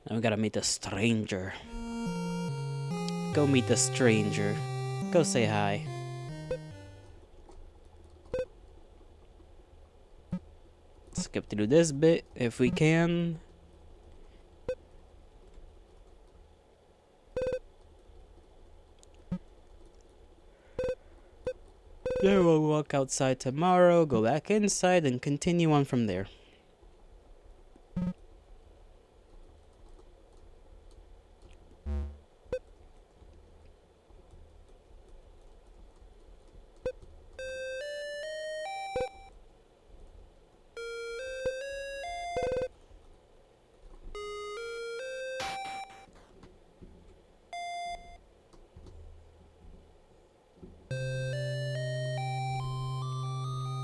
Now we gotta meet the stranger. Go meet the stranger. Go say hi. Skip through this bit if we can. Then we'll walk outside tomorrow, go back inside, and continue on from there.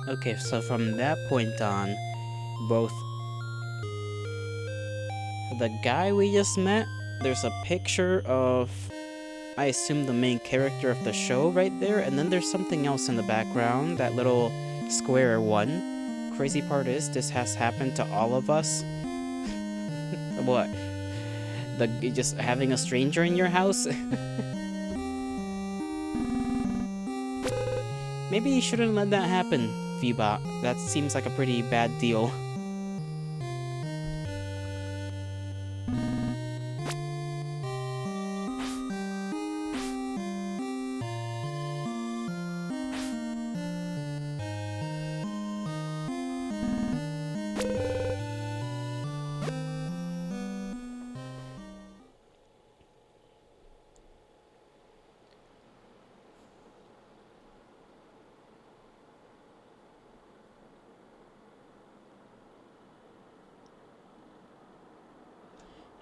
Okay, so from that point on, both the guy we just met, there's a picture of, I assume, the main character of the show right there, and then there's something else in the background, that little square one. Crazy part is, this has happened to all of us. What? Just having a stranger in your house? Maybe you shouldn't let that happen, V-Bot. That seems like a pretty bad deal.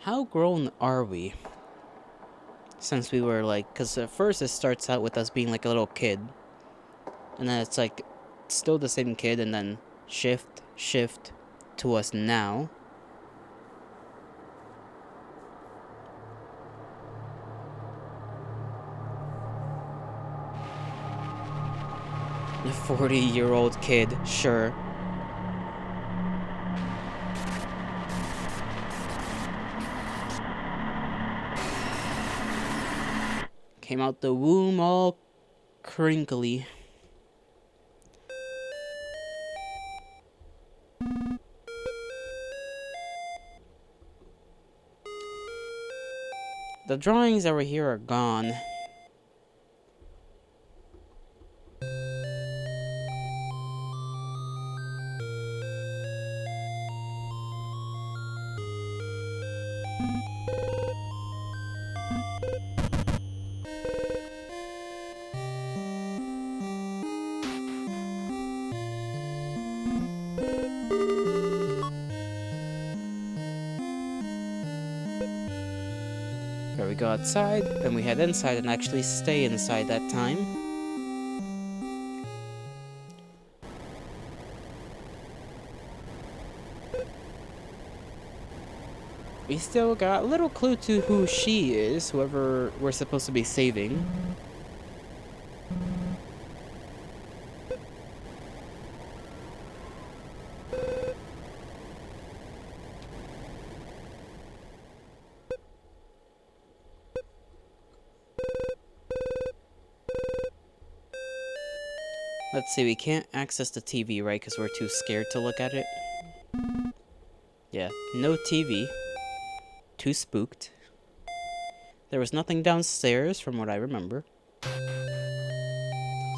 How grown are we? Since we were like, because at first it starts out with us being like a little kid. And then it's like, still the same kid, and then shift to us now. A 40-year-old kid, sure. Came out the womb all crinkly. The drawings over here are gone. Here we go outside, then we head inside and actually stay inside that time. We still got a little clue to who she is, whoever we're supposed to be saving. Let's see, we can't access the TV, right? Because we're too scared to look at it. Yeah, no TV. Too spooked. There was nothing downstairs from what I remember.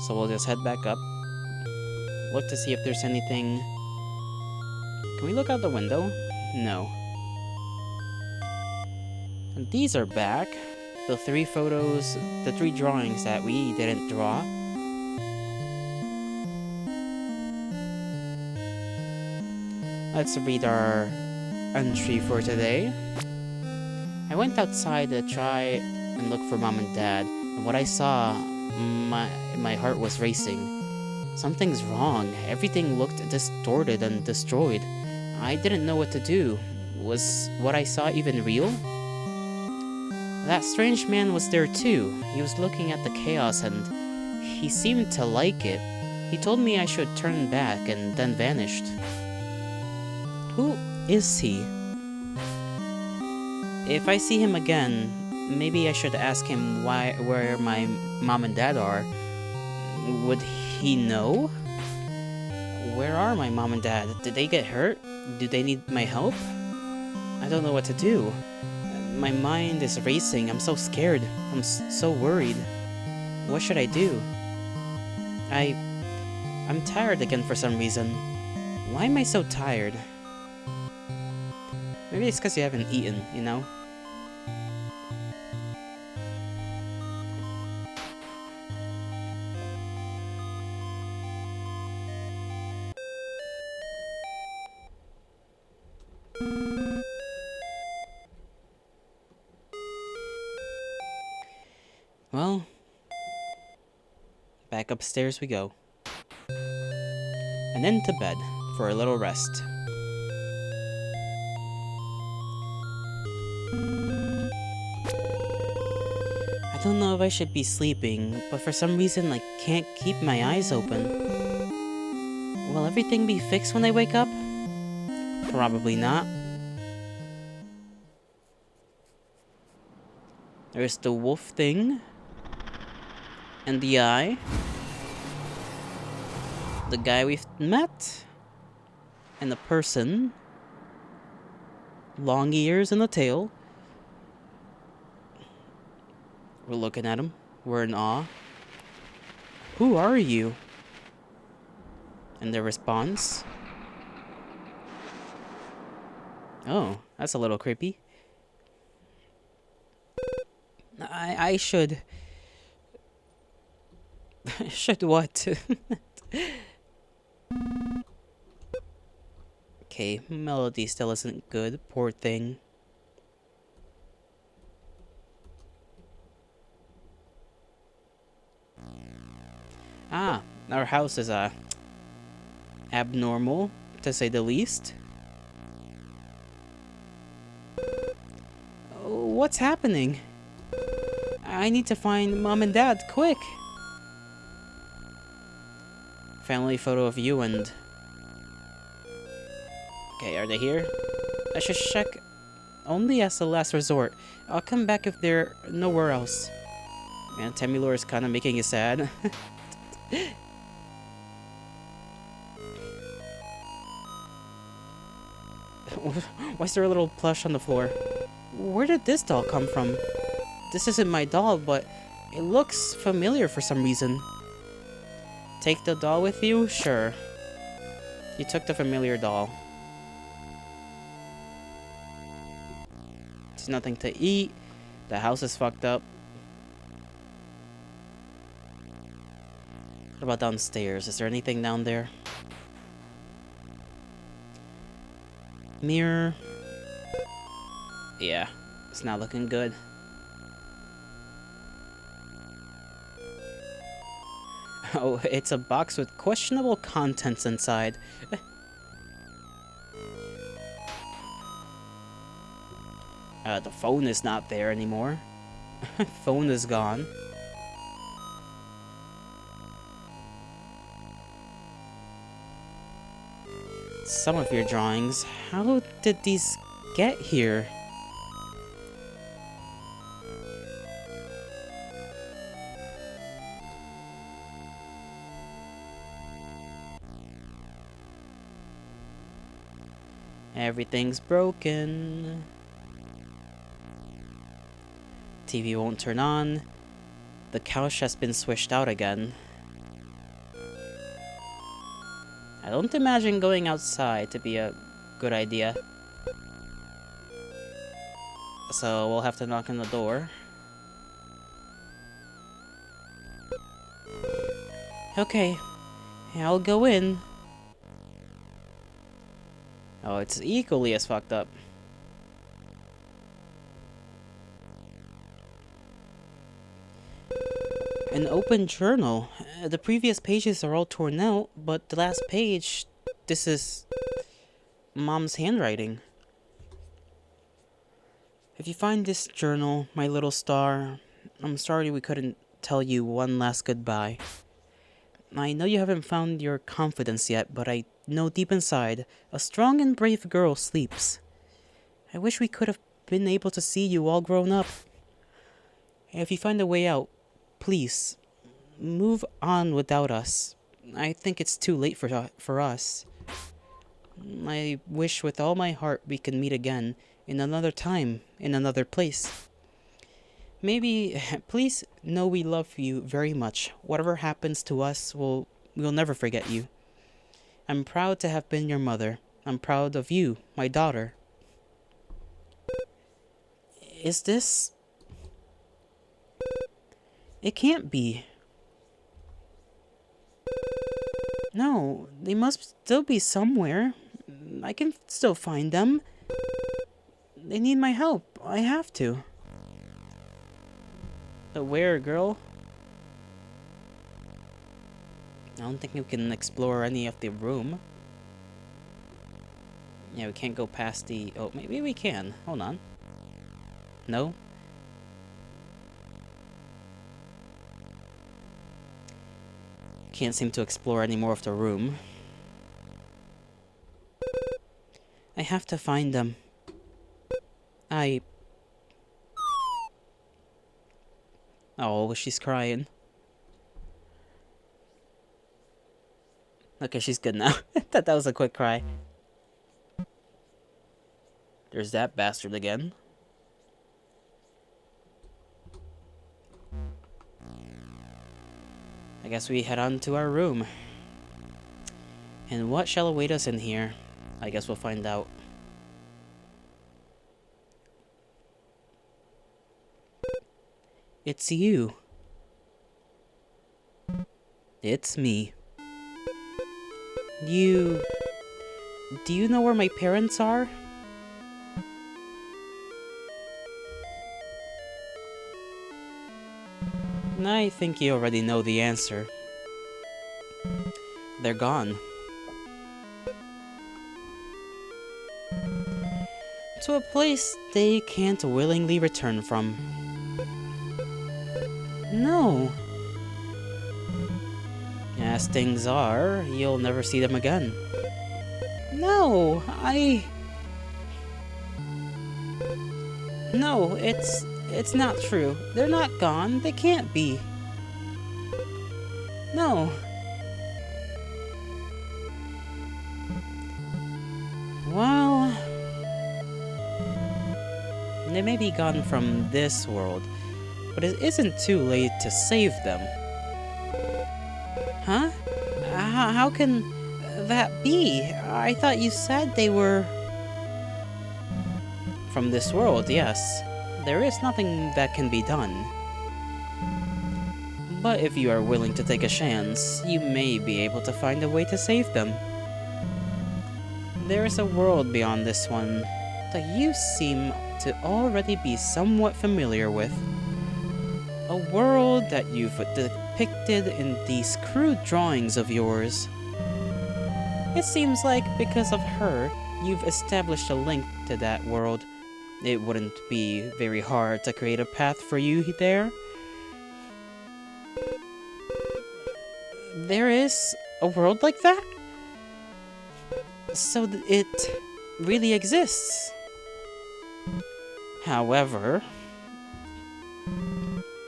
So we'll just head back up. Look to see if there's anything... Can we look out the window? No. These are back. The 3 photos, the 3 drawings that we didn't draw. Let's read our entry for today. I went outside to try and look for Mom and Dad, and what I saw, my heart was racing. Something's wrong. Everything looked distorted and destroyed. I didn't know what to do. Was what I saw even real? That strange man was there too. He was looking at the chaos and he seemed to like it. He told me I should turn back and then vanished. Who is he? If I see him again, maybe I should ask him where my mom and dad are. Would he know? Where are my mom and dad? Did they get hurt? Do they need my help? I don't know what to do. My mind is racing. I'm so scared. I'm so worried. What should I do? I'm tired again for some reason. Why am I so tired? Maybe it's because you haven't eaten, you know? Well, back upstairs we go. And then to bed for a little rest. I don't know if I should be sleeping, but for some reason I can't keep my eyes open. Will everything be fixed when I wake up? Probably not. There's the wolf thing. And the eye. The guy we've met. And the person. Long ears and a tail. We're looking at him. We're in awe. Who are you? And their response. Oh, that's a little creepy. I should... should what? Okay, melody still isn't good. Poor thing. Ah, our house is abnormal, to say the least. What's happening? I need to find Mom and Dad, quick! Family photo of you and... Okay, are they here? I should check only as a last resort. I'll come back if they're nowhere else. Man, Temilor is kind of making you sad. Why is there a little plush on the floor? Where did this doll come from? This isn't my doll, but it looks familiar for some reason. Take the doll with you? Sure. You took the familiar doll. There's nothing to eat. The house is fucked up. What about downstairs? Is there anything down there? Mirror. Yeah, it's not looking good. Oh, it's a box with questionable contents inside. The phone is not there anymore. Phone is gone. Some of your drawings. How did these get here? Everything's broken. TV won't turn on. The couch has been switched out again. I don't imagine going outside to be a good idea. so we'll have to knock on the door. Okay, I'll go in. Oh, it's equally as fucked up. An open journal. The previous pages are all torn out, but the last page, this is Mom's handwriting. If you find this journal, my little star, I'm sorry we couldn't tell you one last goodbye. I know you haven't found your confidence yet, but I know deep inside, a strong and brave girl sleeps. I wish we could have been able to see you all grown up. If you find a way out, please, move on without us. I think it's too late for us. I wish with all my heart we can meet again, in another time, in another place. Maybe, please know we love you very much. Whatever happens to us, we'll never forget you. I'm proud to have been your mother. I'm proud of you, my daughter. Is this... It can't be. No, they must still be somewhere. I can still find them. They need my help. I have to. But where, girl? I don't think we can explore any of the room. Yeah, we can't go past the... Oh, maybe we can. Hold on. No? Can't seem to explore any more of the room. I have to find them. Oh, she's crying. Okay, she's good now. Thought that was a quick cry. There's that bastard again. I guess we head on to our room. And what shall await us in here? I guess we'll find out. It's you. It's me. Do you know where my parents are? I think you already know the answer. They're gone. To a place they can't willingly return from. No. As things are, you'll never see them again. No, No, it's not true. They're not gone. They can't be. No. Well... They may be gone from this world, but it isn't too late to save them. Huh? How can that be? I thought you said they were... From this world, yes. There is nothing that can be done. But if you are willing to take a chance, you may be able to find a way to save them. There is a world beyond this one that you seem to already be somewhat familiar with. A world that you've depicted in these crude drawings of yours. It seems like because of her, you've established a link to that world. It wouldn't be very hard to create a path for you there. There is a world like that? So it really exists. However,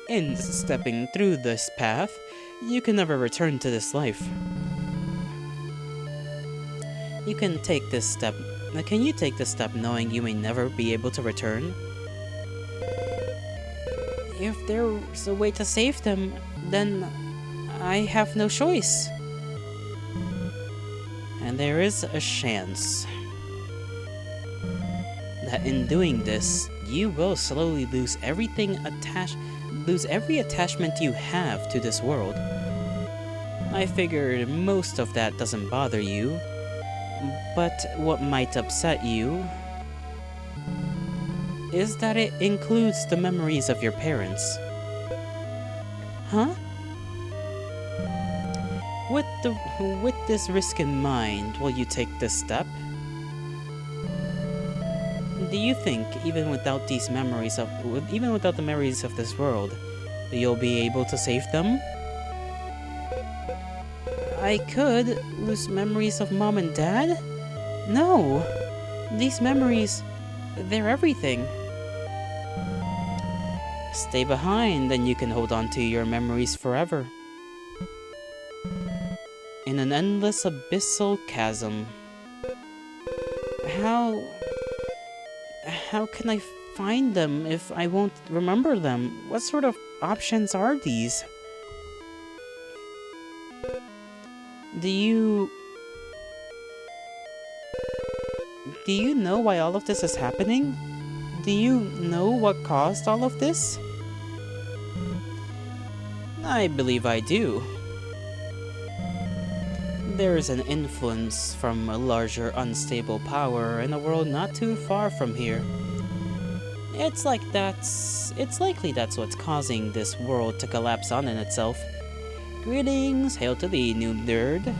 in stepping through this path, you can never return to this life. You can take this step. Now, can you take this step knowing you may never be able to return? If there's a way to save them, then I have no choice. And there is a chance that in doing this, you will slowly lose every attachment you have to this world. I figured most of that doesn't bother you, but what might upset you is that it includes the memories of your parents. Huh? With this risk in mind, will you take this step? Do you think, even without the memories of this world, you'll be able to save them? I could lose memories of mom and dad? No! These memories, they're everything. Stay behind, and you can hold on to your memories forever. In an endless abyssal chasm. How can I find them if I won't remember them? What sort of options are these? Do you know why all of this is happening? Do you know what caused all of this? I believe I do. There is an influence from a larger unstable power in a world not too far from here. It's likely that's what's causing this world to collapse on in itself. Greetings, hail to thee, noob nerd.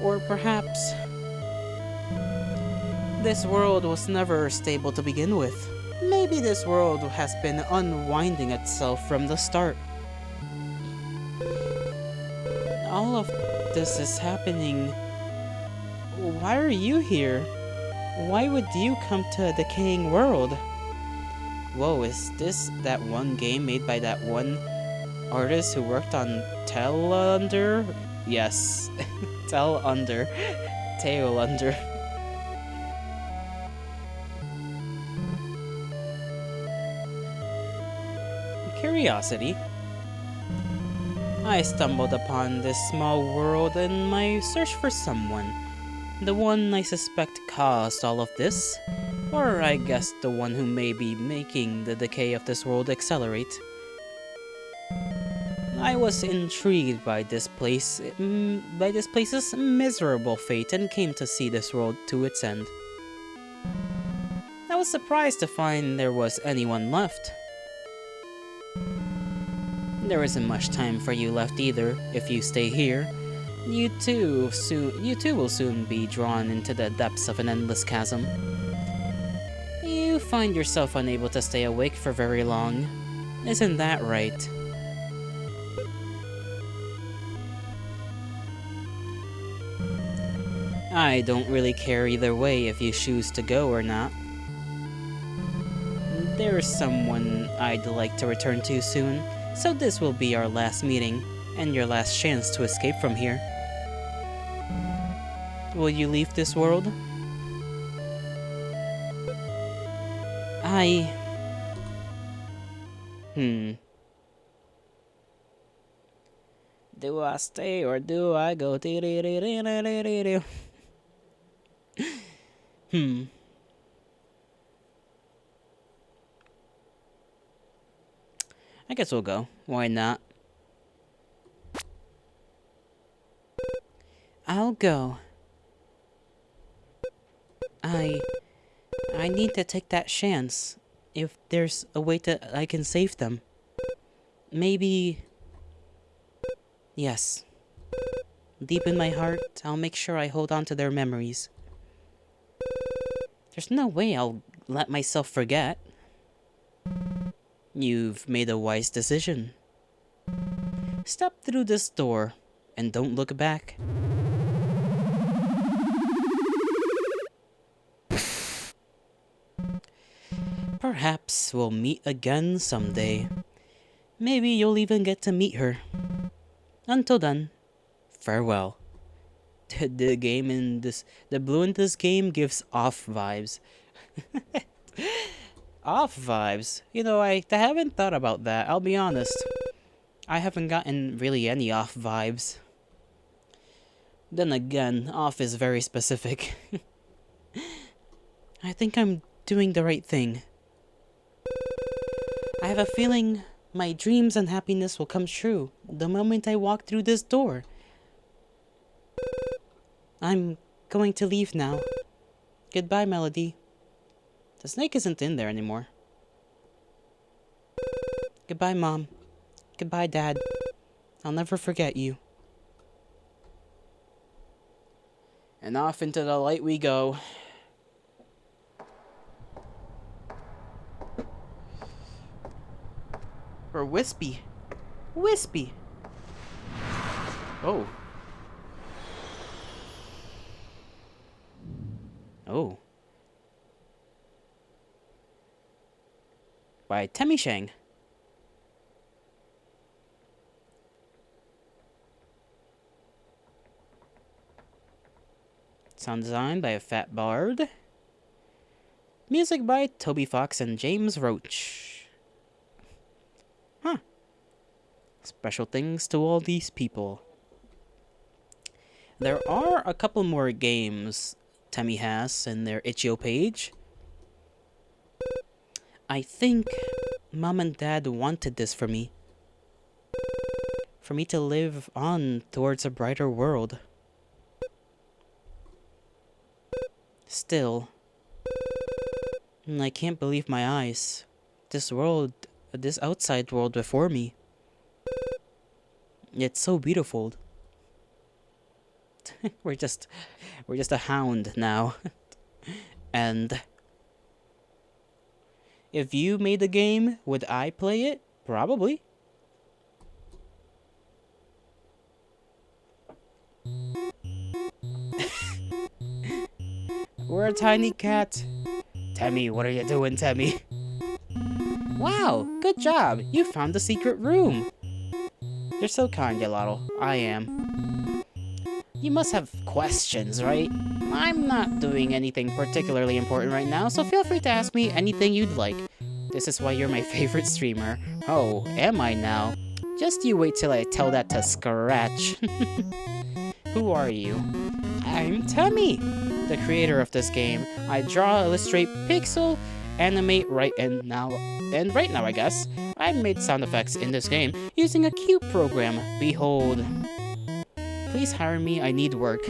Or perhaps this world was never stable to begin with. Maybe this world has been unwinding itself from the start. All of this is happening. Why are you here? Why would you come to a decaying world? Whoa, is this that one game made by that one artist who worked on Tail Under? Yes, Tail Under. Tail Under. Curiosity. I stumbled upon this small world in my search for someone. The one I suspect caused all of this. Or I guess the one who may be making the decay of this world accelerate. I was intrigued by this place's miserable fate and came to see this world to its end. I was surprised to find there was anyone left. There isn't much time for you left either. If you stay here, you too will soon be drawn into the depths of an endless chasm. You find yourself unable to stay awake for very long. Isn't that right? I don't really care either way if you choose to go or not. There's someone I'd like to return to soon, so this will be our last meeting, and your last chance to escape from here. Will you leave this world? Do I stay or do I go? I guess we'll go. Why not? I'll go. I need to take that chance. If there's a way that I can save them. Maybe... Yes. Deep in my heart, I'll make sure I hold on to their memories. There's no way I'll let myself forget. You've made a wise decision. Step through this door, and don't look back. Perhaps we'll meet again someday. Maybe you'll even get to meet her. Until then, farewell. The blue in this game gives off vibes. Off vibes? You know, I haven't thought about that, I'll be honest. I haven't gotten really any off vibes. Then again, off is very specific. I think I'm doing the right thing. I have a feeling my dreams and happiness will come true the moment I walk through this door. I'm going to leave now. Goodbye, Melody. The snake isn't in there anymore. Goodbye, Mom. Goodbye, Dad. I'll never forget you. And off into the light we go. Or Wispy. Wispy! Oh. Oh. By Temi Shang. Sound design by a Fat Bard. Music by Toby Fox and James Roach. Huh. Special things to all these people. There are a couple more games Temi has in their itch.io page. I think Mom and Dad wanted this for me. For me to live on towards a brighter world. Still, I can't believe my eyes. This outside world before me. It's so beautiful. we're just a hound now. And if you made the game, would I play it? Probably. We're a tiny cat. Temi, what are you doing, Temi? Wow, good job. You found the secret room. You're so kind, Gelato. I am. You must have questions, right? I'm not doing anything particularly important right now, so feel free to ask me anything you'd like. This is why you're my favorite streamer. Oh, am I now? Just you wait till I tell that to Scratch. Who are you? I'm Temi, the creator of this game. I draw, illustrate, pixel, animate, right now, I guess, I've made sound effects in this game using a cute program. Behold. Please hire me, I need work.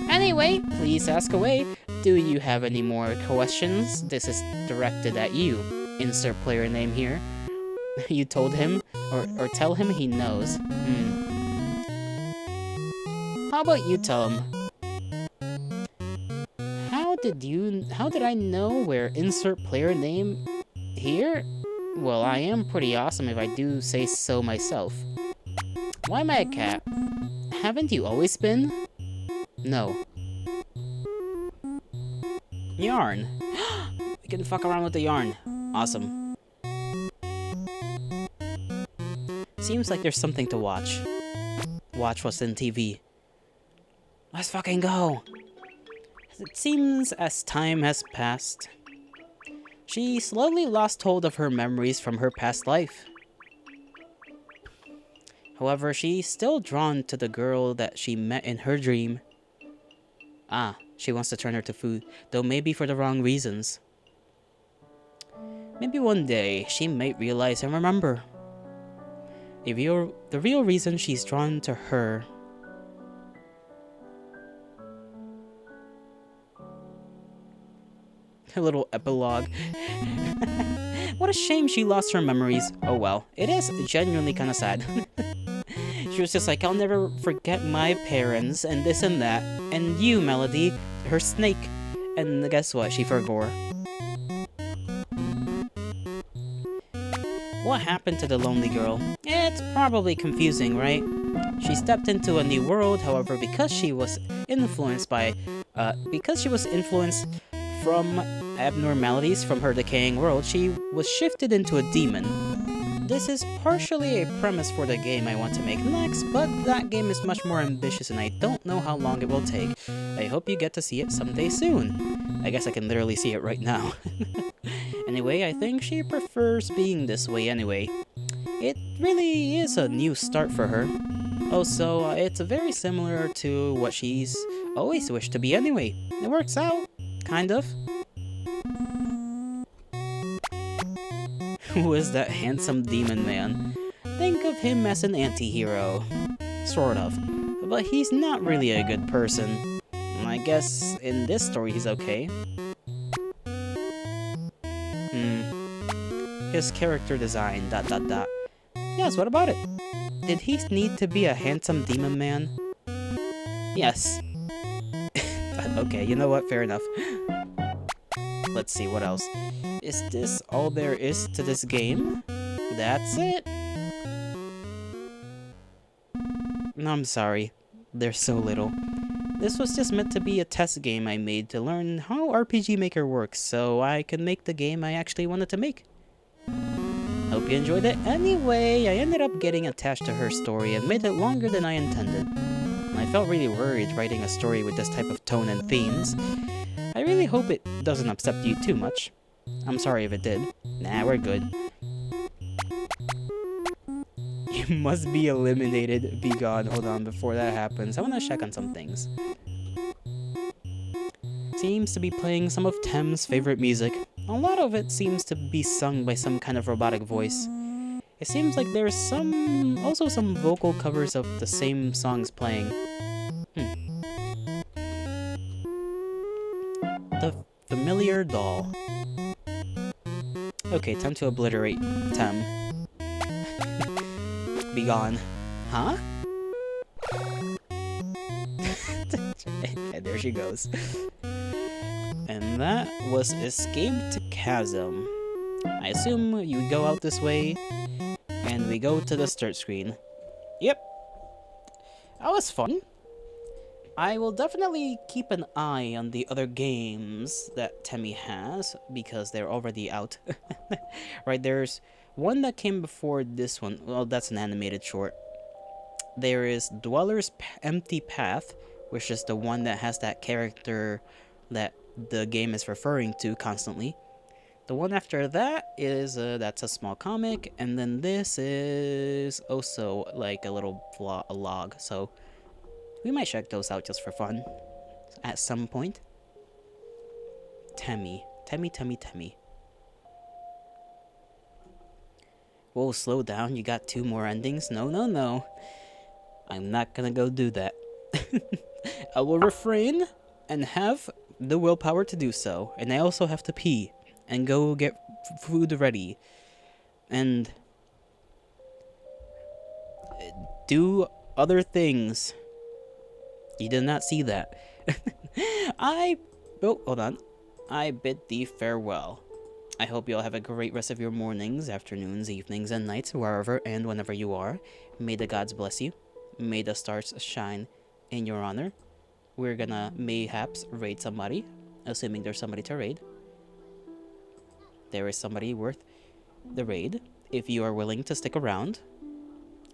Anyway, please ask away. Do you have any more questions? This is directed at you. Insert player name here. You told him? Or tell him he knows. How about you tell him? How did I know where insert player name here? Well, I am pretty awesome if I do say so myself. Why am I a cat? Haven't you always been? No. Yarn. We can fuck around with the yarn. Awesome. Seems like there's something to watch. Watch what's in TV. Let's fucking go! It seems as time has passed, she slowly lost hold of her memories from her past life. However, she's still drawn to the girl that she met in her dream. Ah, she wants to turn her to food, though maybe for the wrong reasons. Maybe one day, she might realize and remember. The real reason she's drawn to her. A little epilogue. What a shame she lost her memories. Oh well, it is genuinely kind of sad. She was just like, I'll never forget my parents and this and that. And you, Melody, her snake. And guess what? She forgot. What happened to the lonely girl? It's probably confusing, right? She stepped into a new world, however, because she was influenced from abnormalities from her decaying world, she was shifted into a demon. This is partially a premise for the game I want to make next, but that game is much more ambitious and I don't know how long it will take. I hope you get to see it someday soon. I guess I can literally see it right now. Anyway, I think she prefers being this way anyway. It really is a new start for her. Also, it's very similar to what she's always wished to be anyway. It works out. Kind of. Who is that handsome demon man? Think of him as an anti-hero. Sort of. But he's not really a good person. I guess in this story he's okay. His character design, ... Yes, what about it? Did he need to be a handsome demon man? Yes. Okay, you know what? Fair enough. Let's see, what else? Is this all there is to this game? That's it? No, I'm sorry. There's so little. This was just meant to be a test game I made to learn how RPG Maker works, so I could make the game I actually wanted to make. Hope you enjoyed it. Anyway, I ended up getting attached to her story and made it longer than I intended. I felt really worried writing a story with this type of tone and themes. I really hope it doesn't upset you too much. I'm sorry if it did. Nah, we're good. You must be eliminated. Be gone. Hold on, before that happens, I want to check on some things. Seems to be playing some of Tem's favorite music. A lot of it seems to be sung by some kind of robotic voice. It seems like there's also some vocal covers of the same songs playing. The familiar doll. Okay, time to obliterate Tem. Be gone. Huh? There she goes. And that was Escaped Chasm. I assume you go out this way, and we go to the start screen. Yep. That was fun. I will definitely keep an eye on the other games that Temmie has, because they're already out. Right, there's one that came before this one. Well, that's an animated short. There is Dweller's Empty Path, which is the one that has that character that the game is referring to constantly. The one after that is, that's a small comic, and then this is also like a little log, so we might check those out just for fun at some point. Temmie. Whoa, slow down, you got 2 more endings? No. I'm not gonna go do that. I will refrain and have the willpower to do so, and I also have to pee and go get food ready and do other things. You did not see that. Hold on. I bid thee farewell. I hope you all have a great rest of your mornings, afternoons, evenings, and nights, wherever and whenever you are. May the gods bless you. May the stars shine in your honor. We're gonna mayhaps raid somebody, assuming there's somebody to raid. There is somebody worth the raid, if you are willing to stick around.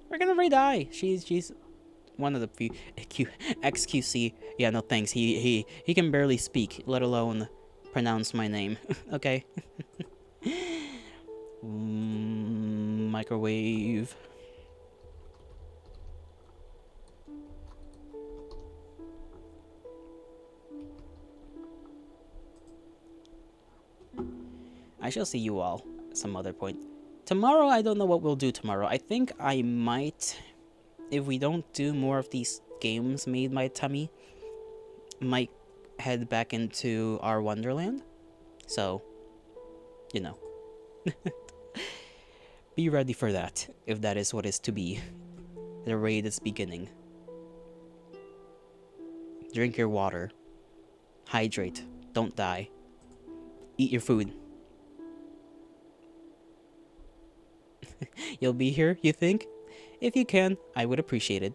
We're gonna raid I. She's one of the few XQC. Yeah, no thanks. He can barely speak, let alone pronounce my name. Okay. Microwave. I shall see you all some other point. Tomorrow, I don't know what we'll do tomorrow. I think I might, if we don't do more of these games made by Temmie, might head back into our Wonderland. So, you know. Be ready for that, if that is what is to be. The raid is beginning. Drink your water. Hydrate. Don't die. Eat your food. You'll be here, you think? If you can, I would appreciate it.